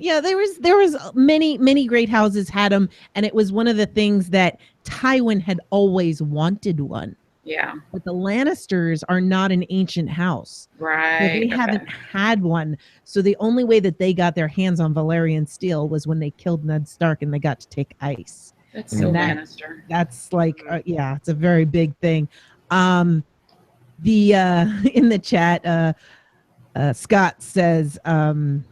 Yeah, there was many great houses had them, and it was one of the things that Tywin had always wanted one. Yeah. But the Lannisters are not an ancient house. Right. So they haven't had one. So the only way that they got their hands on Valyrian steel was when they killed Ned Stark and they got to take ice. That's so Lannister. That's like, it's a very big thing. In the chat, Scott says, I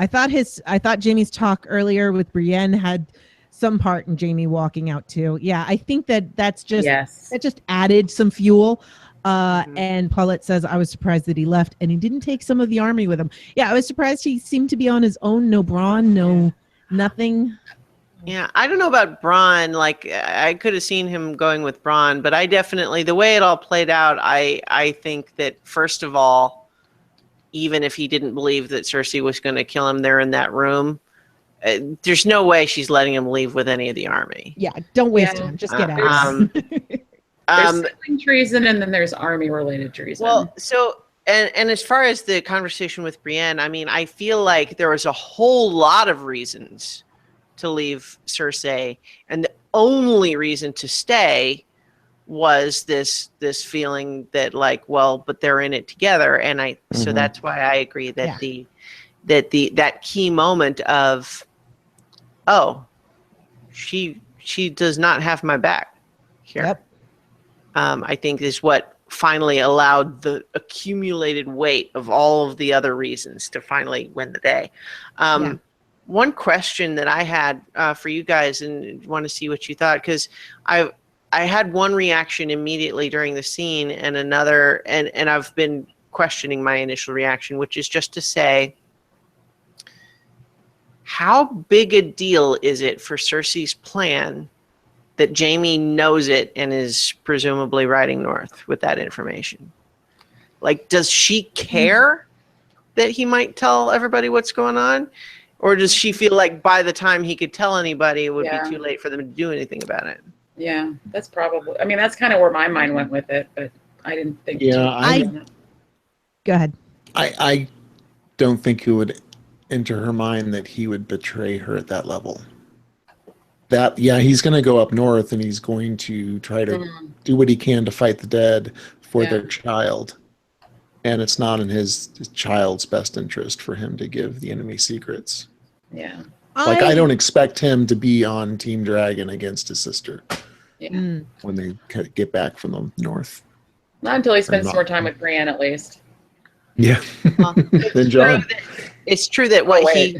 thought Jamie's talk earlier with Brienne had some part in Jamie walking out too. Yeah, I think that's just that just added some fuel. And Paulette says, I was surprised that he left and he didn't take some of the army with him. Yeah, I was surprised he seemed to be on his own. No Braun, no nothing. Yeah, I don't know about Braun. Like, I could have seen him going with Braun, but I definitely, the way it all played out, I think that, first of all, even if he didn't believe that Cersei was going to kill him there in that room, there's no way she's letting him leave with any of the army. Yeah, don't waste him. Just get out. There's sibling treason, and then there's army-related treason. Well, so, and as far as the conversation with Brienne, I mean, I feel like there was a whole lot of reasons to leave Cersei, and the only reason to stay was this feeling that, like, well, but they're in it together, and so that's why I agree that that key moment of, oh, she does not have my back here. Yep. I think is what finally allowed the accumulated weight of all of the other reasons to finally win the day. One question that I had for you guys, and want to see what you thought, because I had one reaction immediately during the scene and another, and I've been questioning my initial reaction, which is just to say, how big a deal is it for Cersei's plan that Jamie knows it and is presumably riding north with that information? Like, does she care that he might tell everybody what's going on? Or does she feel like by the time he could tell anybody, it would be too late for them to do anything about it? Yeah, that's probably, I mean, that's kind of where my mind went with it, but I didn't think. Go ahead. I don't think it would enter her mind that he would betray her at that level. That, he's going to go up north and he's going to try to do what he can to fight the dead for their child. And it's not in his child's best interest for him to give the enemy secrets. Yeah. Like, I don't expect him to be on Team Dragon against his sister when they get back from the north. Not until he spends more time with Brienne, at least. Yeah. Then John. It's true that what he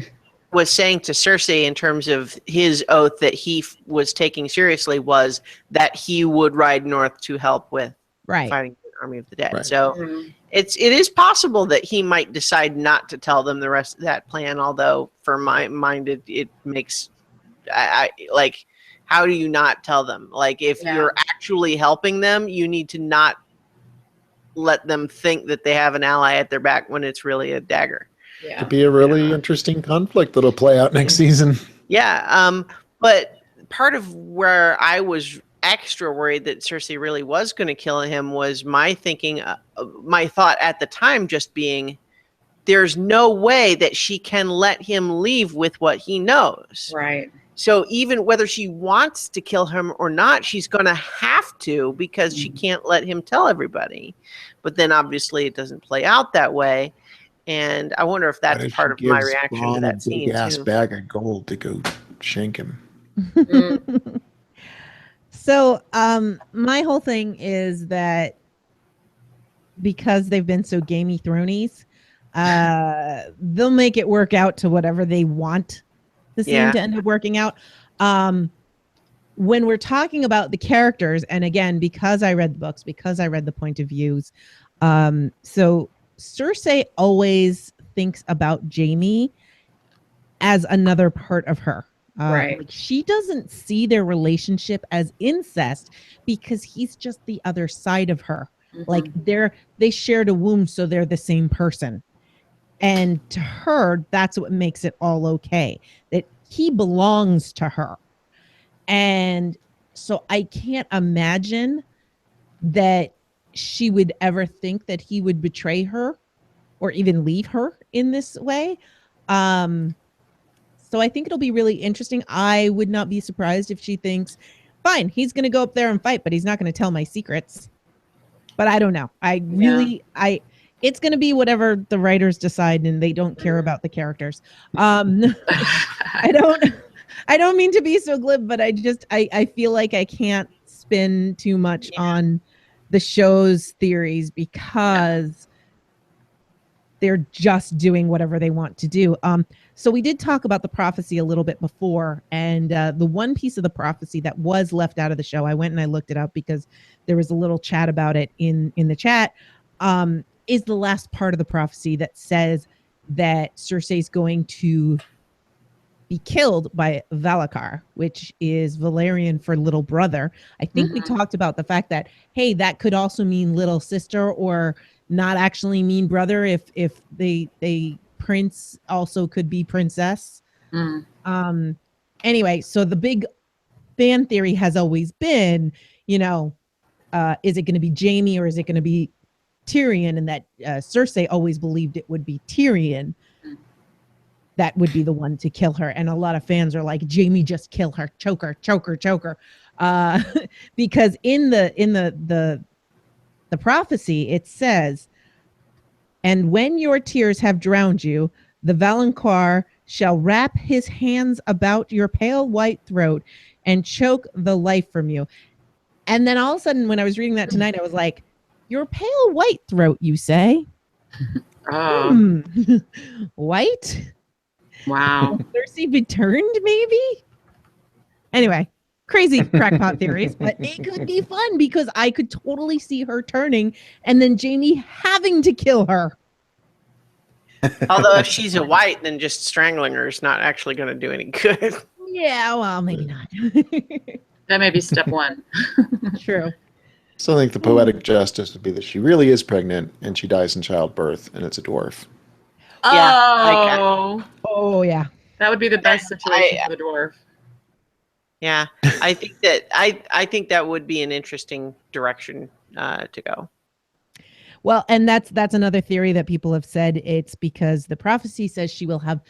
was saying to Cersei in terms of his oath that he was taking seriously was that he would ride north to help with fighting the army of the dead. So it is possible that he might decide not to tell them the rest of that plan, although for my mind it makes I like, how do you not tell them? Like, if you're actually helping them, you need to not let them think that they have an ally at their back when it's really a dagger. Yeah. Could be a really interesting conflict that'll play out next season. Yeah. But part of where I was extra worried that Cersei really was going to kill him was my thinking, my thought at the time just being, there's no way that she can let him leave with what he knows. Right. So even whether she wants to kill him or not, she's going to have to, because she can't let him tell everybody. But then obviously it doesn't play out that way. And I wonder if that's part of my reaction to that scene. A big bag of gold to go shank him. So my whole thing is that because they've been so gamey thronies, they'll make it work out to whatever they want the scene to end up working out. When we're talking about the characters, and again, because I read the books, because I read the point of views, so Cersei always thinks about Jamie as another part of her. Right. Like, she doesn't see their relationship as incest because he's just the other side of her. Like, they shared a womb, so they're the same person. And to her, that's what makes it all okay, that he belongs to her. And so I can't imagine that she would ever think that he would betray her or even leave her in this way. So I think it'll be really interesting. I would not be surprised if she thinks, fine, he's going to go up there and fight, but he's not going to tell my secrets. But I don't know. It's going to be whatever the writers decide, and they don't care about the characters. I don't mean to be so glib, but I feel like I can't spin too much on the show's theories because they're just doing whatever they want to do. So we did talk about the prophecy a little bit before, and the one piece of the prophecy that was left out of the show, I went and I looked it up because there was a little chat about it in the chat, is the last part of the prophecy that says that Cersei's going to be killed by Valakar, which is Valerian for little brother. I think we talked about the fact that, hey, that could also mean little sister or not actually mean brother if they prince also could be princess. Anyway, so the big fan theory has always been, you know, is it going to be Jaime or is it going to be Tyrion? And that Cersei always believed it would be Tyrion that would be the one to kill her. And a lot of fans are like, Jaime, just kill her, choke her, choke her, choke her. Because in the prophecy, it says, and when your tears have drowned you, the Valonqar shall wrap his hands about your pale white throat and choke the life from you. And then all of a sudden, when I was reading that tonight, I was like, your pale white throat, you say? White? Wow. Cersei be turned, maybe? Anyway, crazy crackpot theories, but it could be fun because I could totally see her turning and then Jaime having to kill her. Although if she's a white, then just strangling her is not actually going to do any good. Yeah, well, maybe not. That may be step one. True. So I think the poetic justice would be that she really is pregnant and she dies in childbirth and it's a dwarf. Oh, Oh, yeah. that would be the best situation for the dwarf. Yeah, I think that I think that would be an interesting direction to go. Well, and that's another theory that people have said. It's because the prophecy says she will have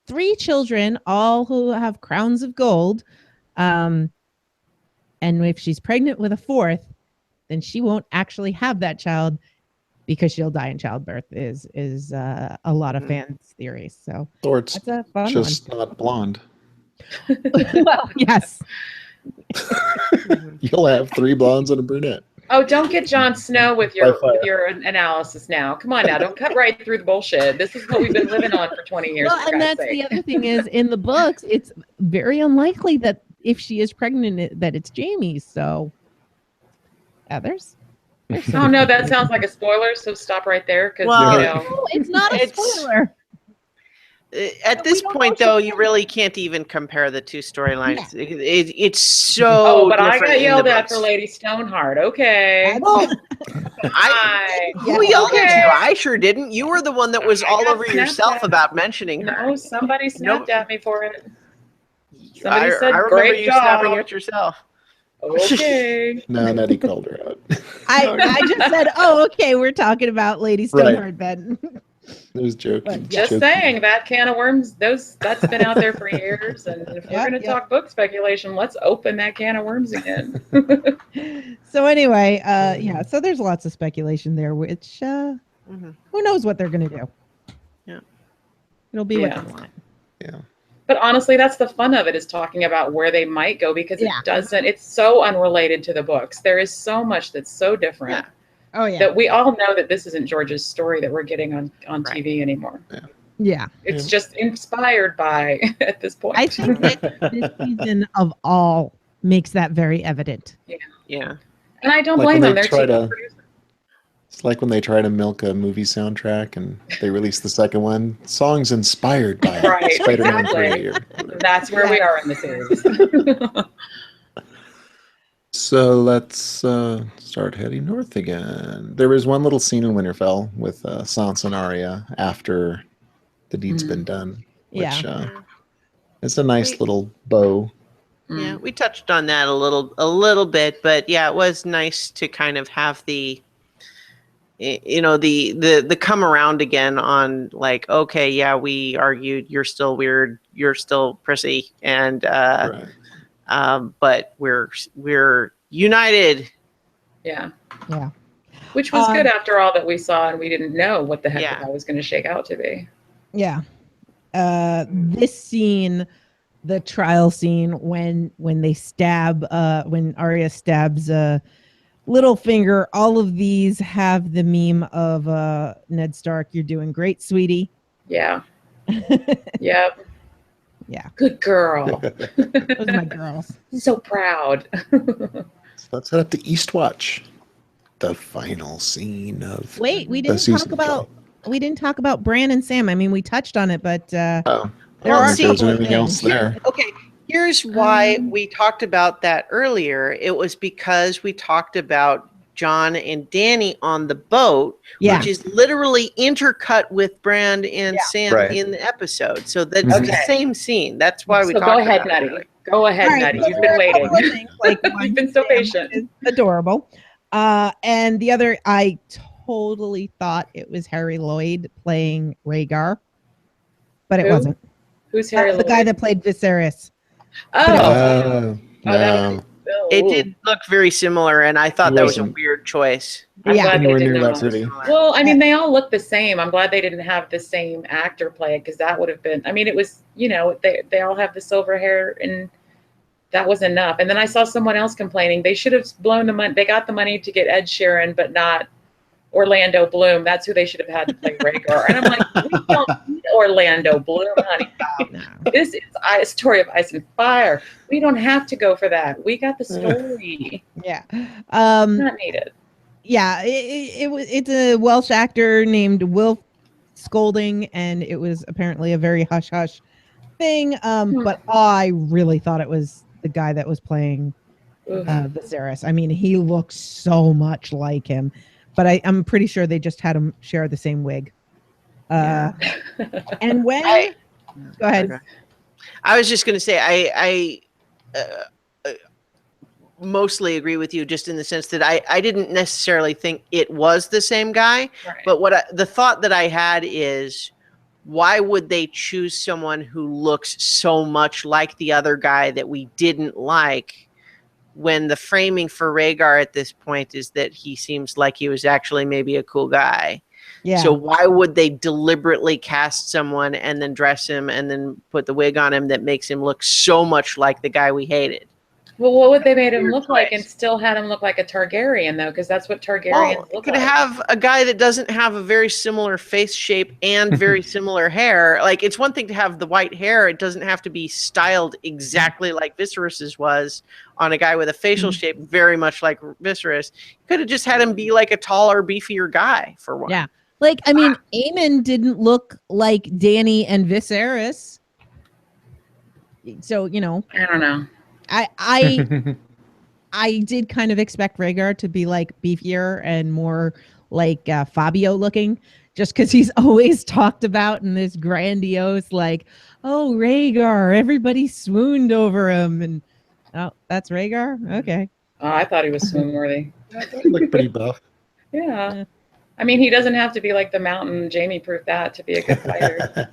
3 children, all who have crowns of gold. And if she's pregnant with a 4th, then she won't actually have that child because she'll die in childbirth is a lot of fans' theories. So Or it's that's a fun just not blonde. Well, yes. You'll have 3 blondes and a brunette. Oh, don't get Jon Snow with your analysis now. Come on now, don't cut right through the bullshit. This is what we've been living on for 20 years. Well, and that's the other thing is in the books, it's very unlikely that if she is pregnant, that it's Jaime. So, yeah, there's oh no, that sounds like a spoiler. So stop right there, because Well, you know no, it's not a spoiler. At this point, though, you really can't even compare the 2 storylines. Yeah. It's so. Oh, but I different got in the yelled at books. for Lady Stoneheart. Okay. Well, who yelled at you? I sure didn't. You were the one that was all over yourself about mentioning her. No, somebody snapped at me for it. I Somebody said, remember "Great you job." snapping at yourself. Okay. No, Nettie called her out. I just said, oh, okay, we're talking about Lady Stoneheart, Ben. It was joking. Just saying, that can of worms, that's been out there for years. And if we're going to talk book speculation, let's open that can of worms again. So anyway, yeah, so there's lots of speculation there, which who knows what they're going to do. Yeah. It'll be what they want. Yeah. But honestly, that's the fun of it, is talking about where they might go, because it's so unrelated to the books. There is so much that's so different. Oh, yeah. That we all know that this isn't George's story that we're getting on TV anymore. Yeah. It's just inspired by at this point. I think that this season of all makes that very evident. Yeah. And I don't Like blame when them. they They're try to- producers. It's like when they try to milk a movie soundtrack and they release the second one. Songs inspired by Right, Spider-Man exactly. 3 or whatever. That's where we are in the series. So let's start heading north again. There was one little scene in Winterfell with Sansa and Arya after the deed's been done, which it's a nice little bow. Yeah, we touched on that a little bit, but yeah, it was nice to kind of have the the come around again on, like, okay, yeah, we argued, you're still weird, you're still prissy, and but we're united. Yeah. Which was good after all that we saw, and we didn't know what the heck that was going to shake out to be. Yeah. This scene, the trial scene, when they stab, when Arya stabs Littlefinger, all of these have the meme of Ned Stark, you're doing great, sweetie. Yeah. Yep. Yeah. Good girl. Those are my girls. So proud. So let's head up to Eastwatch. The final scene of Wait, we the didn't season. we didn't talk about Bran and Sam. I mean, we touched on it, but there Well, are if there's a couple of anything else things. there. Okay, here's why we talked about that earlier. It was because we talked about John and Danny on the boat, Yeah. which is literally intercut with Bran and Sam Right. in the episode. So that's Mhm. the same scene. That's why we So talked go ahead, about Nutty. it earlier. Go ahead, All right, Nutty. so You've there been are a waiting. couple of things, like You've been so Sam, patient. which is adorable. And the other, I totally thought it was Harry Lloyd playing Rhaegar, but it Who? wasn't. Who's Harry The guy Lloyd? that played Viserys. Oh, No. It did look very similar, and I thought He that was a wasn't. weird choice. I'm glad they Anywhere did near that not. pretty. Well, I mean, they all look the same. I'm glad they didn't have the same actor play it because that would have been. I mean, it was, you know, they all have the silver hair, and that was enough. And then I saw someone else complaining they should have blown the money. They got the money to get Ed Sheeran, but not Orlando Bloom. That's who they should have had to play Rhaegar. And I'm like, we don't need Orlando Bloom, honey. No. This is a story of ice and fire. We don't have to go for that. We got the story. Yeah. Not needed. Yeah, it's a Welsh actor named Will Scolding, and it was apparently a very hush hush thing. But I really thought it was the guy that was playing Viserys. I mean, he looks so much like him, but I'm pretty sure they just had him share the same wig. And when go ahead. I was just going to say I mostly agree with you, just in the sense that I didn't necessarily think it was the same guy, Right. but the thought that I had is, why would they choose someone who looks so much like the other guy that we didn't like, when the framing for Rhaegar at this point is that he seems like he was actually maybe a cool guy. Yeah. So why would they deliberately cast someone and then dress him and then put the wig on him that makes him look so much like the guy we hated? Well, what would they made him Weird look like and choice. still had him look like a Targaryen, though? Because that's what Targaryens Well, look could like. have a guy that doesn't have a very similar face shape and very similar hair. Like, it's one thing to have the white hair. It doesn't have to be styled exactly like Viserys's was on a guy with a facial shape very much like Viserys. Could have just had him be like a taller, beefier guy for one. Yeah. Like, I mean, Aemon didn't look like Danny and Viserys. So, you know, I don't know. I did kind of expect Rhaegar to be like beefier and more like Fabio looking, just because he's always talked about in this grandiose, like, oh, Rhaegar, everybody swooned over him. And oh, that's Rhaegar? Okay. Oh, I thought he was swoon worthy. He looked pretty buff. Yeah. I mean, he doesn't have to be like the Mountain. Jamie proved that to be a good fighter.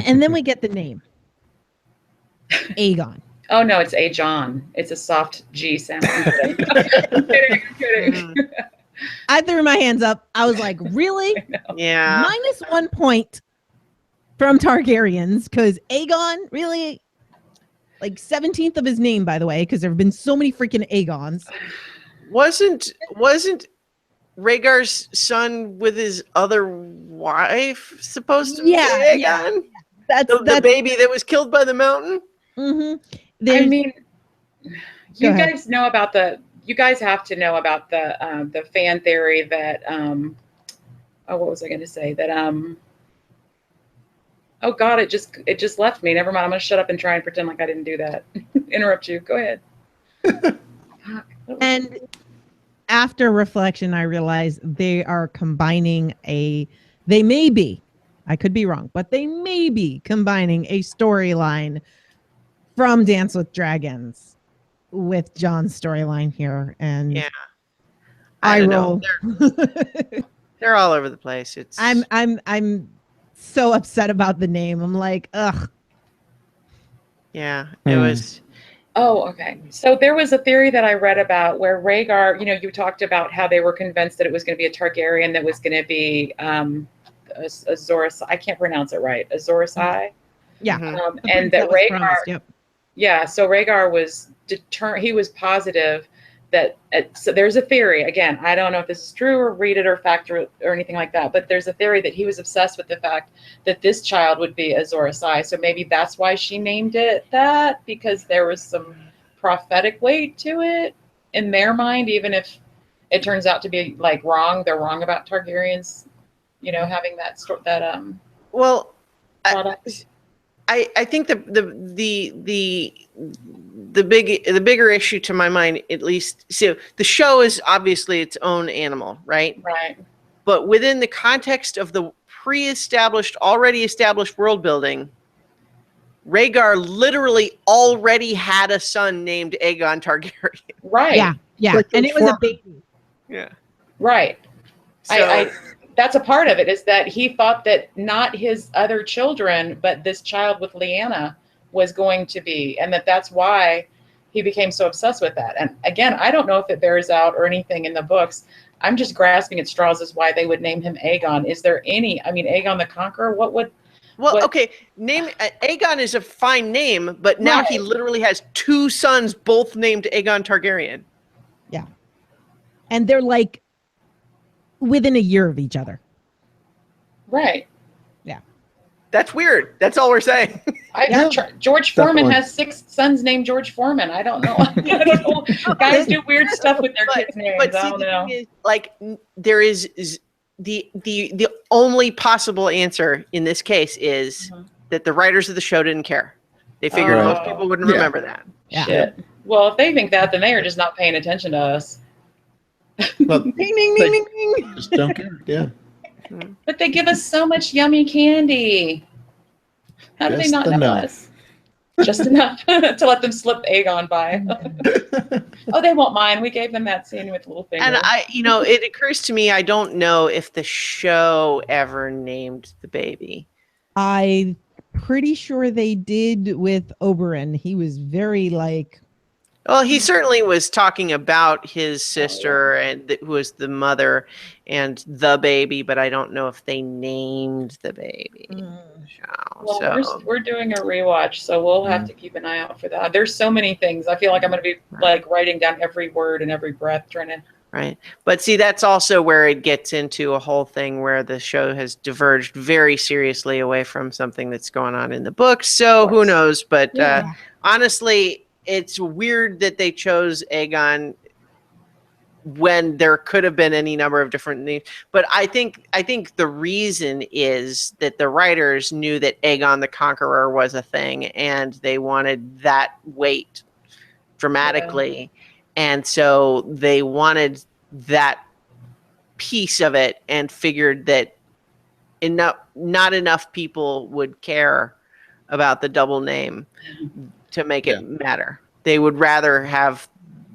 And then we get the name Aegon. Oh, no, it's Aegon. It's a soft G sound. I'm kidding. I threw my hands up. I was like, really? Yeah. -1 point from Targaryens, because Aegon, really? Like 17th of his name, by the way, because there have been so many freaking Aegons. Wasn't Rhaegar's son with his other wife supposed to be Aegon? Yeah. That's The baby that was killed by the mountain? Mm-hmm. I mean, you guys know about you guys have to know about the fan theory that, what was I going to say? That, oh God, it just left me. Never mind. I'm going to shut up and try and pretend like I didn't do that. Interrupt you. Go ahead. And after reflection, I realized they are combining they may be, I could be wrong, but they may be combining a storyline from Dance with Dragons with John's storyline here. And Yeah. I don't roll. know. They're all over the place. It's I'm so upset about the name. I'm like, ugh. Yeah, it was. Oh, okay. So there was a theory that I read about where Rhaegar, you talked about how they were convinced that it was going to be a Targaryen that was going to be Azorus. I can't pronounce it right. Azorus Ahai. Yeah. And that Rhaegar. Promised, yep. Yeah. So Rhaegar was determined. He was positive so there's a theory, again, I don't know if this is true or read it or fact or anything like that, but there's a theory that he was obsessed with the fact that this child would be Azor Ahai. So maybe that's why she named it that, because there was some prophetic weight to it in their mind, even if it turns out to be like wrong. They're wrong about Targaryens, having that well, product. I think the bigger issue to my mind, at least, so the show is obviously its own animal, right? Right. But within the context of the already established world building, Rhaegar literally already had a son named Aegon Targaryen. Right. Yeah. Like and it was a baby. Yeah. Right. So, that's a part of it, is that he thought that not his other children, but this child with Lyanna was going to be, and that's why he became so obsessed with that. And again, I don't know if it bears out or anything in the books. I'm just grasping at straws as why they would name him Aegon. Is there any, Aegon the Conqueror, okay, name Aegon is a fine name, but now he literally has two sons, both named Aegon Targaryen. Yeah. And they're like within a year of each other. Right. Yeah. That's weird. That's all we're saying. George Foreman has 6 sons named George Foreman. I don't know. I don't know. Guys do weird stuff with their kids' names. But see, the thing is, like, there is the only possible answer in this case is that the writers of the show didn't care. They figured most people wouldn't remember that. Yeah. Shit. Well, if they think that, then they are just not paying attention to us. But Ding, ding, ding, ding, ding. just don't care. Yeah. But they give us so much yummy candy. How do they Just not know enough. us? Just enough to let them slip Aegon by. Oh, they won't mind. We gave them that scene with Littlefinger. And it occurs to me, I don't know if the show ever named the baby. I'm pretty sure they did with Oberyn. He was very like. Well, he certainly was talking about his sister and who was the mother and the baby, but I don't know if they named the baby. Well, we're doing a rewatch, so we'll have to keep an eye out for that. There's so many things. I feel like I'm going to be like writing down every word and every breath, trying to. Right. But see, that's also where it gets into a whole thing where the show has diverged very seriously away from something that's going on in the books. So who knows? But honestly, it's weird that they chose Aegon when there could have been any number of different names. But I think the reason is that the writers knew that Aegon the Conqueror was a thing, and they wanted that weight dramatically. And so they wanted that piece of it and figured that not enough people would care about the double name to make it matter. They would rather have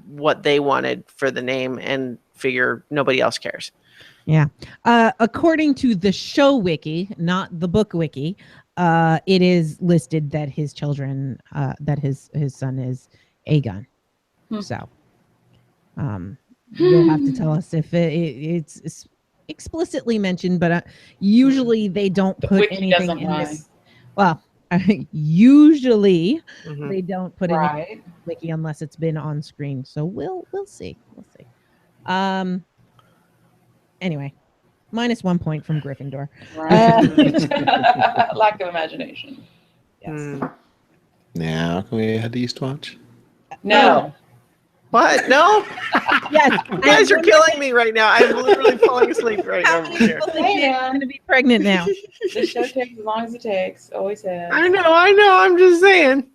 what they wanted for the name and figure nobody else cares. Yeah. According to the show wiki, not the book wiki, it is listed that his children, that his son is Aegon. So you'll have to tell us if it's explicitly mentioned, but usually they don't put anything in this. Well, usually they don't put anything in the wiki unless it's been on screen. So we'll see. Anyway, -1 point from Gryffindor. Lack of imagination. Yes. Now, can we head to Eastwatch? No. What? No? Yes. You guys are killing me right now. I'm literally falling asleep right now. How many people think you're going to be pregnant now? The show takes as long as it takes. Always has. I know. I'm just saying.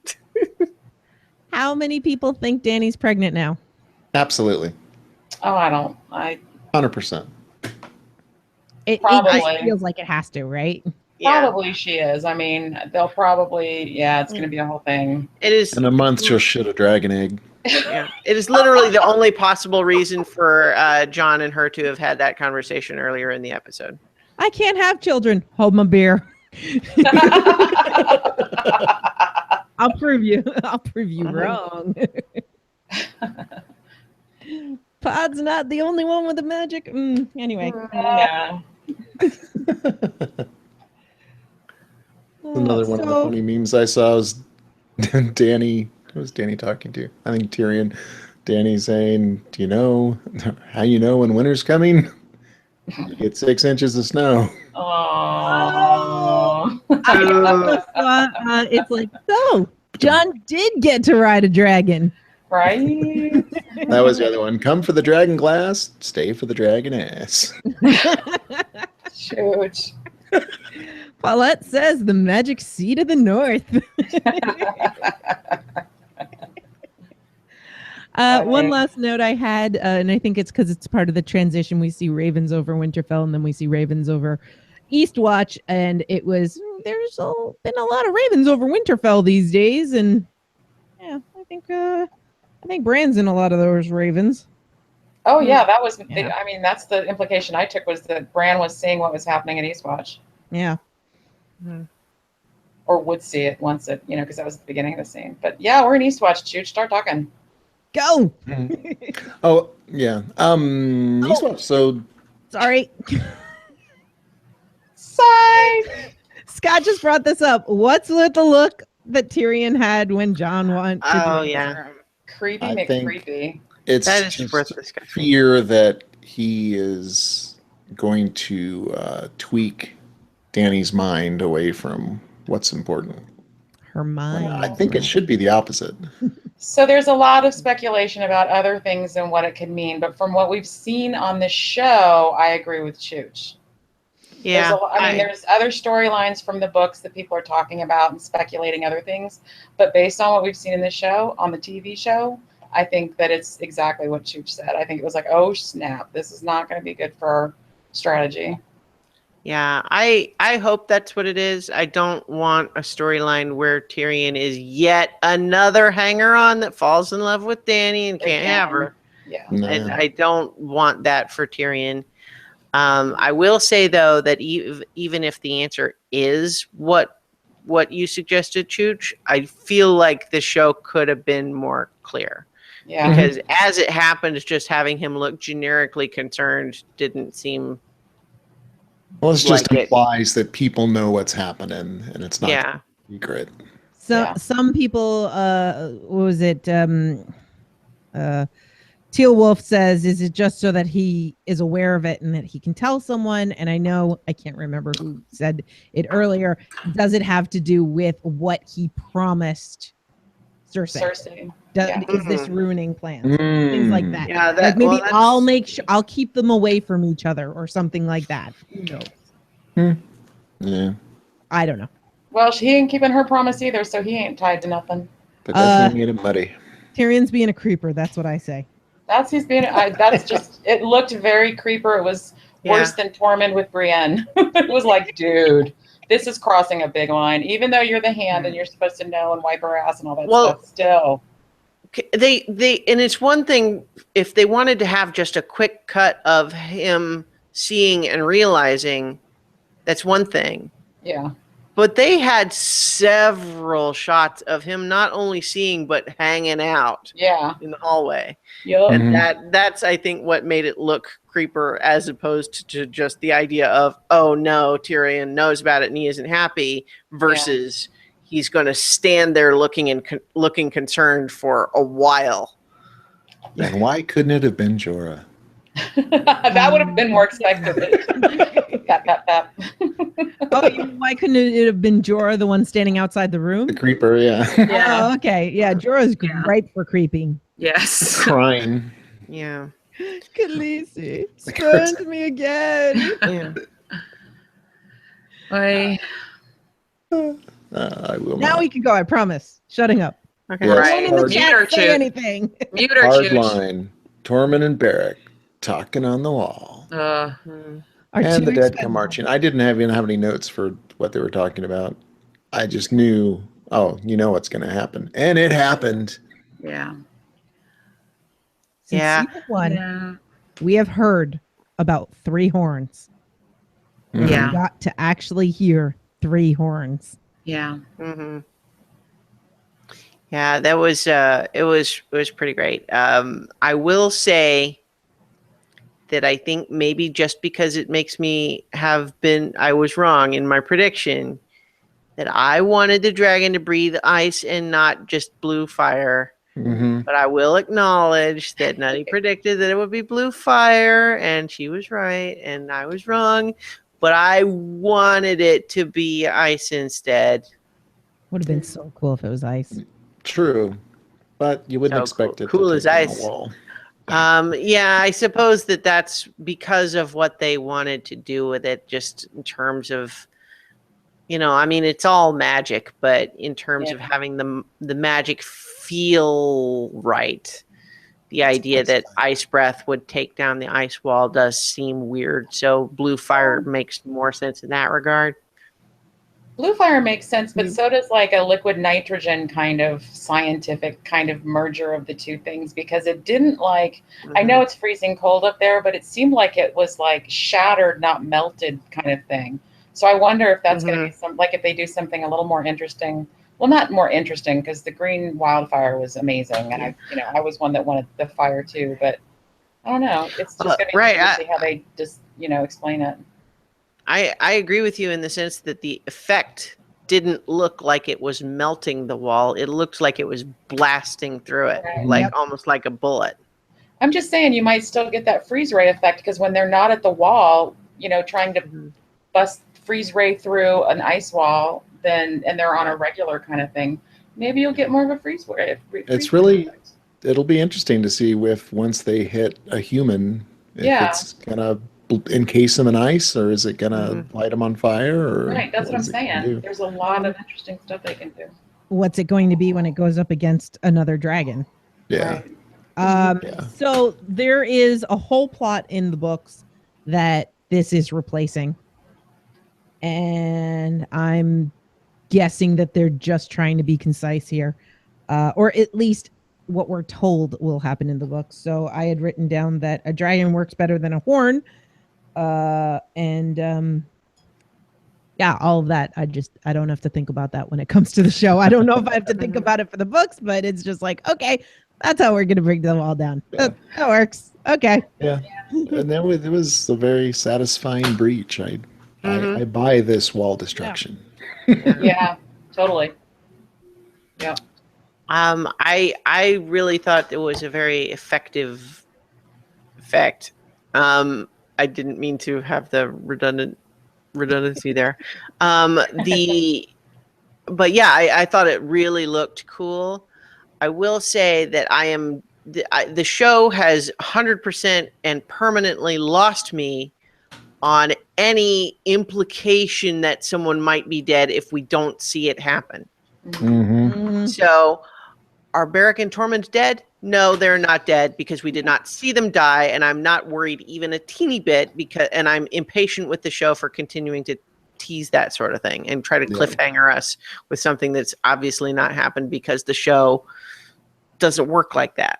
How many people think Dany's pregnant now? Absolutely. Oh, I don't. 100%. It Probably. feels like it has to, right? Probably she is. I mean, they'll probably, it's going to be a whole thing. It is. In a month, she'll shit a dragon egg. Yeah. It is literally the only possible reason for John and her to have had that conversation earlier in the episode. I can't have children. Hold my beer. I'll prove you wrong. Pod's not the only one with the magic. Anyway. Yeah. Another one of the funny memes I saw was Danny. Who was Danny talking to? I think Tyrion. Danny's saying, "Do you know how you know when winter's coming? You get 6 inches of snow." Oh. I almost thought it's like, so John did get to ride a dragon. Right? That was the other one. Come for the dragon glass, stay for the dragon ass. Shoot. Paulette says the magic seat of the north. One last note I had, and I think it's because it's part of the transition. We see Ravens over Winterfell, and then we see Ravens over Eastwatch, and it was there's been a lot of Ravens over Winterfell these days, and yeah, I think Bran's in a lot of those Ravens. Oh yeah, that was. Yeah. I mean, that's the implication I took, was that Bran was seeing what was happening in Eastwatch. Yeah. Or would see it once it, because that was the beginning of the scene. But yeah, we're in Eastwatch. Chooch, start talking. Go. Oh yeah. Eastwatch. So Sorry. Sigh. Scott just brought this up. What's with the look that Tyrion had when John wanted to Oh, do yeah. Creepy I McCreepy. it's That is just worth discussion. fear that he is going to tweak Danny's mind away from what's important. her mind. I think it should be the opposite. So there's a lot of speculation about other things and what it could mean, but from what we've seen on the show, I agree with Chooch. Yeah. There's other storylines from the books that people are talking about and speculating other things, but based on what we've seen in the show, on the TV show, I think that it's exactly what Chooch said. I think it was like, oh snap, this is not going to be good for our strategy. Yeah, I hope that's what it is. I don't want a storyline where Tyrion is yet another hanger-on that falls in love with Dany and can't have her. Yeah. No. And I don't want that for Tyrion. I will say, though, that even if the answer is what you suggested, Chooch, I feel like the show could have been more clear. Yeah. Because as it happened, just having him look generically concerned didn't seem... Well, it just like implies that people know what's happening, and it's not Yeah. secret. So Yeah. some people, what was it? Teal Wolf says, is it just so that he is aware of it and that he can tell someone? And I know, I can't remember who said it earlier. Does it have to do with what he promised Cersei? Is this ruining plans? Things like that. Yeah, Like maybe I'll keep them away from each other or something like that. Who knows? Yeah. I don't know. Well, he ain't keeping her promise either, so he ain't tied to nothing. But definitely made it muddy. Tyrion's being a creeper. That's what I say. That's just, it looked very creeper. It was worse than Tormund with Brienne. It was like, dude, this is crossing a big line. Even though you're the hand and you're supposed to know and wipe her ass and all that stuff, still. They and it's one thing if they wanted to have just a quick cut of him seeing and realizing, that's one thing. Yeah. But they had several shots of him not only seeing but hanging out in the hallway. Yep. And that's I think what made it look creeper as opposed to just the idea of, oh no, Tyrion knows about it and he isn't happy, versus he's going to stand there looking concerned for a while. And why couldn't it have been Jorah? That would have been more expected. Why couldn't it have been Jorah, the one standing outside the room? The creeper, yeah. Oh, okay. Yeah, Jorah's great for creeping. Yes. Crying. Yeah. Khaleesi, spurned me again. Yeah. I will Now not. we can go, I promise. Shutting up. Okay. Yes. Right. In the Hard- chat, Mute or say two. anything. Mute or Hard Chooch. line. Tormund and Beric talking on the wall. Are And too the dead expensive. come marching. I didn't even have any notes for what they were talking about. I just knew, you know what's going to happen. And it happened. Yeah. Since season 1, we have heard about 3 horns. We got to actually hear 3 horns. Yeah. Mm-hmm. Yeah, that was it was pretty great. I will say that I think maybe just because it makes me I was wrong in my prediction that I wanted the dragon to breathe ice and not just blue fire. Mm-hmm. But I will acknowledge that Nutty predicted that it would be blue fire, and she was right, and I was wrong. But I wanted it to be ice instead. Would have been so cool if it was ice. True, but you wouldn't So expect it cool to as take down ice. a wall. Yeah, I suppose that's because of what they wanted to do with it, just in terms of, I mean, it's all magic, but in terms of having the magic feel right, the idea that ice breath would take down the ice wall does seem weird. So blue fire makes more sense in that regard. Blue fire makes sense, but so does like a liquid nitrogen kind of scientific kind of merger of the two things, because it didn't I know it's freezing cold up there, but it seemed like it was like shattered, not melted kind of thing. So I wonder if that's going to be if they do something a little more interesting. Well, not more interesting, because the green wildfire was amazing, and I was one that wanted the fire too, but I don't know. It's just going to be interesting to see how they just explain it. I agree with you in the sense that the effect didn't look like it was melting the wall. It looked like it was blasting through it, almost like a bullet. I'm just saying you might still get that freeze ray effect, because when they're not at the wall, trying to bust freeze ray through an ice wall, and they're on a regular kind of thing, maybe you'll get more of a freeze ray. It'll be interesting to see if once they hit a human, if it's gonna encase them in ice, or is it gonna light them on fire? Or right, that's what I'm saying. There's a lot of interesting stuff they can do. What's it going to be when it goes up against another dragon? Yeah. So there is a whole plot in the books that this is replacing, and I'm guessing that they're just trying to be concise here, or at least what we're told will happen in the books. So I had written down that a dragon works better than a horn, all of that. I don't have to think about that when it comes to the show. I don't know if I have to think about it for the books, but it's just like, okay, that's how we're going to bring them all down. That works. Okay. Yeah. And then it was a very satisfying breach. I buy this wall destruction. Yeah, totally. Yeah. I really thought it was a very effective effect. I didn't mean to have the redundancy there. But yeah, I thought it really looked cool. I will say that the show has 100% and permanently lost me on any implication that someone might be dead if we don't see it happen. So are Beric and Tormund dead? No, they're not dead, because we did not see them die, and I'm not worried even a teeny bit, and I'm impatient with the show for continuing to tease that sort of thing and try to cliffhanger us with something that's obviously not happened, because the show doesn't work like that.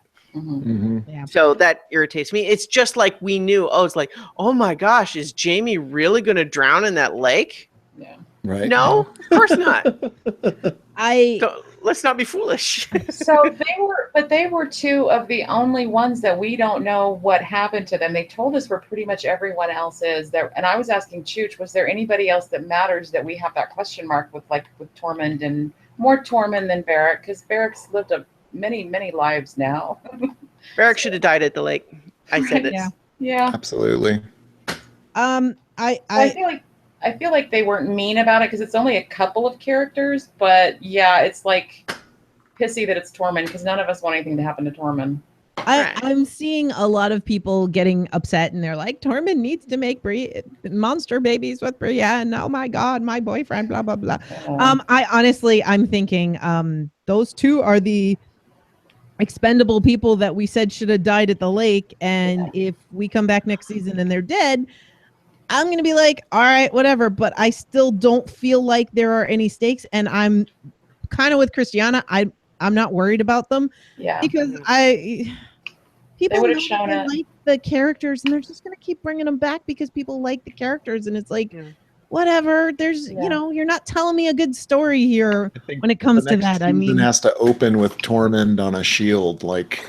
So that irritates me. It's just like we knew, it's like, oh my gosh, is Jaime really going to drown in that lake? Yeah. Right. No, of course not. Let's not be foolish. So they were two of the only ones that we don't know what happened to them. They told us where pretty much everyone else is there. And I was asking Chooch, was there anybody else that matters that we have that question mark with Tormund, and more Tormund than Beric? Because Beric's lived many, many lives now. Beric should have died at the lake. I said it. Yeah. Absolutely. I feel like they weren't mean about it, because it's only a couple of characters, but yeah, it's like pissy that it's Tormund, because none of us want anything to happen to Tormund. I'm seeing a lot of people getting upset, and they're like, Tormund needs to make monster babies with Brienne. Oh my God, my boyfriend, blah, blah, blah. I'm thinking those two are the expendable people that we said should have died at the lake. And if we come back next season and they're dead, I'm going to be like, all right, whatever. But I still don't feel like there are any stakes. And I'm kind of with Christiana. I'm not worried about them. Yeah. Because people like the characters, and they're just going to keep bringing them back because people like the characters. And it's like, whatever. There's, you're not telling me a good story here when it comes to that. I mean, it has to open with Tormund on a shield, like.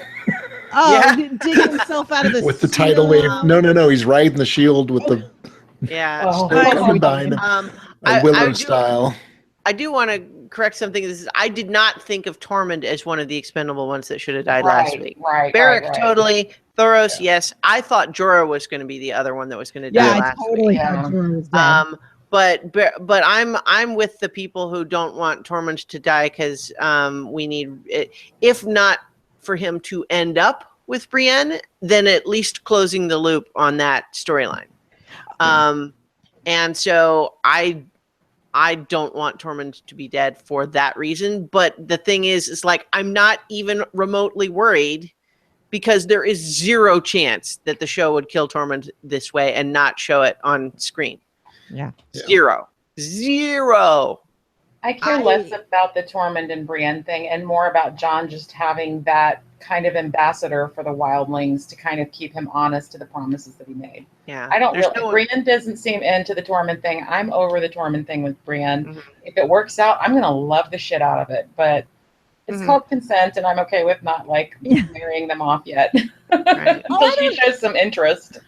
Dig himself out of the with the tidal wave. No. He's riding the shield with the. Yeah. Willow style. I do want to correct something. I did not think of Tormund as one of the expendable ones that should have died Right, last week. right, Barrack, right. totally. Thoros, yes. I thought Jorah was going to be the other one that was going to die I last totally week. thought Jorah was dead. But I'm with the people who don't want Tormund to die because we need it, if not for him to end up with Brienne, then at least closing the loop on that storyline. And so I don't want Tormund to be dead for that reason. But the thing is like, I'm not even remotely worried because there is zero chance that the show would kill Tormund this way and not show it on screen. Yeah. Zero. I care less about the Tormund and Brienne thing and more about Jon just having that kind of ambassador for the wildlings to kind of keep him honest to the promises that he made. Yeah. I don't really, Brienne doesn't seem into the Tormund thing. I'm over the Tormund thing with Brienne. Mm-hmm. If it works out, I'm going to love the shit out of it. But it's called consent, and I'm okay with not like marrying them off yet. Right. Until she shows some interest.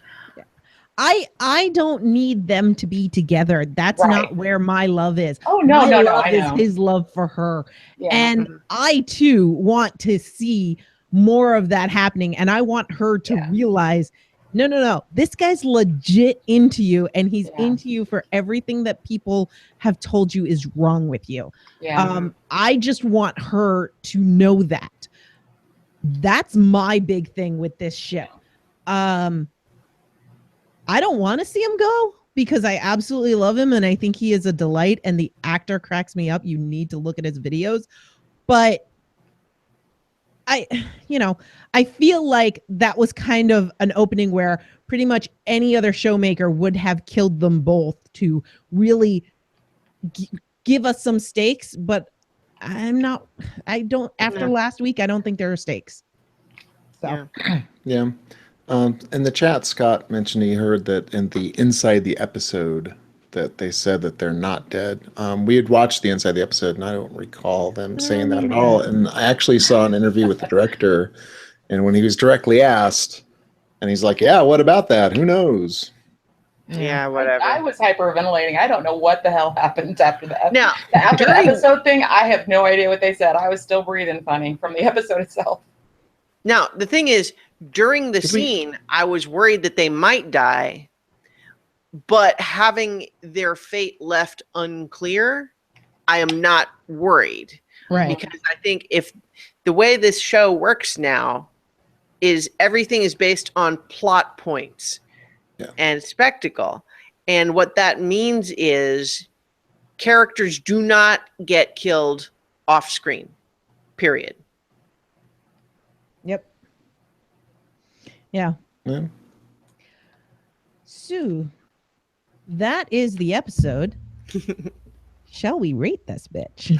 I don't need them to be together. That's not where my love is. Oh, no, my love I know. is his love for her. Yeah. And I too want to see more of that happening. And I want her to realize, no. This guy's legit into you, and he's into you for everything that people have told you is wrong with you. Yeah. I just want her to know that. That's my big thing with this ship. I don't want to see him go because I absolutely love him and I think he is a delight and the actor cracks me up. You need to look at his videos. But I feel like that was kind of an opening where pretty much any other showmaker would have killed them both to really give us some stakes. But after last week, I don't think there are stakes. So, yeah. In the chat, Scott mentioned he heard that inside the episode that they said that they're not dead. We had watched the inside the episode, and I don't recall them saying that at all. And I actually saw an interview with the director, and when he was directly asked, and he's like, "Yeah, what about that? Who knows?" Yeah, whatever. I was hyperventilating. I don't know what the hell happened after that. Now, after the episode thing, I have no idea what they said. I was still breathing funny from the episode itself. Now, the thing is, during the scene, I was worried that they might die, but having their fate left unclear, I am not worried. Right. Because I think if the way this show works now is everything is based on plot points and spectacle. And what that means is characters do not get killed off screen, period. Yep. Yeah. So that is the episode. Shall we rate this bitch?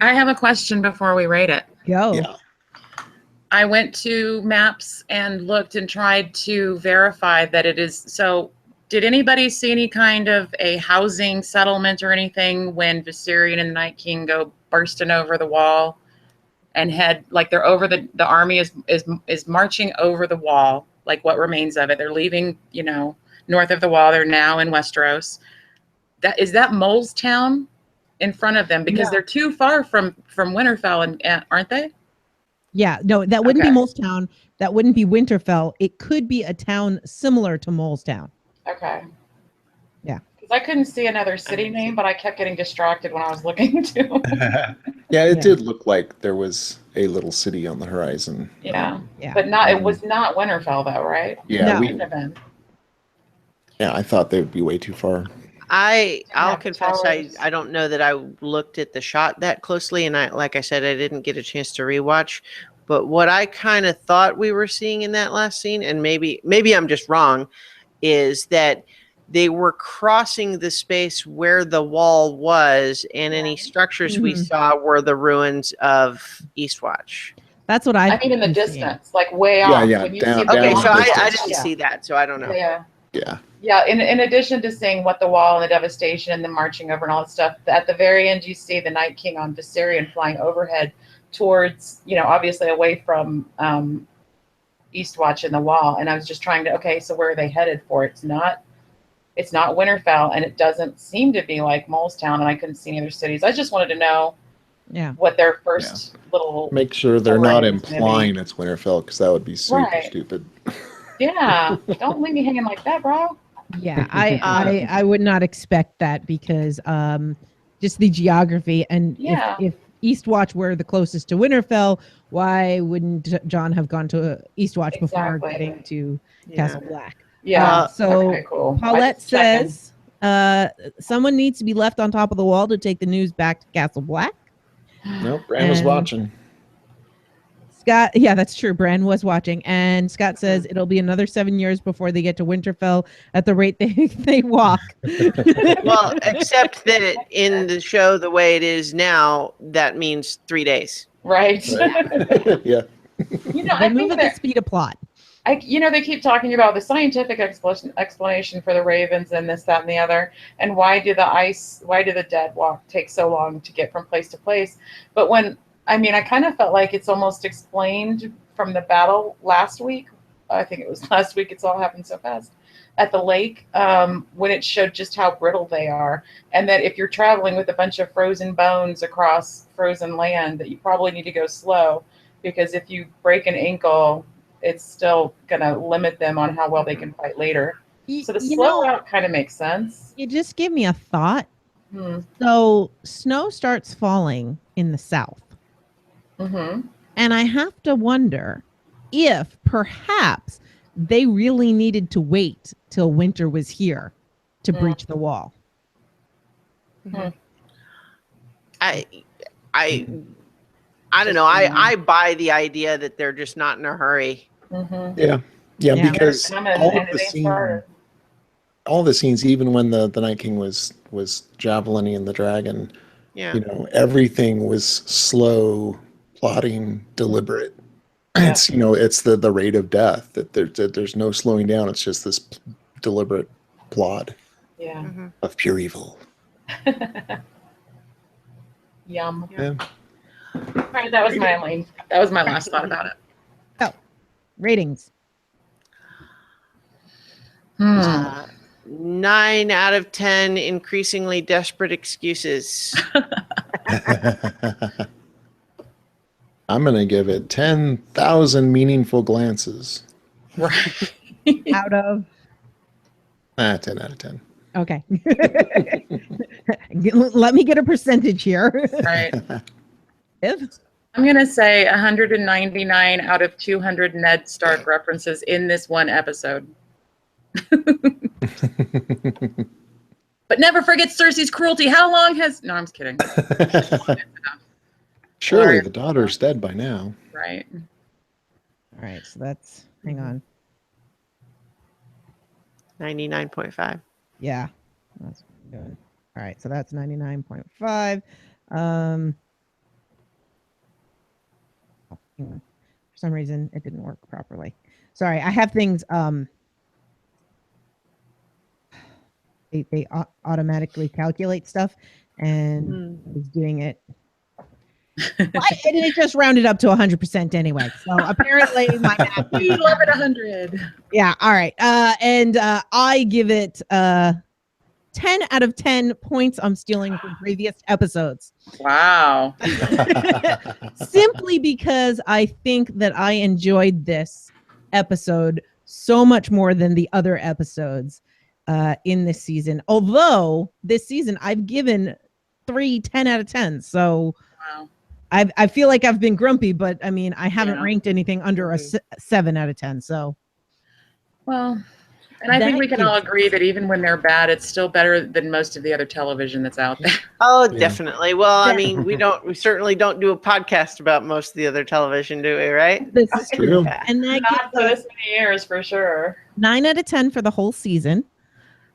I have a question before we rate it. Go. Yeah. I went to Maps and looked and tried to verify that it is. So did anybody see any kind of a housing settlement or anything when Viserion and the Night King go bursting over the wall and head, like they're over the army is marching over the wall, like what remains of it. They're leaving, north of the wall. They're now in Westeros. Is that Molestown in front of them? Because they're too far from Winterfell, and aren't they? Yeah, no, that wouldn't be Molestown. That wouldn't be Winterfell. It could be a town similar to Molestown. Okay. Yeah. Because I couldn't see another city name, but I kept getting distracted when I was looking too. Yeah, it did look like there was a little city on the horizon. Yeah. But not. It was not Winterfell, though, right? Yeah. No. Yeah, I thought they would be way too far. I'll confess, I don't know that I looked at the shot that closely, and like I said, I didn't get a chance to rewatch. But what I kind of thought we were seeing in that last scene, and maybe I'm just wrong, is that they were crossing the space where the wall was, and any structures we saw were the ruins of Eastwatch. That's what I mean in the distance, like way off. Yeah, when you down, see okay, so I distance. didn't see that, so I don't know. Yeah. Yeah. Yeah, in addition to seeing what the wall and the devastation and the marching over and all that stuff, at the very end you see the Night King on Viserion flying overhead towards, obviously away from Eastwatch and the wall. And I was just trying to, so where are they headed for? It's not it's not Winterfell, and it doesn't seem to be like Molestown, and I couldn't see any other cities. I just wanted to know what their first little... Make sure they're not implying it's Winterfell, because that would be super stupid. Yeah, don't leave me hanging like that, bro. Yeah, I would not expect that, because just the geography, and if Eastwatch were the closest to Winterfell, why wouldn't John have gone to Eastwatch before getting to Castle Black? Yeah. So cool. Paulette says someone needs to be left on top of the wall to take the news back to Castle Black. Nope, Bran was watching. Scott, yeah, that's true. Bran was watching, and Scott says it'll be another 7 years before they get to Winterfell at the rate they walk. Well, except that in the show, the way it is now, that means 3 days. Right. Yeah. I move at the speed of plot. They keep talking about the scientific explanation for the ravens and this, that, and the other, and why do the dead walk take so long to get from place to place? But I kind of felt like it's almost explained from the battle last week. I think it was last week. It's all happened so fast at the lake, when it showed just how brittle they are, and that if you're traveling with a bunch of frozen bones across frozen land, that you probably need to go slow, because if you break an ankle, it's still going to limit them on how well they can fight later. So the slow route kind of makes sense. You just give me a thought. So snow starts falling in the south. And I have to wonder if perhaps they really needed to wait till winter was here to breach the wall. I don't know. I buy the idea that they're just not in a hurry. Yeah, because all the scenes, even when the Night King was javelining the dragon, everything was slow, plotting, deliberate. It's it's the rate of death, that there's no slowing down. It's just this deliberate plot of pure evil. Yum. Yeah. All right, that was my last thought about it. Oh, ratings. 9 out of 10 increasingly desperate excuses. I'm going to give it 10,000 meaningful glances. Right. Out of? 10 out of 10. Okay. Let me get a percentage here. Right. I'm going to say 199 out of 200 Ned Stark references in this one episode. But never forget Cersei's cruelty. How long has... No, I'm just kidding. Surely the daughter's dead by now. Right. All right, so that's... Hang on. 99.5. Yeah. That's good. All right, so that's 99.5. For some reason, it didn't work properly. Sorry, I have things... They automatically calculate stuff, and I was doing it. And it just rounded up to 100% anyway. So apparently my math. We love it 100. Yeah. All right. And I give it 10 out of 10 points I'm stealing from previous episodes. Wow. Simply because I think that I enjoyed this episode so much more than the other episodes in this season. Although this season I've given 3 10 out of 10. So wow. I feel like I've been grumpy, but I mean, I haven't ranked anything under a 7 out of 10. So, well, and I think we can all agree that even when they're bad, it's still better than most of the other television that's out there. Oh, definitely. Well, I mean, we certainly don't do a podcast about most of the other television, do we? Right? This is true. And that not for this many years, for sure. 9 out of 10 for the whole season.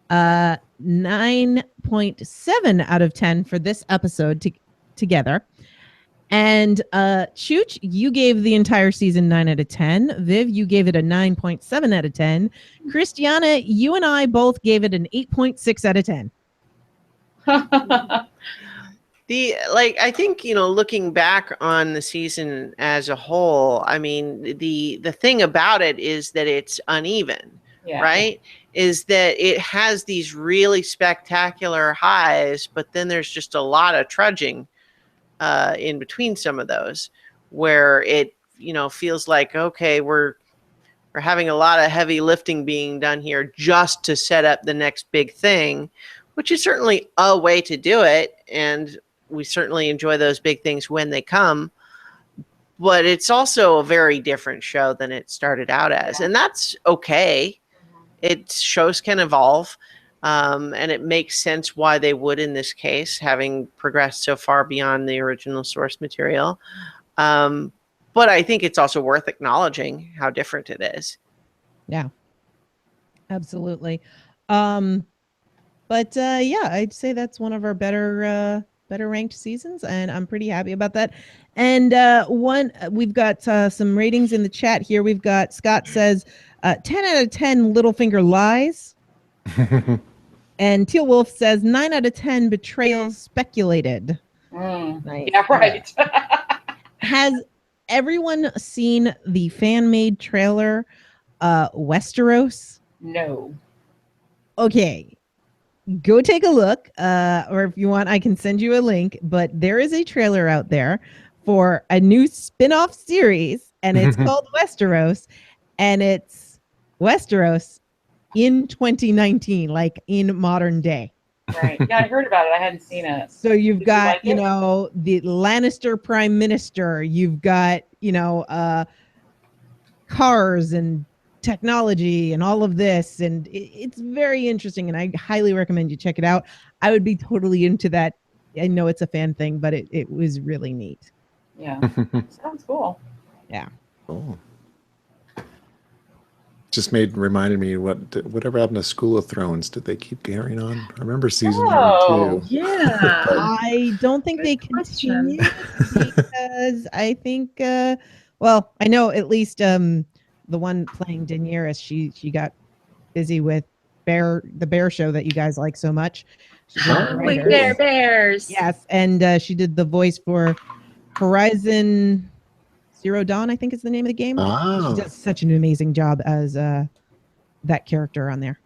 9.7 out of 10 for this episode together. And Chooch, you gave the entire season 9 out of 10. Viv, you gave it a 9.7 out of 10. Christiana, you and I both gave it an 8.6 out of 10. I think, looking back on the season as a whole, I mean, the thing about it is that it's uneven. right? Is that it has these really spectacular highs, but then there's just a lot of trudging in between some of those, where it feels like, okay, we're having a lot of heavy lifting being done here just to set up the next big thing, which is certainly a way to do it, and we certainly enjoy those big things when they come. But it's also a very different show than it started out as, and that's okay. Shows can evolve, and it makes sense why they would in this case, having progressed so far beyond the original source material. But I think it's also worth acknowledging how different it is. Yeah, absolutely. But I'd say that's one of our better ranked seasons, and I'm pretty happy about that. And we've got some ratings in the chat here. We've got Scott says 10 out of 10 Littlefinger lies. And Teal Wolf says 9 out of 10 betrayals speculated. Nice. Yeah, right. Has everyone seen the fan-made trailer, Westeros? No. Okay. Go take a look, or if you want, I can send you a link. But there is a trailer out there for a new spin-off series, and it's called Westeros, and it's Westeros in 2019, like in modern day. Right. Yeah, I heard about it. I hadn't seen it. So you've got, the Lannister Prime Minister. You've got, cars and technology and all of this, and it's very interesting, and I highly recommend you check it out. I would be totally into that. I know it's a fan thing, but it was really neat. Yeah. Sounds cool. Yeah. Cool. Just reminded me whatever happened to School of Thrones. Did they keep carrying on? I remember season 1 too. Yeah. I don't think they continue because I think I know at least the one playing Daenerys, she got busy with the Bear show that you guys like so much. Bears. Yes, and she did the voice for Horizon Zero Dawn, I think is the name of the game. Oh. She does such an amazing job as that character on there.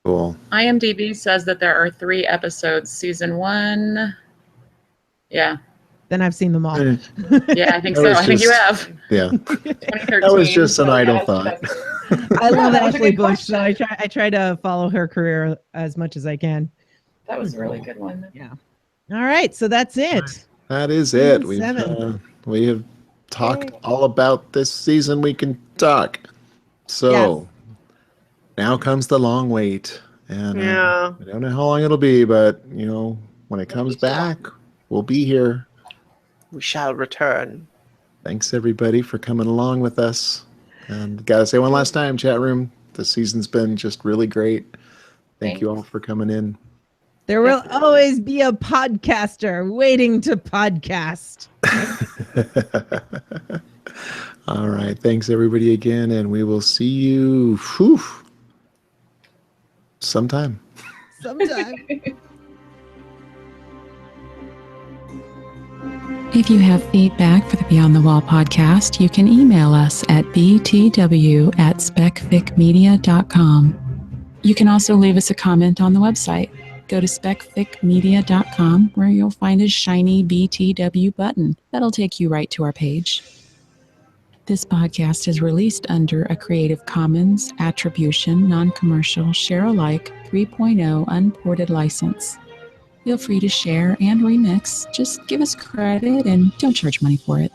Cool. IMDb says that there are 3 episodes, season 1. Yeah. Then I've seen them all. Yeah, I think so. I think you have. Yeah. 2013. That was just an idle thought. I love Ashley Bush, so I try to follow her career as much as I can. That was a really good one. Yeah. All right, so that's it. That is it. We have talked all about this season we can talk. So now comes the long wait. And I don't know how long it'll be, but when it comes back, we'll be here. We shall return. Thanks everybody for coming along with us. And gotta say one last time, chat room, the season's been just really great. Thank you all for coming in. There will always be a podcaster waiting to podcast. All right. Thanks everybody again, and we will see you sometime. If you have feedback for the Beyond the Wall podcast, you can email us at btw@specficmedia.com. You can also leave us a comment on the website. Go to specficmedia.com, where you'll find a shiny BTW button. That'll take you right to our page. This podcast is released under a Creative Commons Attribution, Non-Commercial, Share-alike 3.0 Unported license. Feel free to share and remix. Just give us credit and don't charge money for it.